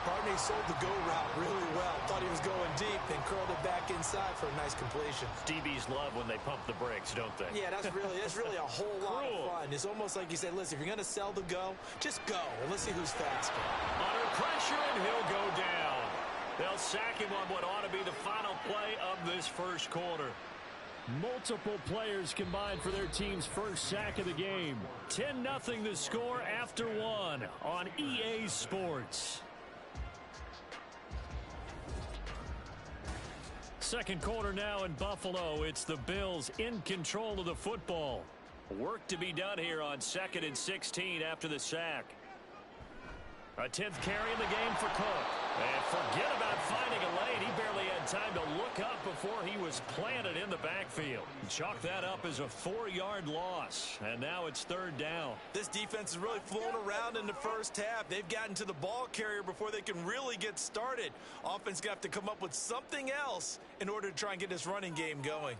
Partney sold the go route really well. Thought he was going deep, then curled it back inside for a nice completion. DBs love when they pump the brakes, don't they? Yeah, that's really a whole lot of fun. It's almost like you say, listen, if you're going to sell the go, just go. And let's see who's faster. Under pressure, and he'll go down. They'll sack him on what ought to be the final play of this first quarter. Multiple players combined for their team's first sack of the game. 10-0 the score after 1 on EA Sports. Second quarter now in Buffalo. It's the Bills in control of the football. Work to be done here on 2nd and 16 after the sack. A 10th carry in the game for Cook. And forget about finding a lane. He barely had time to look up before he was planted in the backfield. Chalk that up as a 4-yard loss. And now it's third down. This defense has really flown around in the first half. They've gotten to the ball carrier before they can really get started. Offense got to come up with something else in order to try and get this running game going.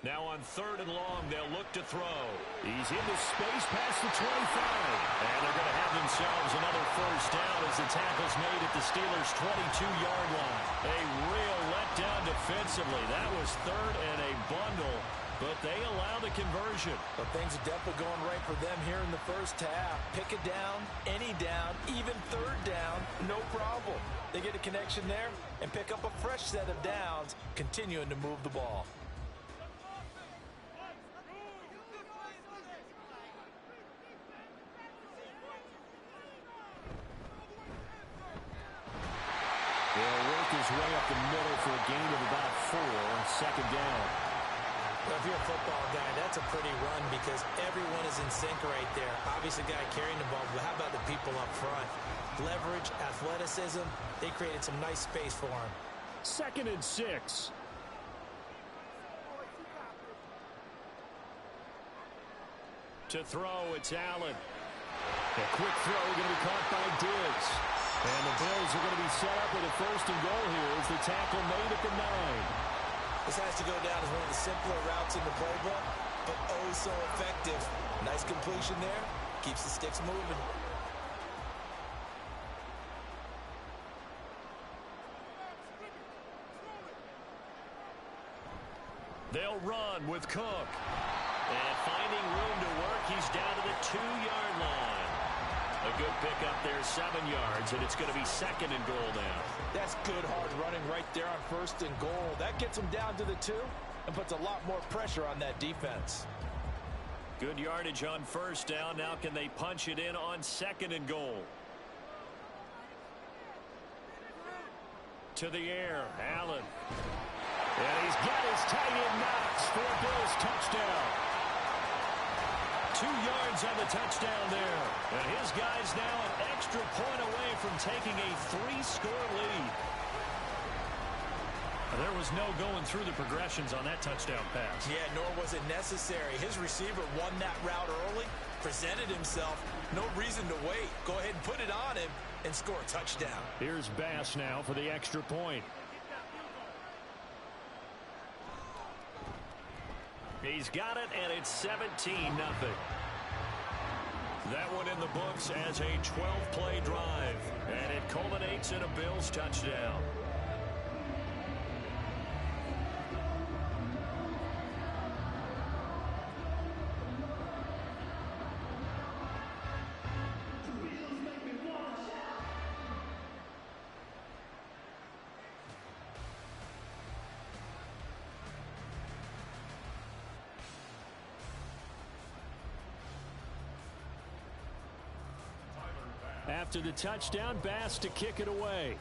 Now on 3rd and long, they'll look to throw. He's into space past the 25. And they're going to have themselves another first down as the tackle's made at the Steelers' 22-yard line. A real letdown defensively. That was 3rd and a bundle, but they allow the conversion. But things are definitely going right for them here in the first half. Pick a down, any down, even 3rd down, no problem. They get a connection there and pick up a fresh set of downs, continuing to move the ball. They'll work his way up the middle for a gain of about 4, second down. Well, if you're a football guy, that's a pretty run because everyone is in sync right there. Obviously, the guy carrying the ball, but how about the people up front? Leverage, athleticism, they created some nice space for him. 2nd and 6. To throw, it's Allen. A quick throw going to be caught by Diggs. And the Bills are going to be set up with a 1st and goal here as the tackle made at the 9. This has to go down as one of the simpler routes in the playbook, but oh so effective. Nice completion there. Keeps the sticks moving. They'll run with Cook. And finding room to work, he's down to the 2-yard line. A good pickup there, 7 yards, and it's going to be 2nd and goal now. That's good hard running right there on 1st and goal. That gets him down to the 2 and puts a lot more pressure on that defense. Good yardage on 1st down. Now can they punch it in on 2nd and goal? To the air, Allen. And he's got his tight end Knox for a Bills touchdown. 2 yards on the touchdown there. And his guy's now an extra point away from taking a 3-score lead. There was no going through the progressions on that touchdown pass. Yeah, nor was it necessary. His receiver won that route early, presented himself. No reason to wait. Go ahead and put it on him and score a touchdown. Here's Bass now for the extra point. He's got it, and it's 17-0. That one in the books as a 12-play drive, and it culminates in a Bills touchdown. After the touchdown, Bass to kick it away.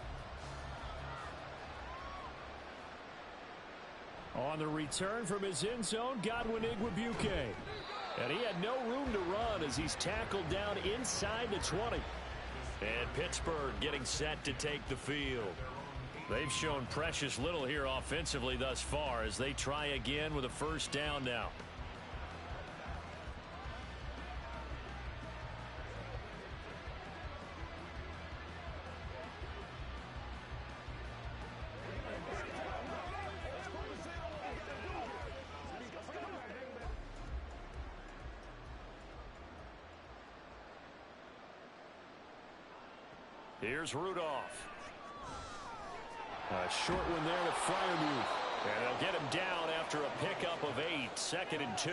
On the return from his end zone, Godwin Igwebuike. And he had no room to run as he's tackled down inside the 20. And Pittsburgh getting set to take the field. They've shown precious little here offensively thus far as they try again with a first down now. Here's Rudolph. A short one there to Freiermuth. And they'll get him down after a pickup of 8, 2nd and 2.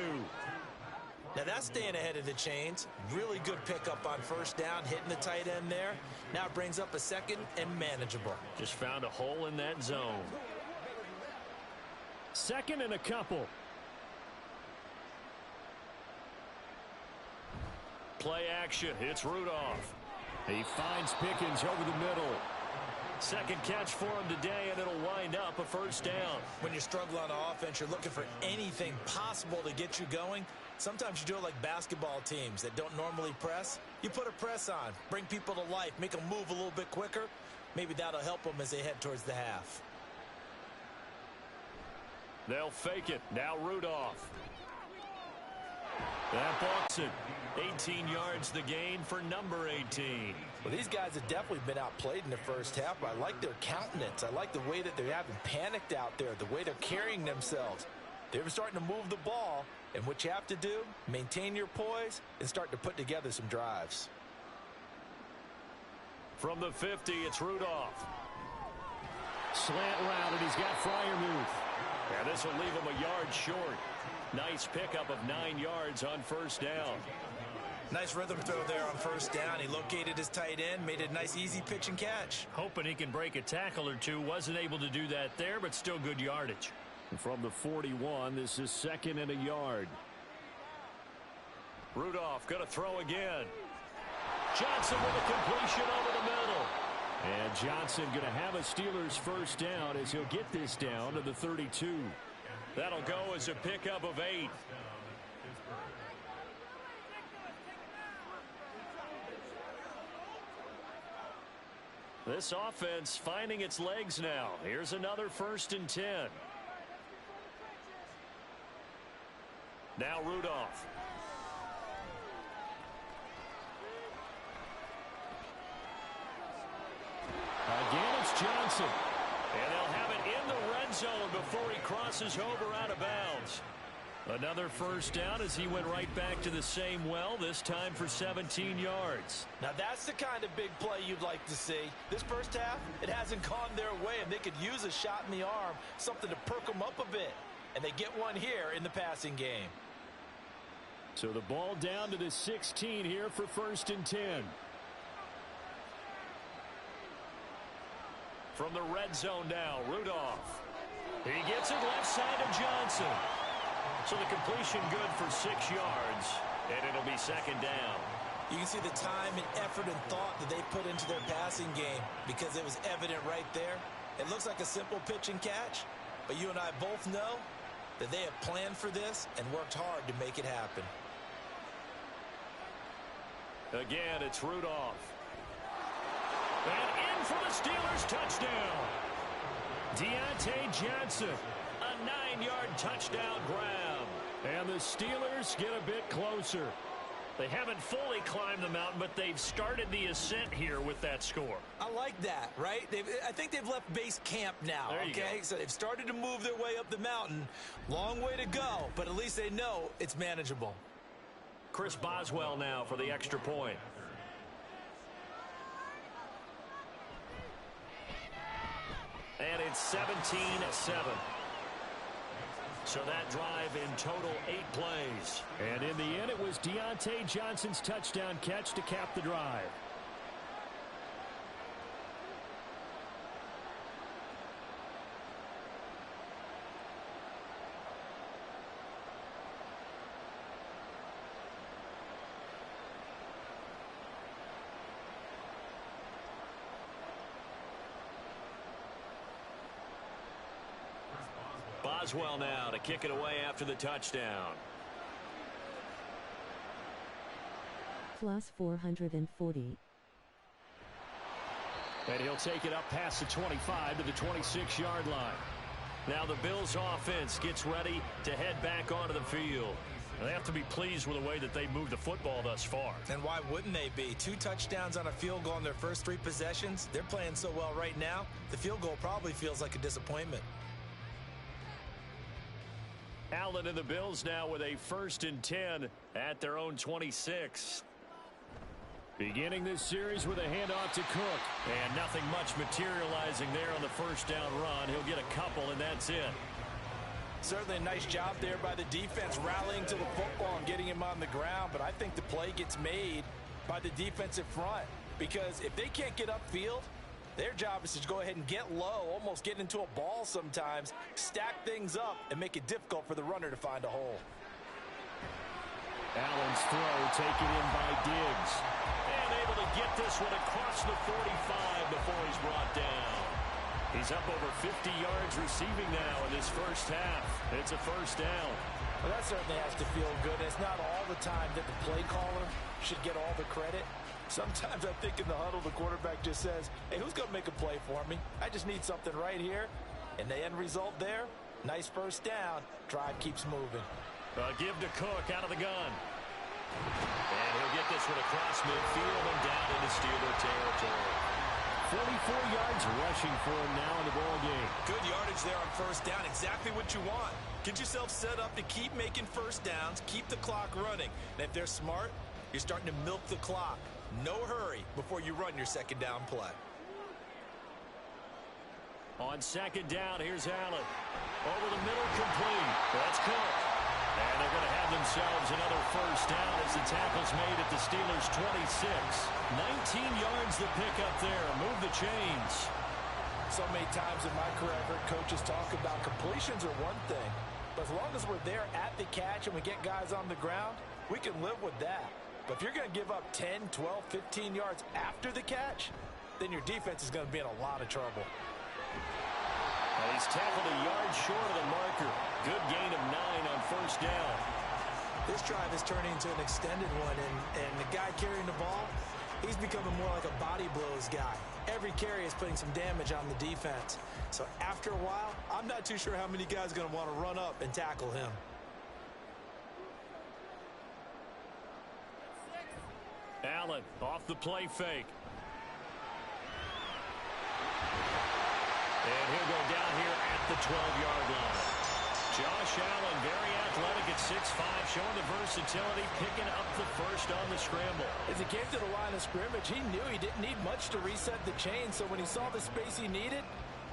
Now that's staying ahead of the chains. Really good pickup on first down, hitting the tight end there. Now it brings up a 2nd and manageable. Just found a hole in that zone. 2nd and a couple. Play action. It's Rudolph. He finds Pickens over the middle. Second catch for him today, and it'll wind up a first down. When you struggle on offense, you're looking for anything possible to get you going. Sometimes you do it like basketball teams that don't normally press. You put a press on, bring people to life, make them move a little bit quicker. Maybe that'll help them as they head towards the half. They'll fake it. Now Rudolph. That balks it. 18 yards the gain for number 18. Well, these guys have definitely been outplayed in the first half. I like their countenance. I like the way that they haven't panicked out there, the way they're carrying themselves. They're starting to move the ball, and what you have to do, maintain your poise and start to put together some drives. From the 50, it's Rudolph. Slant route, and he's got Freiermuth. And this will leave him a yard short. Nice pickup of 9 yards on first down. Nice rhythm throw there on first down. He located his tight end, made it a nice easy pitch and catch. Hoping he can break a tackle or two. Wasn't able to do that there, but still good yardage. And from the 41, this is 2nd and a yard. Rudolph going to throw again. Johnson with a completion over the middle. And Johnson going to have a Steelers first down as he'll get this down to the 32. That'll go as a pickup of 8. This offense finding its legs now. Here's another 1st and 10. Now Rudolph. Again, it's Johnson. And they'll have it in the red zone before he crosses over out of bounds. Another first down as he went right back to the same well, this time for 17 yards. Now that's the kind of big play you'd like to see. This first half, it hasn't gone their way, and they could use a shot in the arm, something to perk them up a bit. And they get one here in the passing game. So the ball down to the 16 here for 1st and 10. From the red zone now, Rudolph. He gets it left side of Johnson. So the completion good for 6 yards, and it'll be 2nd down. You can see the time and effort and thought that they put into their passing game because it was evident right there. It looks like a simple pitch and catch, but you and I both know that they have planned for this and worked hard to make it happen. Again, it's Rudolph. And in for the Steelers touchdown. Deontay Johnson, a 9-yard touchdown grab. And the Steelers get a bit closer. They haven't fully climbed the mountain, but they've started the ascent here with that score. I like that, right? I think they've left base camp now, okay? So they've started to move their way up the mountain. Long way to go, but at least they know it's manageable. Chris Boswell now for the extra point. And it's 17-7. So that drive in total 8 plays. And in the end, it was Deontay Johnson's touchdown catch to cap the drive. Boswell now to kick it away after the touchdown. Plus 440. And he'll take it up past the 25 to the 26-yard line. Now the Bills offense gets ready to head back onto the field. They have to be pleased with the way that they moved the football thus far. And why wouldn't they be? 2 touchdowns on a field goal in their first 3 possessions. They're playing so well right now, the field goal probably feels like a disappointment. Allen and the Bills now with a 1st and 10 at their own 26. Beginning this series with a handoff to Cook. And nothing much materializing there on the first down run. He'll get a couple, and that's it. Certainly a nice job there by the defense rallying to the football and getting him on the ground. But I think the play gets made by the defensive front. Because if they can't get upfield, their job is to go ahead and get low, almost get into a ball sometimes, stack things up, and make it difficult for the runner to find a hole. Allen's throw taken in by Diggs. And able to get this one across the 45 before he's brought down. He's up over 50 yards receiving now in this first half. It's a first down. Well, that certainly has to feel good. It's not all the time that the play caller should get all the credit. Sometimes I think in the huddle, the quarterback just says, hey, who's going to make a play for me? I just need something right here. And the end result there, nice first down. Drive keeps moving. Give to Cook out of the gun. And he'll get this one across midfield and down into Steeler territory. 44 yards rushing for him now in the ball game. Good yardage there on first down. Exactly what you want. Get yourself set up to keep making first downs, keep the clock running. And if they're smart, you're starting to milk the clock. No hurry before you run your second down play. On second down, here's Allen. Over the middle, complete. That's Cook. And they're going to have themselves another first down as the tackle's made at the Steelers' 26. 19 yards the pickup there. Move the chains. So many times in my career, I've heard coaches talk about completions are one thing. But as long as we're there at the catch and we get guys on the ground, we can live with that. But if you're going to give up 10, 12, 15 yards after the catch, then your defense is going to be in a lot of trouble. Well, he's tackled a yard short of the marker. Good gain of 9 on first down. This drive is turning into an extended one, and the guy carrying the ball, he's becoming more like a body blows guy. Every carry is putting some damage on the defense. So after a while, I'm not too sure how many guys are going to want to run up and tackle him. Allen off the play fake. And he'll go down here at the 12-yard line. Josh Allen, very athletic at 6'5", showing the versatility, picking up the first on the scramble. As he came to the line of scrimmage, he knew he didn't need much to reset the chain, so when he saw the space he needed,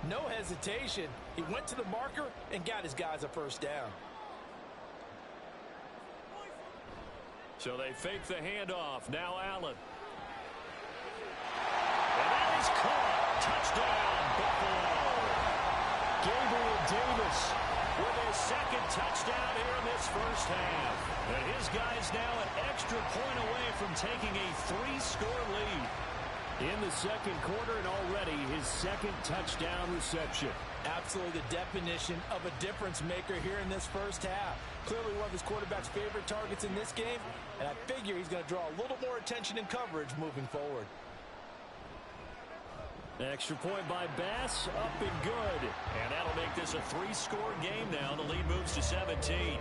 no hesitation. He went to the marker and got his guys a first down. So they fake the handoff. Now Allen. And that is caught. Touchdown, Buffalo. Gabriel Davis with his second touchdown here in this first half. And his guys now an extra point away from taking a 3-score lead. In the second quarter and already his second touchdown reception. Absolutely the definition of a difference maker here in this first half. Clearly one of his quarterback's favorite targets in this game, and I figure he's going to draw a little more attention and coverage moving forward. Extra point by Bass, up and good. And that'll make this a three-score game now. The lead moves to 17.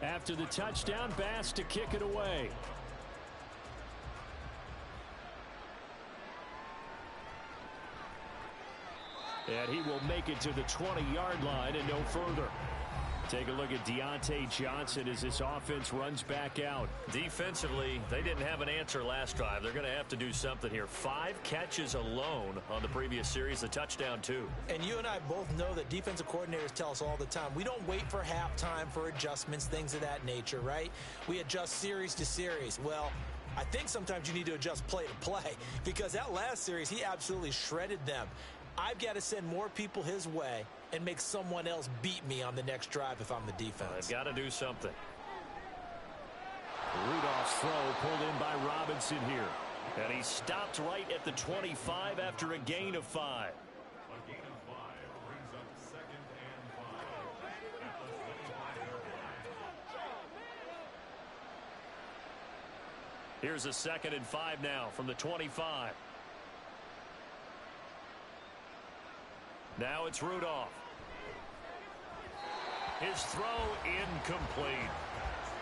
After the touchdown, Bass to kick it away. And he will make it to the 20-yard line and no further. Take a look at Deontay Johnson as this offense runs back out. Defensively, they didn't have an answer last drive. They're going to have to do something here. 5 catches alone on the previous series, a touchdown too. And you and I both know that defensive coordinators tell us all the time, we don't wait for halftime for adjustments, things of that nature, right? We adjust series to series. Well, I think sometimes you need to adjust play to play, because that last series, he absolutely shredded them. I've got to send more people his way and make someone else beat me on the next drive if I'm the defense. I've got to do something. Rudolph's throw pulled in by Robinson here. And he stopped right at the 25 after a gain of 5. A gain of 5 brings up 2nd and 5. Here's a 2nd and 5 now from the 25. Now it's Rudolph. His throw incomplete.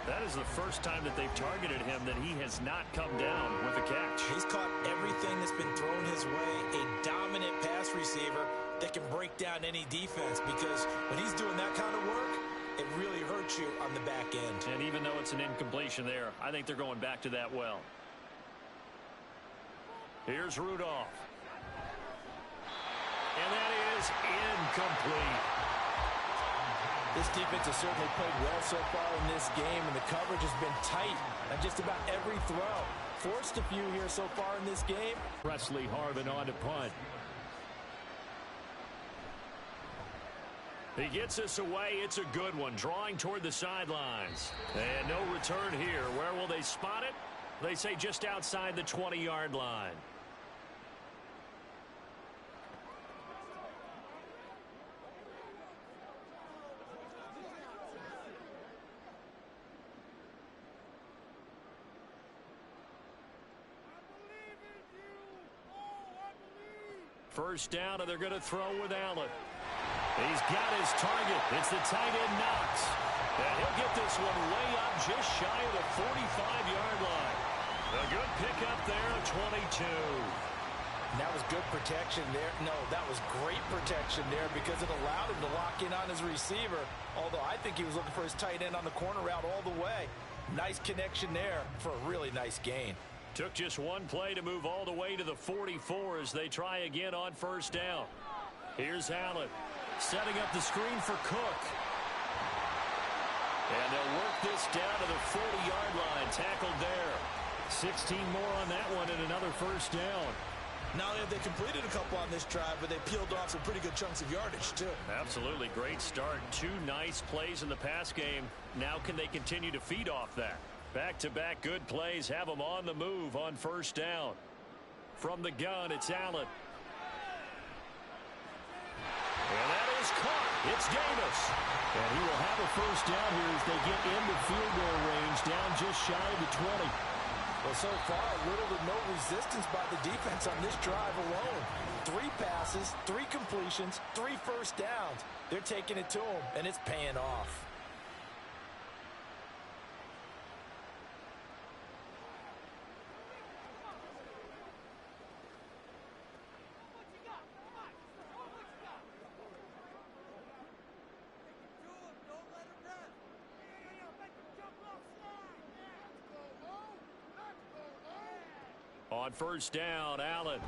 That is the first time that they've targeted him that he has not come down with a catch. He's caught everything that's been thrown his way. A dominant pass receiver that can break down any defense, because when he's doing that kind of work, it really hurts you on the back end. And even though it's an incompletion there, I think they're going back to that well. Here's Rudolph. And that is incomplete. This defense has certainly played well so far in this game, and the coverage has been tight on just about every throw. Forced a few here so far in this game. Presley Harvin on to punt. He gets us away. It's a good one. Drawing toward the sidelines. And no return here. Where will they spot it? They say just outside the 20-yard line. First down, and they're going to throw with Allen. He's got his target. It's the tight end Knox. And he'll get this one way up just shy of the 45-yard line. A good pickup there of 22. And that was good protection there. No, that was great protection there, because it allowed him to lock in on his receiver. Although I think he was looking for his tight end on the corner route all the way. Nice connection there for a really nice gain. Took just one play to move all the way to the 44 as they try again on first down. Here's Allen setting up the screen for Cook. And they'll work this down to the 40-yard line. Tackled there. 16 more on that one and another first down. Not only have they completed a couple on this drive, but they peeled off some pretty good chunks of yardage, too. Absolutely. Great start. 2 nice plays in the pass game. Now can they continue to feed off that? Back-to-back good plays have them on the move on first down. From the gun, it's Allen. And that is caught. It's Davis. And he will have a first down here as they get into field goal range, down just shy of the 20. Well, so far, little to no resistance by the defense on this drive alone. 3 passes, 3 completions, 3 first downs. They're taking it to them, and it's paying off. On first down, Allen.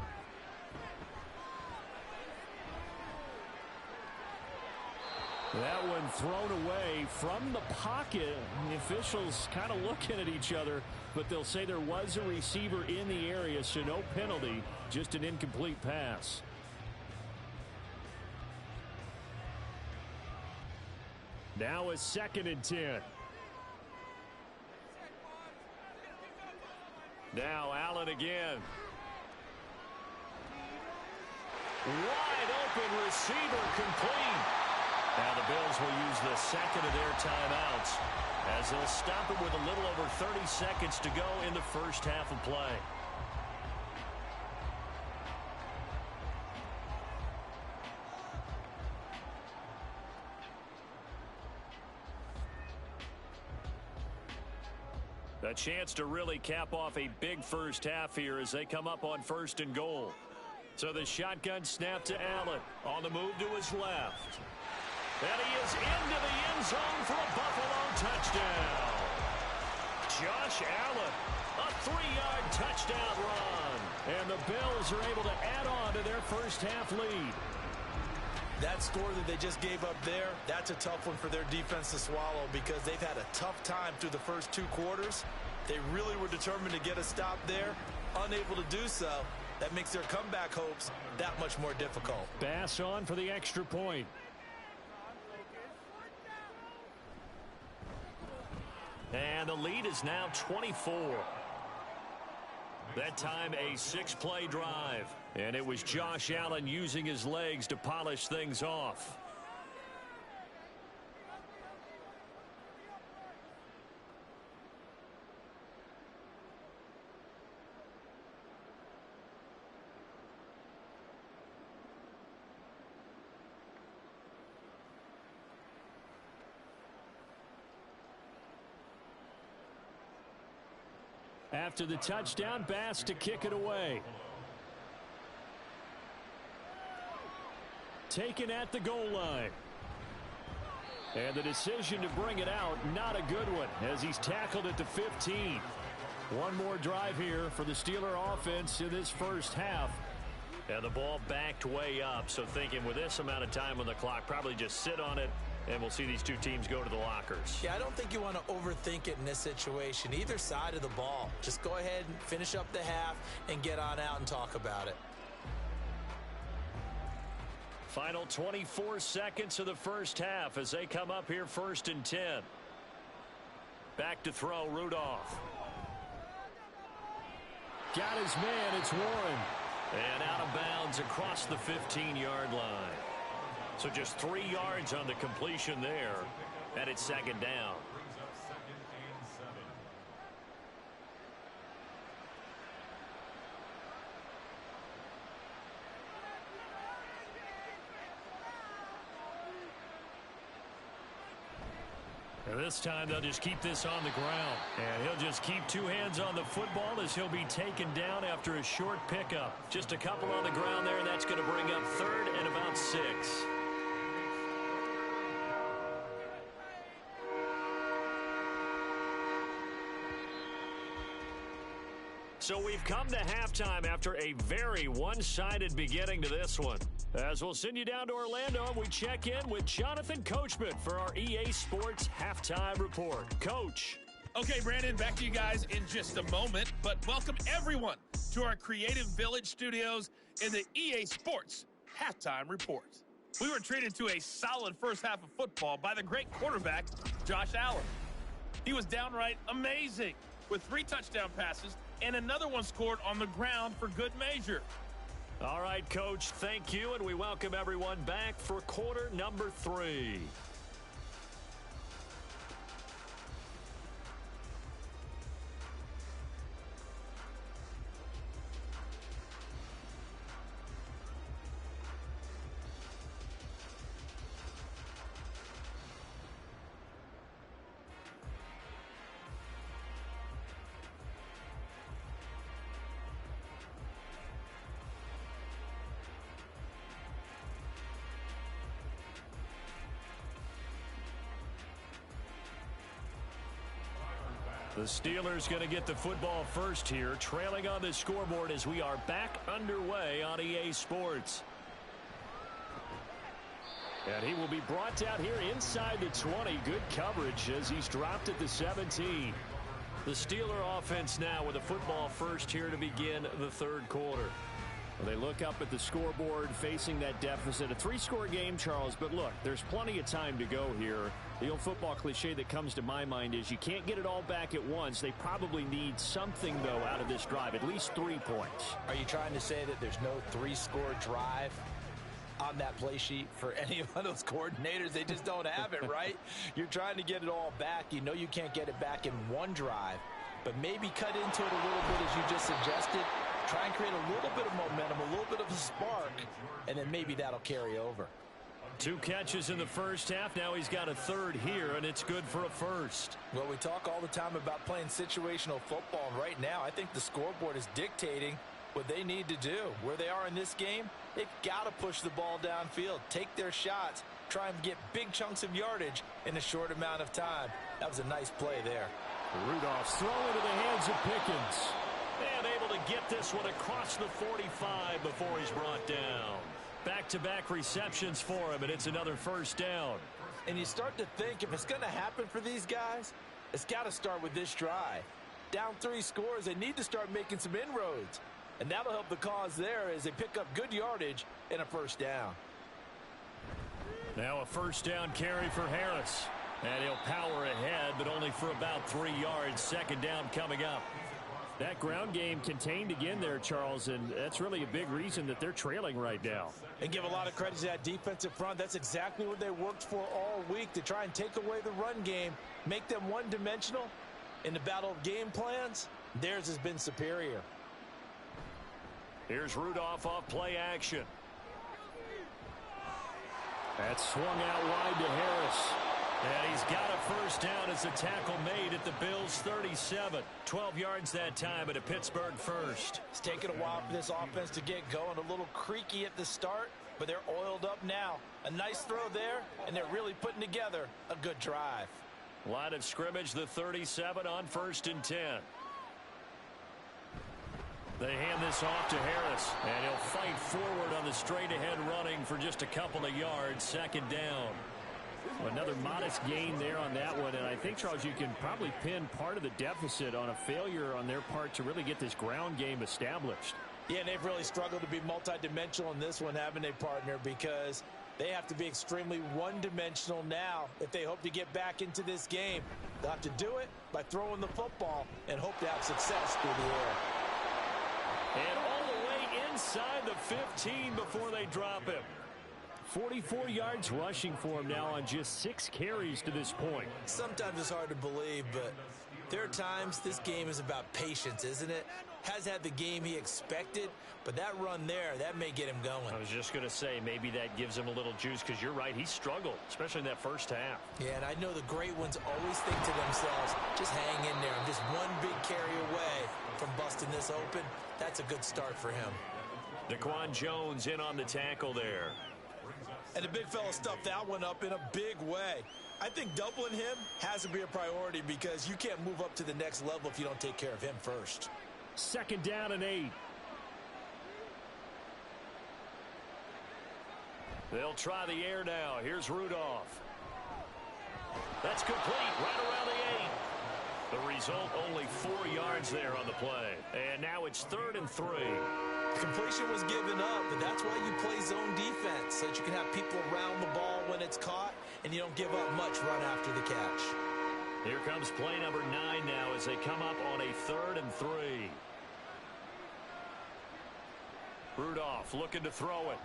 That one thrown away from the pocket. The officials kind of looking at each other, but they'll say there was a receiver in the area, so no penalty, just an incomplete pass. Now a 2nd and 10. Now Allen again. Wide open receiver complete. Now the Bills will use the second of their timeouts as they'll stop it with a little over 30 seconds to go in the first half of play. A chance to really cap off a big first half here as they come up on 1st and goal. So the shotgun snap to Allen. On the move to his left. And he is into the end zone for a Buffalo touchdown. Josh Allen, a 3-yard touchdown run. And the Bills are able to add on to their first half lead. That score that they just gave up there, that's a tough one for their defense to swallow because they've had a tough time through the first 2 quarters. They really were determined to get a stop there, unable to do so. That makes their comeback hopes that much more difficult. Bass on for the extra point. And the lead is now 24. That time a 6-play drive. And it was Josh Allen using his legs to polish things off. After the touchdown, Bass to kick it away. Taken at the goal line. And the decision to bring it out, not a good one, as he's tackled at the 15. One more drive here for the Steeler offense in this first half. And the ball backed way up, so thinking with this amount of time on the clock, probably just sit on it, and we'll see these two teams go to the lockers. Yeah, I don't think you want to overthink it in this situation. Either side of the ball. Just go ahead and finish up the half and get on out and talk about it. Final 24 seconds of the first half as they come up here 1st and 10. Back to throw, Rudolph. Got his man, it's Warren. And out of bounds across the 15-yard line. So just 3 yards on the completion there, and it's 2nd down. And this time they'll just keep this on the ground. And he'll just keep 2 hands on the football as he'll be taken down after a short pickup. Just a couple on the ground there, and that's going to bring up 3rd and about 6. So we've come to halftime after a very one-sided beginning to this one. As we'll send you down to Orlando, we check in with Jonathan Coachman for our EA Sports Halftime Report. Coach. Okay, Brandon, back to you guys in just a moment. But welcome everyone to our Creative Village studios in the EA Sports Halftime Report. We were treated to a solid first half of football by the great quarterback, Josh Allen. He was downright amazing with 3 touchdown passes and another one scored on the ground for good measure. All right, Coach, thank you, and we welcome everyone back for quarter number 3. The Steelers going to get the football first here, trailing on the scoreboard as we are back underway on EA Sports. And he will be brought down here inside the 20. Good coverage as he's dropped at the 17. The Steeler offense now with a football first here to begin the 3rd quarter. Well, they look up at the scoreboard facing that deficit. A 3-score game, Charles, but look, there's plenty of time to go here. The old football cliche that comes to my mind is you can't get it all back at once. They probably need something, though, out of this drive, at least 3 points. Are you trying to say that there's no 3-score drive on that play sheet for any of those coordinators? They just don't have it, right? You're trying to get it all back. You know you can't get it back in one drive, but maybe cut into it a little bit as you just suggested. Try and create a little bit of momentum, a little bit of a spark, and then maybe that'll carry over. 2 catches in the first half. Now he's got a third here, and it's good for a first. Well, we talk all the time about playing situational football, and right now I think the scoreboard is dictating what they need to do. Where they are in this game, they've got to push the ball downfield, take their shots, try and get big chunks of yardage in a short amount of time. That was a nice play there. Rudolph's throw into the hands of Pickens. And able to get this one across the 45 before he's brought down. Back-to-back receptions for him, and it's another first down. And you start to think if it's going to happen for these guys, it's got to start with this drive. Down 3 scores, they need to start making some inroads. And that'll help the cause there as they pick up good yardage and a first down. Now a first down carry for Harris. And he'll power ahead, but only for about 3 yards. Second down coming up. That ground game contained again there, Charles, and that's really a big reason that they're trailing right now. And give a lot of credit to that defensive front. That's exactly what they worked for all week, to try and take away the run game, make them one-dimensional. In the battle of game plans, theirs has been superior. Here's Rudolph off play action. That swung out wide to Harris. And he's got a first down as a tackle made at the Bills' 37. 12 yards that time at a Pittsburgh first. It's taken a while for this offense to get going. A little creaky at the start, but they're oiled up now. A nice throw there, and they're really putting together a good drive. Line of scrimmage, the 37 on 1st and 10. They hand this off to Harris, and he'll fight forward on the straight-ahead running for just a couple of yards. Second down. Another modest gain there on that one, and I think, Charles, you can probably pin part of the deficit on a failure on their part to really get this ground game established. Yeah, and they've really struggled to be multidimensional in this one, haven't they, partner? Because they have to be extremely one-dimensional now if they hope to get back into this game. They'll have to do it by throwing the football and hope to have success through the air. And all the way inside the 15 before they drop him. 44 yards rushing for him now on just 6 carries to this point. Sometimes it's hard to believe, but there are times this game is about patience, isn't it? Has had the game he expected, but that run there, that may get him going. I was just going to say, maybe that gives him a little juice, because you're right, he struggled, especially in that first half. Yeah, and I know the great ones always think to themselves, just hang in there. I'm just one big carry away from busting this open. That's a good start for him. Daquan Jones in on the tackle there. And the big fella stuffed that one up in a big way. I think doubling him has to be a priority, because you can't move up to the next level if you don't take care of him first. Second down and 8. They'll try the air now. Here's Rudolph. That's complete right around the 8. The result, only 4 yards there on the play. And now it's 3rd and 3. Completion was given up, but that's why you play zone defense, so that you can have people around the ball when it's caught, and you don't give up much run after the catch. Here comes play number 9 now as they come up on a 3rd and 3. Rudolph looking to throw it.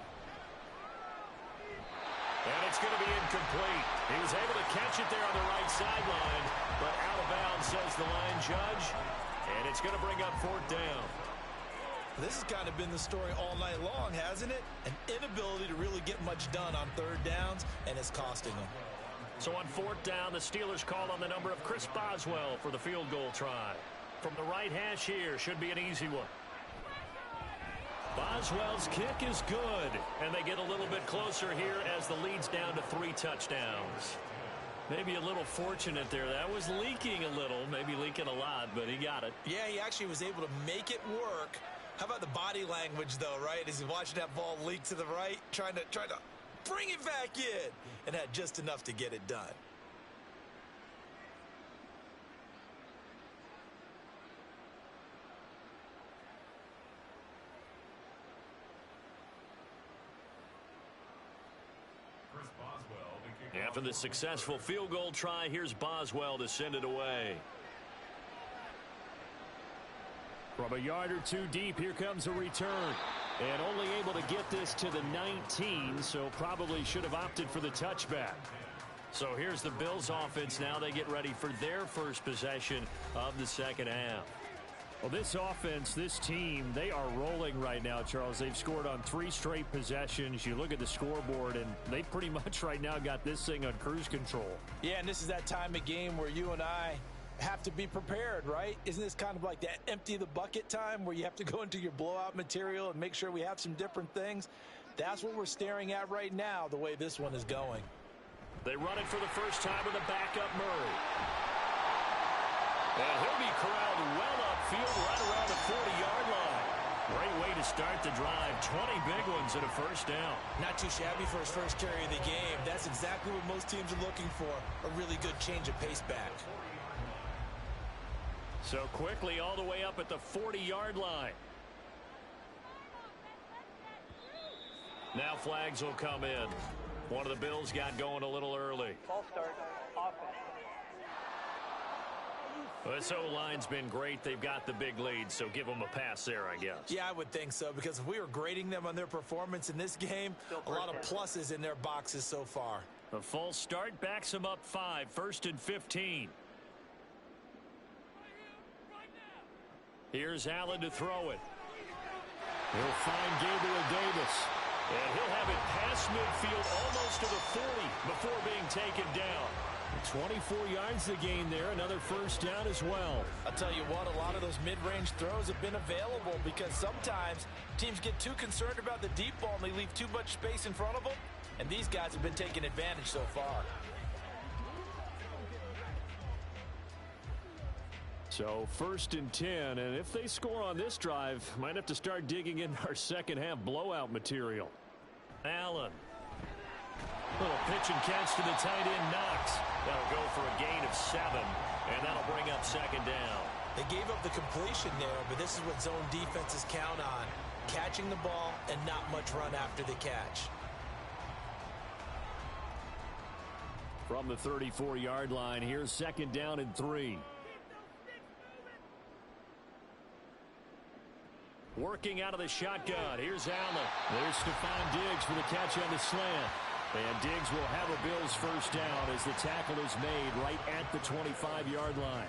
And it's going to be incomplete. He was able to catch it there on the right sideline, but out of bounds, says the line judge. And it's going to bring up 4th down. This has kind of been the story all night long, hasn't it? An inability to really get much done on 3rd downs, and it's costing them. So on 4th down, the Steelers call on the number of Chris Boswell for the field goal try. From the right hash here, should be an easy one. Boswell's kick is good, and they get a little bit closer here as the lead's down to 3 touchdowns. Maybe a little fortunate there. That was leaking a little, maybe leaking a lot, but he got it. Yeah, he actually was able to make it work. How about the body language, though, right? As he's watching that ball leak to the right, trying to bring it back in, and had just enough to get it done. After the successful field goal try, here's Boswell to send it away. From a yard or two deep, here comes a return. And only able to get this to the 19, so probably should have opted for the touchback. So here's the Bills offense now. They get ready for their first possession of the second half. Well, this offense, this team, they are rolling right now, Charles. They've scored on 3 straight possessions. You look at the scoreboard, and they pretty much right now got this thing on cruise control. Yeah, and this is that time of game where you and I have to be prepared, right? Isn't this kind of like that empty the bucket time where you have to go into your blowout material and make sure we have some different things? That's what we're staring at right now, the way this one is going. They run it for the first time with a backup Murray. And he'll be corralled well upfield right around the 40-yard line. Great way to start the drive. 20 big ones and a first down. Not too shabby for his first carry of the game. That's exactly what most teams are looking for, a really good change of pace back. So quickly all the way up at the 40-yard line. Now flags will come in. One of the Bills got going a little early. Ball start, offense. This O-line's been great. They've got the big lead, so give them a pass there, I guess. Yeah, I would think so, because if we were grading them on their performance in this game, a lot of pluses in their boxes so far. A false start backs them up 5, 1st and 15. Here's Allen to throw it. He'll find Gabriel Davis. And he'll have it past midfield almost to the 40 before being taken down. 24 yards to gain there. Another first down as well. I'll tell you what, a lot of those mid-range throws have been available because sometimes teams get too concerned about the deep ball and they leave too much space in front of them. And these guys have been taking advantage so far. So 1st and 10, and if they score on this drive, might have to start digging in our second half blowout material. Allen. Little pitch and catch to the tight end, Knox. That'll go for a gain of 7, and that'll bring up second down. They gave up the completion there, but this is what zone defenses count on. Catching the ball and not much run after the catch. From the 34-yard line, here's second down and 3. Working out of the shotgun. Here's Allen. There's Stephon Diggs for the catch on the slant. And Diggs will have a Bills first down as the tackle is made right at the 25-yard line.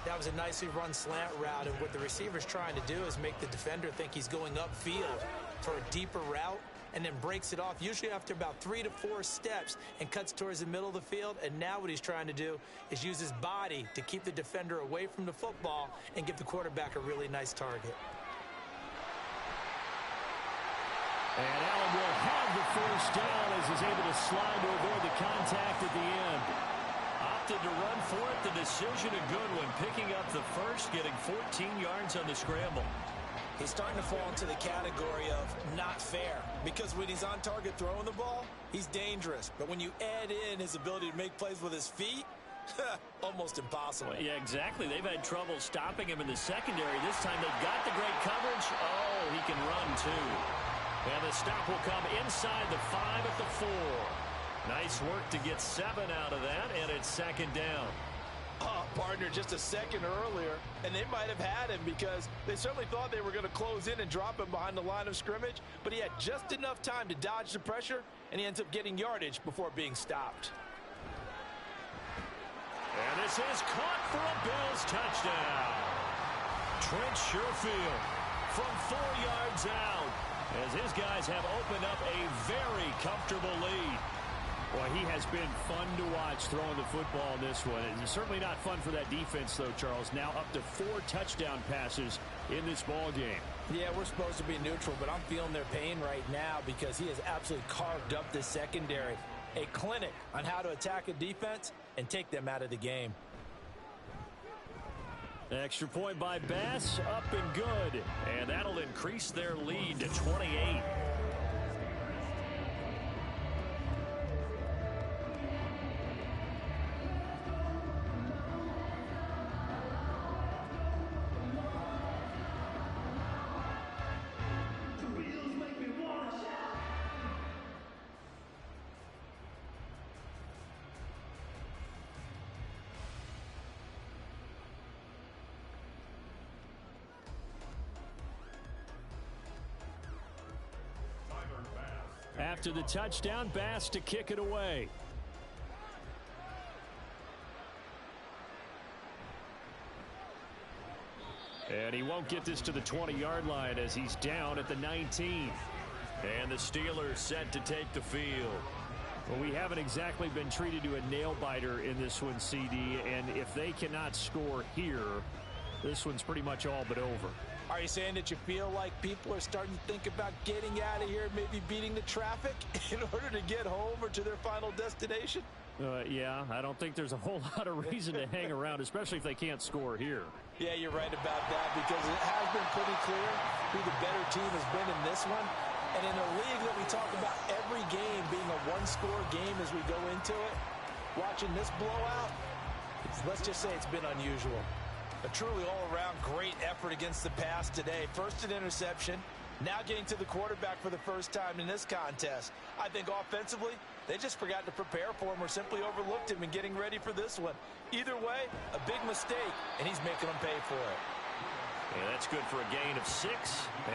That was a nicely run slant route, and what the receiver's trying to do is make the defender think he's going upfield for a deeper route and then breaks it off, usually after about 3 to 4 steps, and cuts towards the middle of the field. And now what he's trying to do is use his body to keep the defender away from the football and give the quarterback a really nice target. And Allen will have the first down as he's able to slide to avoid the contact at the end. Opted to run for it. The decision a good one. Picking up the first, getting 14 yards on the scramble. He's starting to fall into the category of not fair, because when he's on target throwing the ball, he's dangerous. But when you add in his ability to make plays with his feet, almost impossible. Well, yeah, exactly. They've had trouble stopping him in the secondary. This time they've got the great coverage. Oh, he can run too. And the stop will come inside the 5 at the 4. Nice work to get 7 out of that, and it's second down. Partner, just a second earlier, and they might have had him because they certainly thought they were going to close in and drop him behind the line of scrimmage, but he had just enough time to dodge the pressure, and he ends up getting yardage before being stopped. And this is caught for a Bills touchdown. Trent Sherfield from 4 yards out, as his guys have opened up a very comfortable lead. Boy, he has been fun to watch throwing the football in this one. It's certainly not fun for that defense, though, Charles. Now up to 4 touchdown passes in this ball game. Yeah, we're supposed to be neutral, but I'm feeling their pain right now because he has absolutely carved up this secondary. A clinic on how to attack a defense and take them out of the game. Extra point by Bass, up and good. And that'll increase their lead to 28. to the touchdown pass to kick it away. And he won't get this to the 20-yard line as he's down at the 19. And the Steelers set to take the field. Well, we haven't exactly been treated to a nail-biter in this one, CD, and if they cannot score here, this one's pretty much all but over. Are you saying that you feel like people are starting to think about getting out of here, maybe beating the traffic in order to get home or to their final destination? Yeah, I don't think there's a whole lot of reason to hang around, especially if they can't score here. Yeah, you're right about that, because it has been pretty clear who the better team has been in this one. And in a league that we talk about every game being a one-score game as we go into it, watching this blowout, let's just say it's been unusual. A truly all-around great effort against the pass today. First an interception, now getting to the quarterback for the first time in this contest. I think offensively, they just forgot to prepare for him or simply overlooked him in getting ready for this one. Either way, a big mistake, and he's making them pay for it. And that's good for a gain of 6.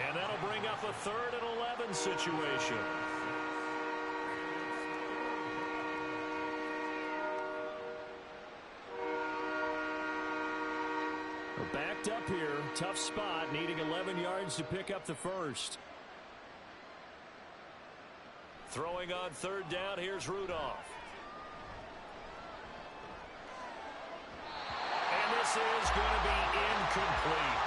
And that'll bring up a 3rd and 11 situation. We're backed up here. Tough spot, needing 11 yards to pick up the first. Throwing on 3rd down, here's Rudolph. And this is going to be incomplete.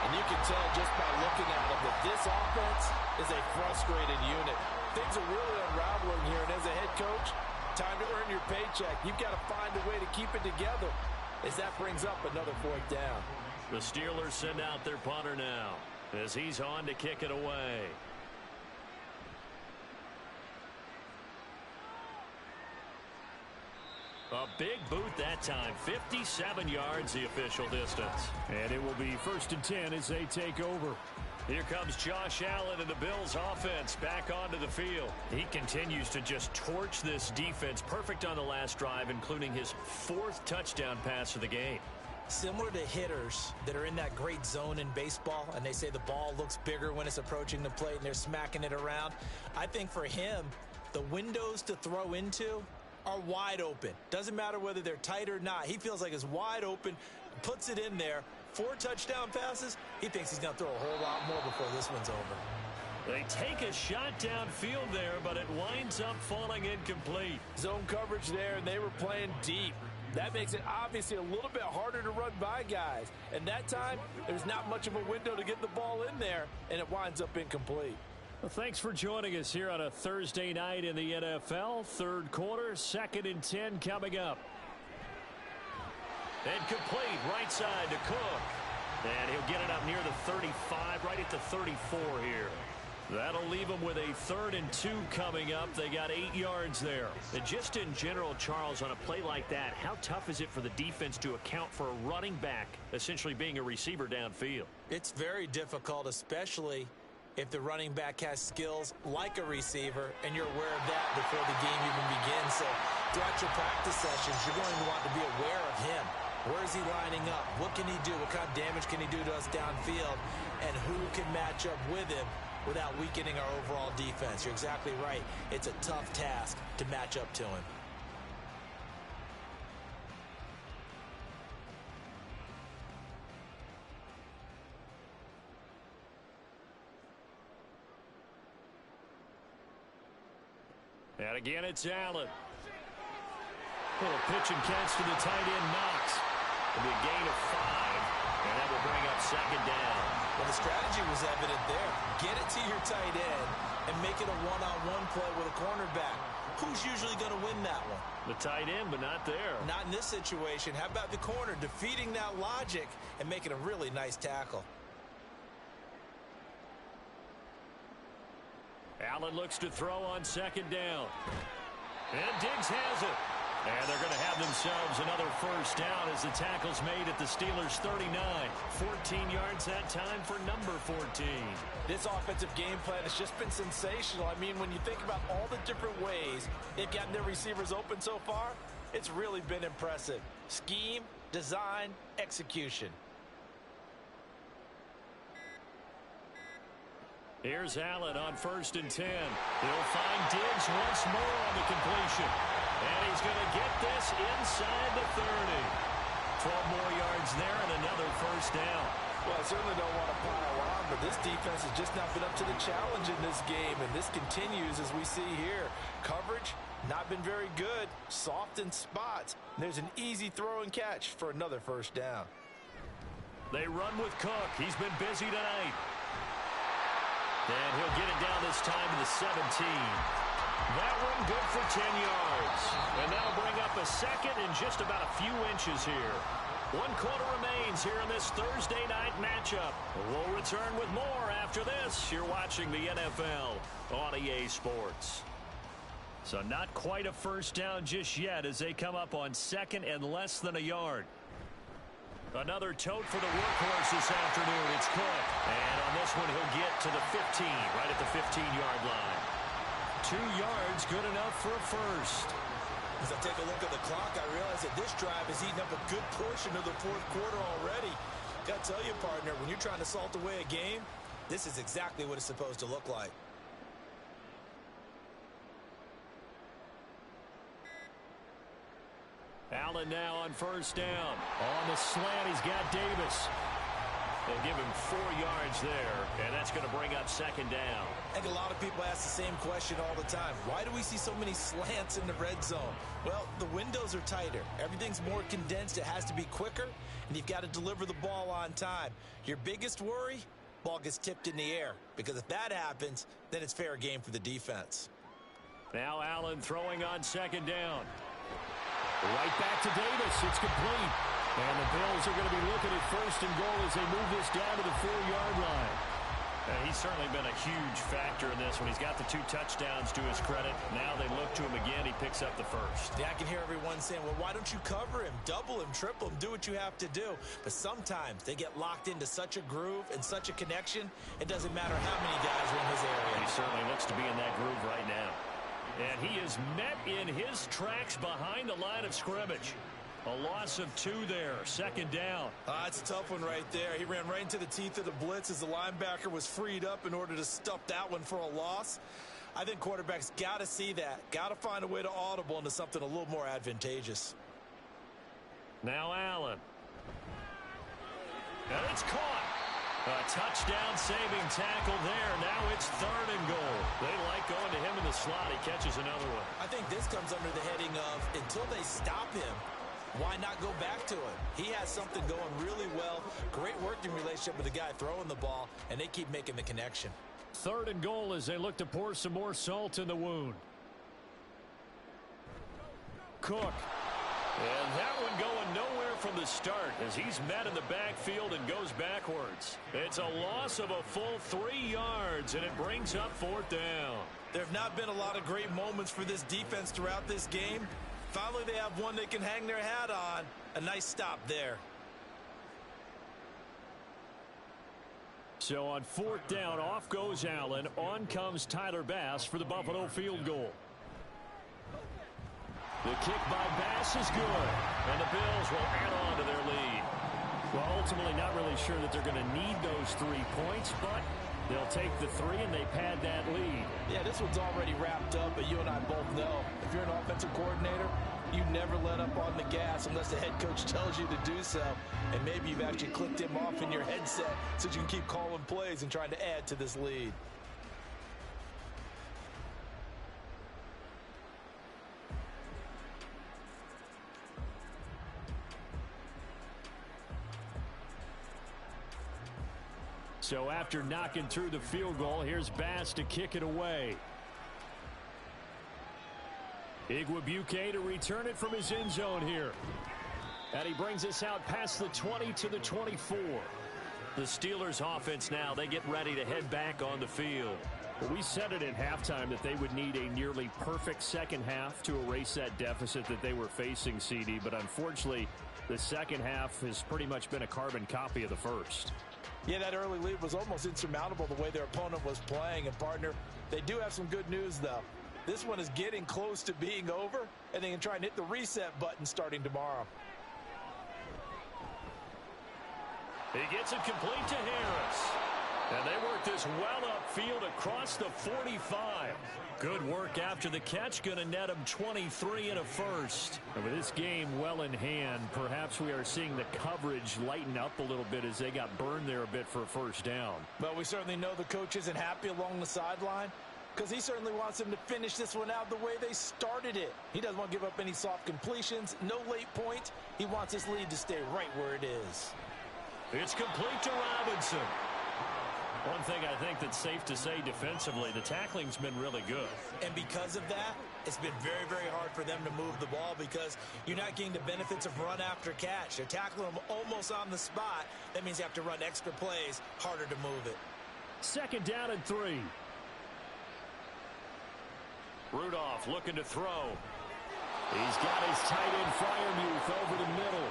And you can tell just by looking at them that this offense is a frustrated unit. Things are really unraveling here, and as a head coach, time to earn your paycheck. You've got to find a way to keep it together as that brings up another 4th down. The Steelers send out their punter now as he's on to kick it away. A big boot that time. 57 yards the official distance. And it will be 1st and 10 as they take over. Here comes Josh Allen and the Bills offense back onto the field. He continues to just torch this defense. Perfect on the last drive, including his 4th touchdown pass of the game. Similar to hitters that are in that great zone in baseball, and they say the ball looks bigger when it's approaching the plate and they're smacking it around. I think for him, the windows to throw into are wide open. Doesn't matter whether they're tight or not. He feels like it's wide open, puts it in there. 4 touchdown passes. He thinks he's going to throw a whole lot more before this one's over. They take a shot downfield there, but it winds up falling incomplete. Zone coverage there, and they were playing deep. That makes it obviously a little bit harder to run by guys. And that time, there's not much of a window to get the ball in there, and it winds up incomplete. Well, thanks for joining us here on a Thursday night in the NFL. 3rd quarter, 2nd and 10 coming up. And complete right side to Cook. And he'll get it up near the 35, right at the 34 here. That'll leave them with a 3rd and 2 coming up. They got 8 yards there. And just in general, Charles, on a play like that, how tough is it for the defense to account for a running back essentially being a receiver downfield? It's very difficult, especially if the running back has skills like a receiver, and you're aware of that before the game even begins. So throughout your practice sessions, you're going to want to be aware of him. Where is he lining up? What can he do? What kind of damage can he do to us downfield? And who can match up with him without weakening our overall defense? You're exactly right. It's a tough task to match up to him. And again, it's Allen. Little pitch and catch to the tight end, Knox. It'll be a gain of 5, and that will bring up 2nd down. Well, the strategy was evident there. Get it to your tight end and make it a one-on-one play with a cornerback. Who's usually going to win that one? The tight end, but not there. Not in this situation. How about the corner defeating that logic and making a really nice tackle? Allen looks to throw on 2nd down. And Diggs has it. And they're going to have themselves another 1st down as the tackle's made at the Steelers' 39. 14 yards that time for number 14. This offensive game plan has just been sensational. I mean, when you think about all the different ways they've gotten their receivers open so far, it's really been impressive. Scheme, design, execution. Here's Allen on 1st and 10. He'll find Diggs once more on the completion. And he's going to get this inside the 30. 12 more yards there and another first down. Well, I certainly don't want to pile on, but this defense has just not been up to the challenge in this game, and this continues as we see here. Coverage, not been very good, soft in spots. There's an easy throw and catch for another first down. They run with Cook. He's been busy tonight. And he'll get it down this time to the 17. That one good for 10 yards. And that'll bring up a second and just about a few inches here. 1 quarter remains here in this Thursday night matchup. We'll return with more after this. You're watching the NFL on EA Sports. So not quite a first down just yet as they come up on 2nd and less than a yard. Another tote for the workhorse this afternoon. It's Cook. And on this one, he'll get to the 15, right at the 15-yard line. 2 yards, good enough for a first. As I take a look at the clock, I realize that this drive has eaten up a good portion of the 4th quarter already. Got to tell you, partner, when you're trying to salt away a game, this is exactly what it's supposed to look like. Allen now on 1st down. On the slant, he's got Davis. They'll give him 4 yards there, and that's going to bring up 2nd down. I think a lot of people ask the same question all the time. Why do we see so many slants in the red zone? Well, the windows are tighter. Everything's more condensed. It has to be quicker, and you've got to deliver the ball on time. Your biggest worry? Ball gets tipped in the air, because if that happens, then it's fair game for the defense. Now Allen throwing on 2nd down. Right back to Davis. It's complete. And the Bills are going to be looking at 1st and goal as they move this down to the 4-yard line. He's certainly been a huge factor in this one. He's got the 2 touchdowns to his credit. Now they look to him again. He picks up the first. Yeah, I can hear everyone saying, well, why don't you cover him, double him, triple him, do what you have to do. But sometimes they get locked into such a groove and such a connection, it doesn't matter how many guys are in his area. He certainly looks to be in that groove right now. And he is met in his tracks behind the line of scrimmage. A loss of 2 there. 2nd down. It's a tough one right there. He ran right into the teeth of the blitz as the linebacker was freed up in order to stuff that one for a loss. I think quarterbacks got to see that. Got to find a way to audible into something a little more advantageous. Now Allen. And it's caught. A touchdown-saving tackle there. Now it's 3rd and goal. They like going to him in the slot. He catches another one. I think this comes under the heading of until they stop him, why not go back to him? He has something going really well. Great working relationship with the guy throwing the ball, and they keep making the connection. 3rd and goal as they look to pour some more salt in the wound. Cook. And that one going nowhere from the start as he's met in the backfield and goes backwards. It's a loss of a full 3 yards, and it brings up 4th down. There have not been a lot of great moments for this defense throughout this game. Finally, they have one they can hang their hat on. A nice stop there. So on 4th down, off goes Allen. On comes Tyler Bass for the Buffalo field goal. The kick by Bass is good, and the Bills will add on to their lead. Well, ultimately not really sure that they're going to need those 3 points, but they'll take the 3 and they pad that lead. Yeah, this one's already wrapped up, but you and I both know if you're an offensive coordinator, you never let up on the gas unless the head coach tells you to do so. And maybe you've actually clicked him off in your headset so you can keep calling plays and trying to add to this lead. So after knocking through the field goal, here's Bass to kick it away. Igwebuike to return it from his end zone here. And he brings us out past the 20 to the 24. The Steelers offense now, they get ready to head back on the field. Well, we said it at halftime that they would need a nearly perfect second half to erase that deficit that they were facing, CD. But unfortunately, the second half has pretty much been a carbon copy of the first. Yeah, that early lead was almost insurmountable the way their opponent was playing. And, partner, they do have some good news, though. This one is getting close to being over, and they can try and hit the reset button starting tomorrow. He gets it complete to Harris. And they work this well upfield across the 45. Good work after the catch. Going to net him 23 and a first. And with this game well in hand, perhaps we are seeing the coverage lighten up a little bit as they got burned there a bit for a first down. But we certainly know the coach isn't happy along the sideline because he certainly wants them to finish this one out the way they started it. He doesn't want to give up any soft completions, no late points. He wants his lead to stay right where it is. It's complete to Robinson. One thing I think that's safe to say defensively, the tackling's been really good. And because of that, it's been very, very hard for them to move the ball because you're not getting the benefits of run after catch. They're tackling them almost on the spot. That means you have to run extra plays, harder to move it. Second down and 3. Rudolph looking to throw. He's got his tight end Freiermuth over the middle.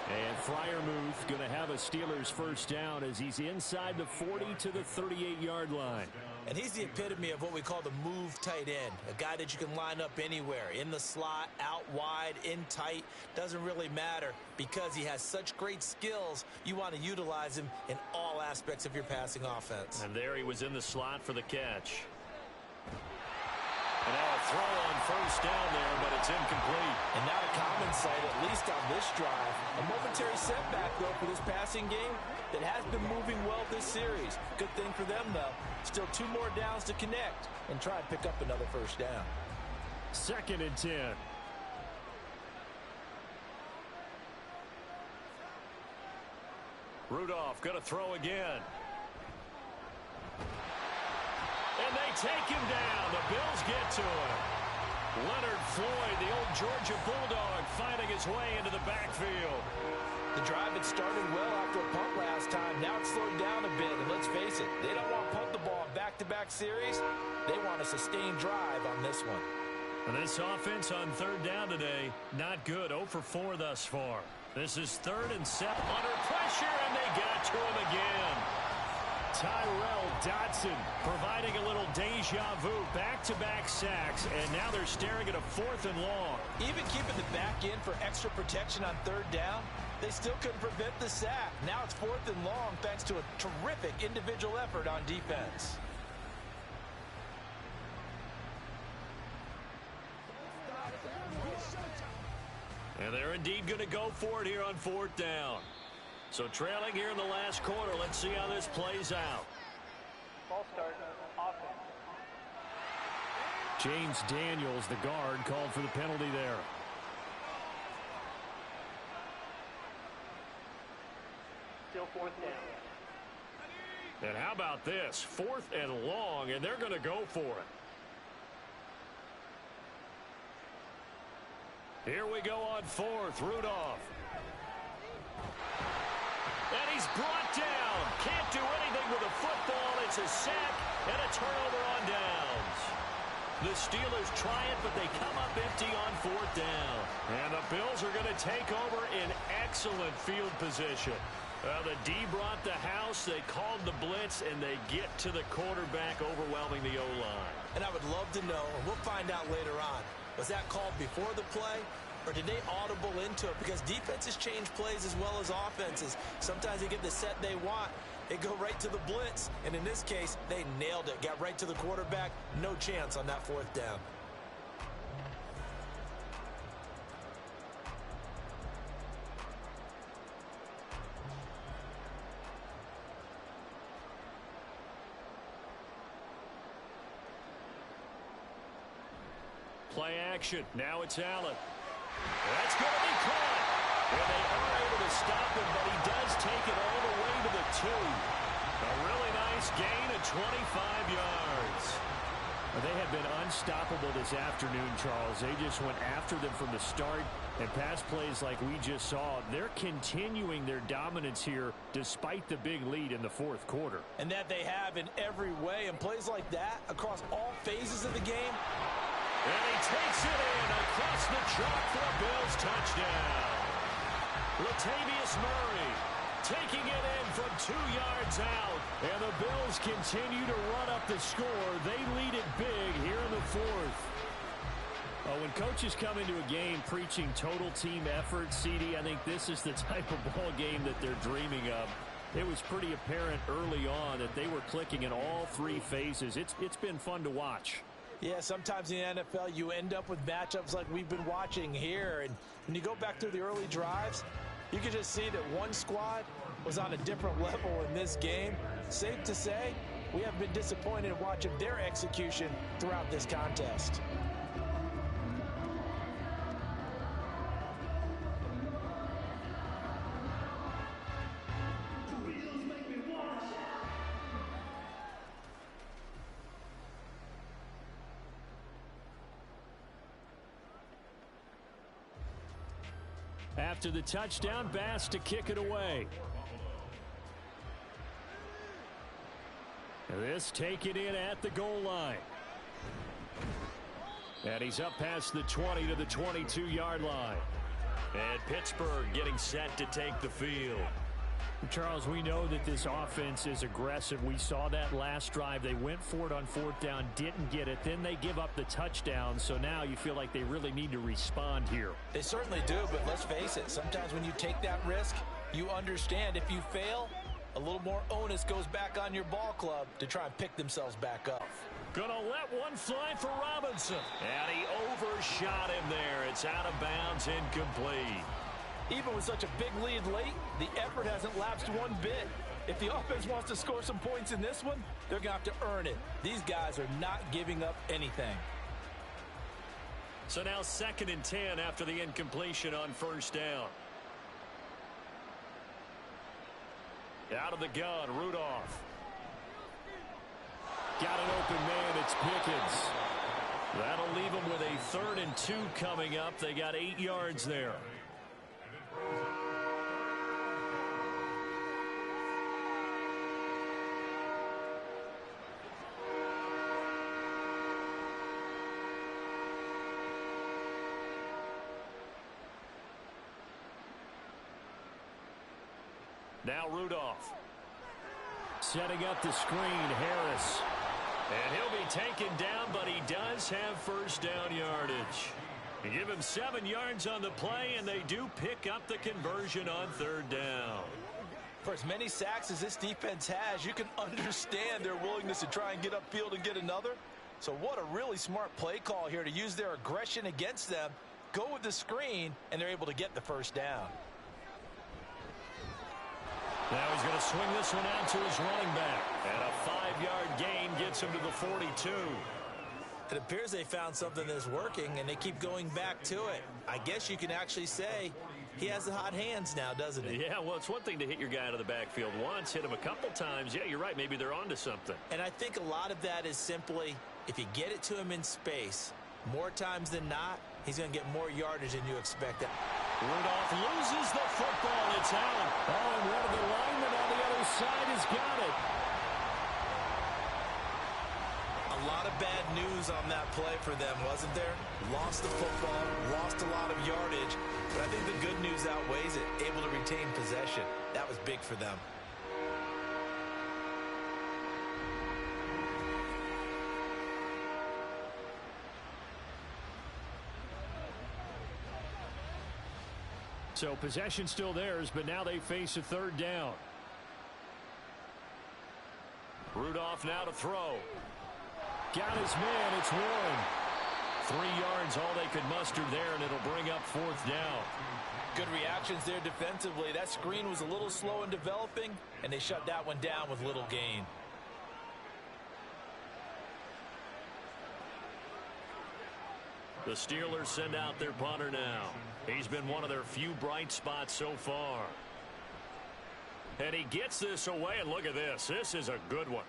And Freiermuth going to have a Steelers first down as he's inside the 40 to the 38-yard line. And he's the epitome of what we call the move tight end, a guy that you can line up anywhere, in the slot, out wide, in tight, doesn't really matter because he has such great skills. You want to utilize him in all aspects of your passing offense. And there he was in the slot for the catch. And now a throw on first down there, but it's incomplete. And not a common sight, at least on this drive. A momentary setback, though, for this passing game that has been moving well this series. Good thing for them, though. Still 2 more downs to connect and try and pick up another first down. Second and 10. Rudolph going to throw again. And they take him down. The Bills get to him. Leonard Floyd, the old Georgia Bulldog, finding his way into the backfield. The drive had started well after a punt last time. Now it's slowed down a bit. And let's face it, they don't want to punt the ball in back-to-back series. They want a sustained drive on this one. And this offense on third down today, not good. 0 for 4 thus far. This is 3rd and 7. Under pressure, and they got to him again. Tyrell Dodson providing a little deja vu, back-to-back sacks, and now they're staring at a 4th and long. Even keeping the back in for extra protection on third down, they still couldn't prevent the sack. Now it's 4th and long thanks to a terrific individual effort on defense. And they're indeed going to go for it here on 4th down. So trailing here in the last quarter, let's see how this plays out. Ball start, offense. James Daniels, the guard, called for the penalty there. Still 4th down. And how about this? 4th and long, and they're going to go for it. Here we go on 4th. Rudolph. And he's brought down. Can't do anything with a football. It's a sack and a turnover on downs. The Steelers try it, but they come up empty on 4th down. And the Bills are going to take over in excellent field position. The D brought the house. They called the blitz, and they get to the quarterback, overwhelming the O-line. And I would love to know, and we'll find out later on, was that called before the play? Or did they audible into it? Because defenses change plays as well as offenses. Sometimes they get the set they want. They go right to the blitz. And in this case, they nailed it. Got right to the quarterback. No chance on that 4th down. Play action. Now it's Allen. That's going to be caught. And they are able to stop him, but he does take it all the way to the 2. A really nice gain of 25 yards. They have been unstoppable this afternoon, Charles. They just went after them from the start, and pass plays like we just saw. They're continuing their dominance here despite the big lead in the 4th quarter. And that they have in every way. And plays like that across all phases of the game. And he takes it in across the chalk for a Bills touchdown. Latavius Murray taking it in from 2 yards out. And the Bills continue to run up the score. They lead it big here in the 4th. When coaches come into a game preaching total team effort, CD, I think this is the type of ball game that they're dreaming of. It was pretty apparent early on that they were clicking in all three phases. It's been fun to watch. Yeah, sometimes in the NFL you end up with matchups like we've been watching here. And when you go back through the early drives, you can just see that one squad was on a different level in this game. Safe to say, we have been disappointed in watching their execution throughout this contest. After the touchdown, Bass to kick it away. This taken in at the goal line. And he's up past the 20 to the 22-yard line. And Pittsburgh getting set to take the field. Charles, we know that this offense is aggressive. We saw that last drive. They went for it on fourth down, didn't get it. Then they give up the touchdown. So now you feel like they really need to respond here. They certainly do, but let's face it. Sometimes when you take that risk, you understand if you fail, a little more onus goes back on your ball club to try and pick themselves back up. Gonna let one fly for Robinson. And he overshot him there. It's out of bounds, incomplete. Even with such a big lead late, the effort hasn't lapsed one bit. If the offense wants to score some points in this one, they're going to have to earn it. These guys are not giving up anything. So now 2nd and 10 after the incompletion on first down. Out of the gun, Rudolph. Got an open man, it's Pickens. That'll leave them with a 3rd and 2 coming up. They got 8 yards there. Now Rudolph. Setting up the screen, Harris. And he'll be taken down, but he does have first down yardage. They give him 7 yards on the play, and they do pick up the conversion on 3rd down. For as many sacks as this defense has, you can understand their willingness to try and get upfield and get another. So what a really smart play call here to use their aggression against them, go with the screen, and they're able to get the first down. Now he's going to swing this one out to his running back. And a 5-yard gain gets him to the 42. It appears they found something that's working, and they keep going back to it. I guess you can actually say he has the hot hands now, doesn't he? Yeah, well, it's one thing to hit your guy out of the backfield once, hit him a couple times. Yeah, you're right. Maybe they're onto something. And I think a lot of that is simply if you get it to him in space, more times than not, he's going to get more yardage than you expect. Rudolph loses the football. It's out. Oh, and one of the linemen on the other side has got it. A lot of bad news on that play for them, wasn't there? Lost the football, lost a lot of yardage, but I think the good news outweighs it. Able to retain possession. That was big for them. So possession still theirs, but now they face a 3rd down. Rudolph now to throw. Got his man, it's Warren. 3 yards, all they could muster there, and it'll bring up 4th down. Good reactions there defensively. That screen was a little slow in developing, and they shut that one down with little gain. The Steelers send out their punter now. He's been one of their few bright spots so far. And he gets this away, and look at this. This is a good one.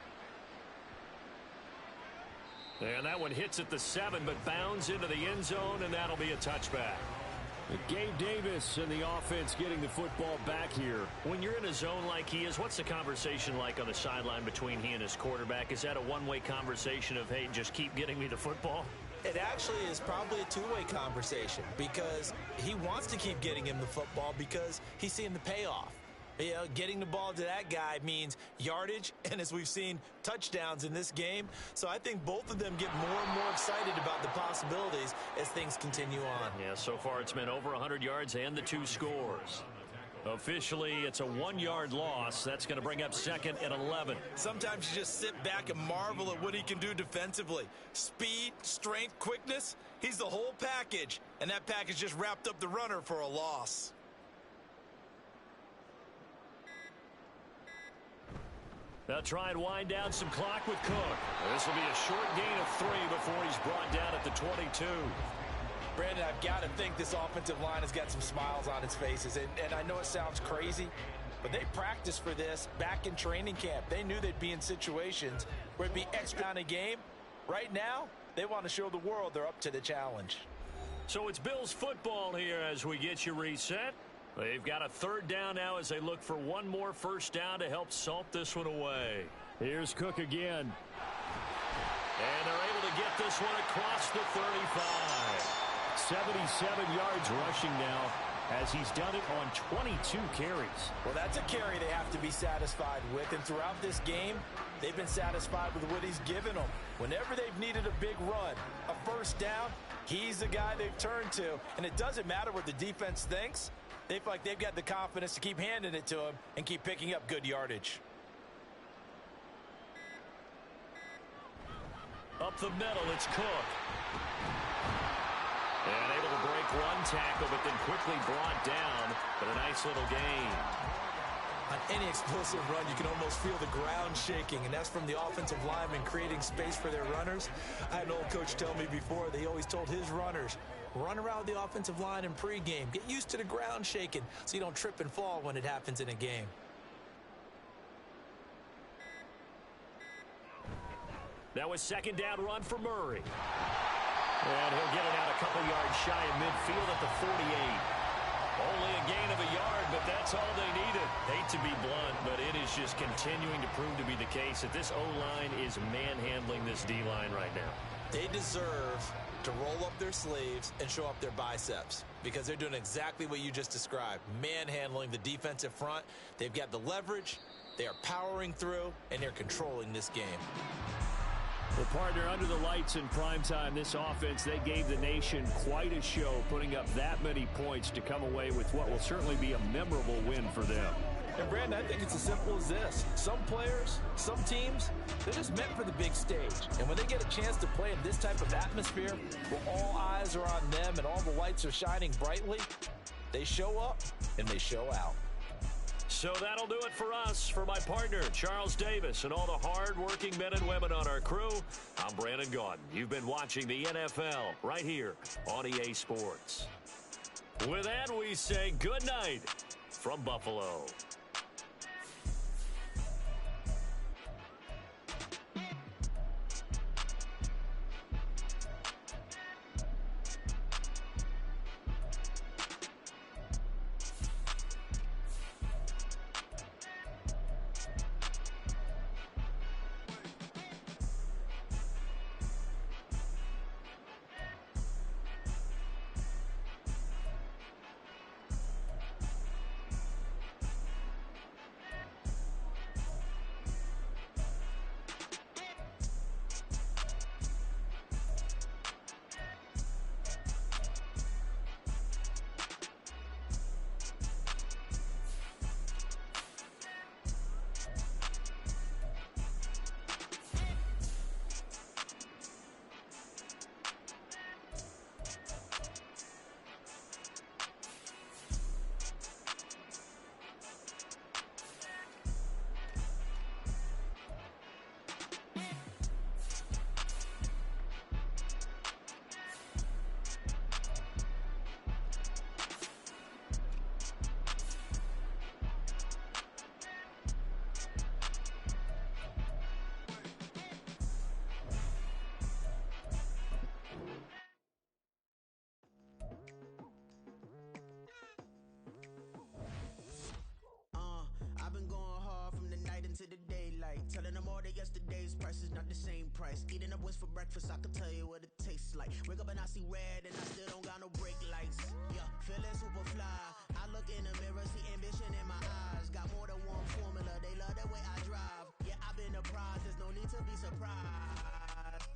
And that one hits at the 7, but bounds into the end zone, and that'll be a touchback. Gabe Davis and the offense getting the football back here. When you're in a zone like he is, what's the conversation like on the sideline between he and his quarterback? Is that a one-way conversation of, hey, just keep getting me the football? It actually is probably a two-way conversation because he wants to keep getting him the football because he's seeing the payoff. You know, getting the ball to that guy means yardage, and as we've seen, touchdowns in this game. So I think both of them get more and more excited about the possibilities as things continue on. Yeah, so far it's been over 100 yards and the 2 scores. Officially, it's a 1-yard loss. That's going to bring up 2nd and 11. Sometimes you just sit back and marvel at what he can do defensively. Speed, strength, quickness. He's the whole package. And that package just wrapped up the runner for a loss. They'll try and wind down some clock with Cook. This will be a short gain of 3 before he's brought down at the 22. Brandon, I've got to think this offensive line has got some smiles on its faces. And I know it sounds crazy, but they practiced for this back in training camp. They knew they'd be in situations where it'd be extra on a game. Right now, they want to show the world they're up to the challenge. So it's Bills football here as we get you reset. They've got a 3rd down now as they look for one more first down to help salt this one away. Here's Cook again. And they're able to get this one across the 35. 77 yards rushing now as he's done it on 22 carries. Well, that's a carry they have to be satisfied with. And throughout this game, they've been satisfied with what he's given them. Whenever they've needed a big run, a first down, he's the guy they've turned to. And it doesn't matter what the defense thinks. They feel like they've got the confidence to keep handing it to him and keep picking up good yardage. Up the middle, it's Cook. And able to break one tackle, but then quickly brought down. But a nice little gain. On any explosive run, you can almost feel the ground shaking, and that's from the offensive linemen creating space for their runners. I had an old coach tell me before, they always told his runners, run around the offensive line in pregame. Get used to the ground shaking so you don't trip and fall when it happens in a game. That was 2nd down run for Murray. And he'll get it out a couple yards shy of midfield at the 48. Only a gain of a yard, but that's all they needed. Hate to be blunt, but it is just continuing to prove to be the case that this O-line is manhandling this D-line right now. They deserve to roll up their sleeves and show up their biceps because they're doing exactly what you just described, manhandling the defensive front. They've got the leverage, they are powering through, and they're controlling this game. Well, partner, under the lights in primetime, this offense, they gave the nation quite a show, putting up that many points to come away with what will certainly be a memorable win for them. And, Brandon, I think it's as simple as this. Some players, some teams, they're just meant for the big stage. And when they get a chance to play in this type of atmosphere, where all eyes are on them and all the lights are shining brightly, they show up and they show out. So that'll do it for us. For my partner, Charles Davis, and all the hard-working men and women on our crew, I'm Brandon Gaudin. You've been watching the NFL right here on EA Sports. With that, we say good night from Buffalo. Telling them all that yesterday's price is not the same price. Eating up what's for breakfast, I can tell you what it tastes like. Wake up and I see red and I still don't got no brake lights. Yeah, feeling super fly. I look in the mirror, see ambition in my eyes. Got more than one formula, they love the way I drive. Yeah, I've been a prize, there's no need to be surprised.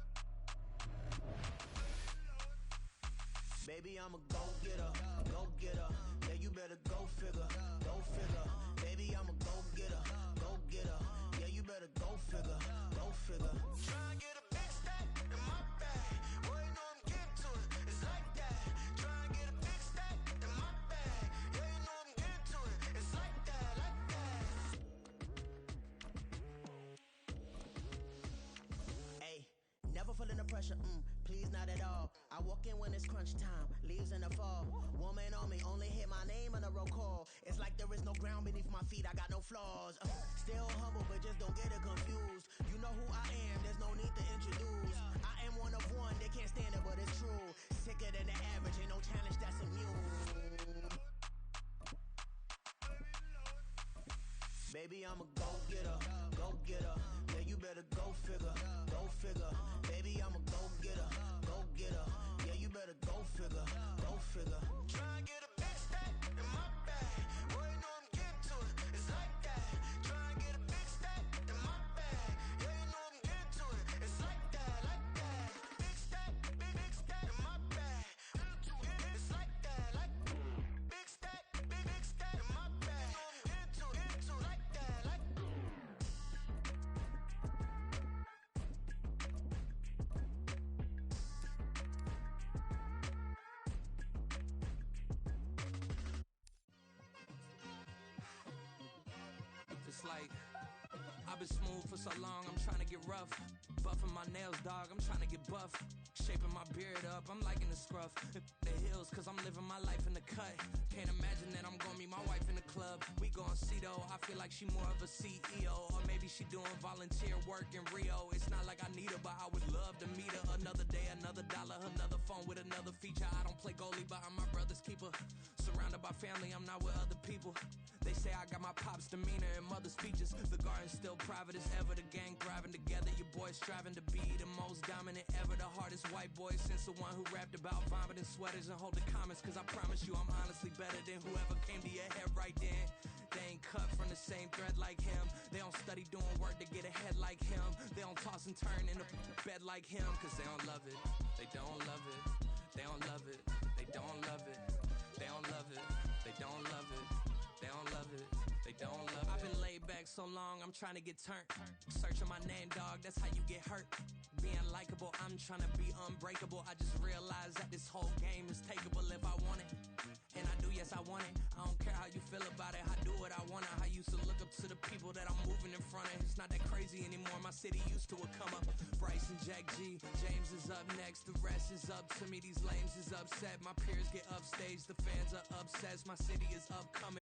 Baby, I'm a go-getter, go-getter. Yeah, you better go figure, go pressure, please not at all. I walk in when it's crunch time, leaves in the fall. Woman on me, only hit my name on a roll call. It's like there is no ground beneath my feet, I got no flaws. Still humble, but just don't get it confused. You know who I am, there's no need to introduce. I am one of one, they can't stand it, but it's true. Sicker than the average, ain't no challenge that's immune. Baby, I'm a go-getter, go-getter. Yeah, you better go figure, go figure. Baby, I'm a go-getter, go-getter. Yeah, you better go figure, go figure. Try and get a big stack in my bag. Boy, you know I'm getting to it, it's like that. Try and get a big stack in my bag. Yeah, you know I'm getting to it, it's like that, like that. Big stack in my bag. It's like that, like big stack in my bag. You know I'm getting to it, like that, like. It's like, I've been smooth for so long, I'm trying to get rough. Buffing my nails, dog, I'm trying to get buff. Shaping my beard up, I'm liking the scruff. The hills, cause I'm living my life in the cut. Can't imagine that I'm gonna meet my wife in the club. We gon' see though, I feel like she more of a CEO. Or maybe she doing volunteer work in Rio. It's not like I need her, but I would love to meet her. Another day, another dollar, another phone with another feature. I don't play goalie, but I'm my brother's keeper. Surrounded by family, I'm not with other people. They say I got my pop's demeanor and mother's features. The garden's still private as ever. The gang thriving together. Your boys striving to be the most dominant ever. The hardest white boy since the one who rapped about vomiting sweaters and holding comments. Cause I promise you I'm honestly better than whoever came to your head right then. They ain't cut from the same thread like him. They don't study doing work to get ahead like him. They don't toss and turn in the bed like him. Cause they don't love it. They don't love it. They don't love it. They don't love it. They don't love it. They don't love it. They don't love it. They don't love it. I've been laid back so long, I'm trying to get turned. Searching my name, dog, that's how you get hurt. Being likable, I'm trying to be unbreakable. I just realized that this whole game is takeable if I want it. And I do, yes, I want it. I don't care how you feel about it. I do what I want it. I used to look up to the people that I'm moving in front of. It's not that crazy anymore. My city used to a come up. Bryce and Jack G. James is up next. The rest is up to me. These lames is upset. My peers get upstage. The fans are obsessed. My city is upcoming.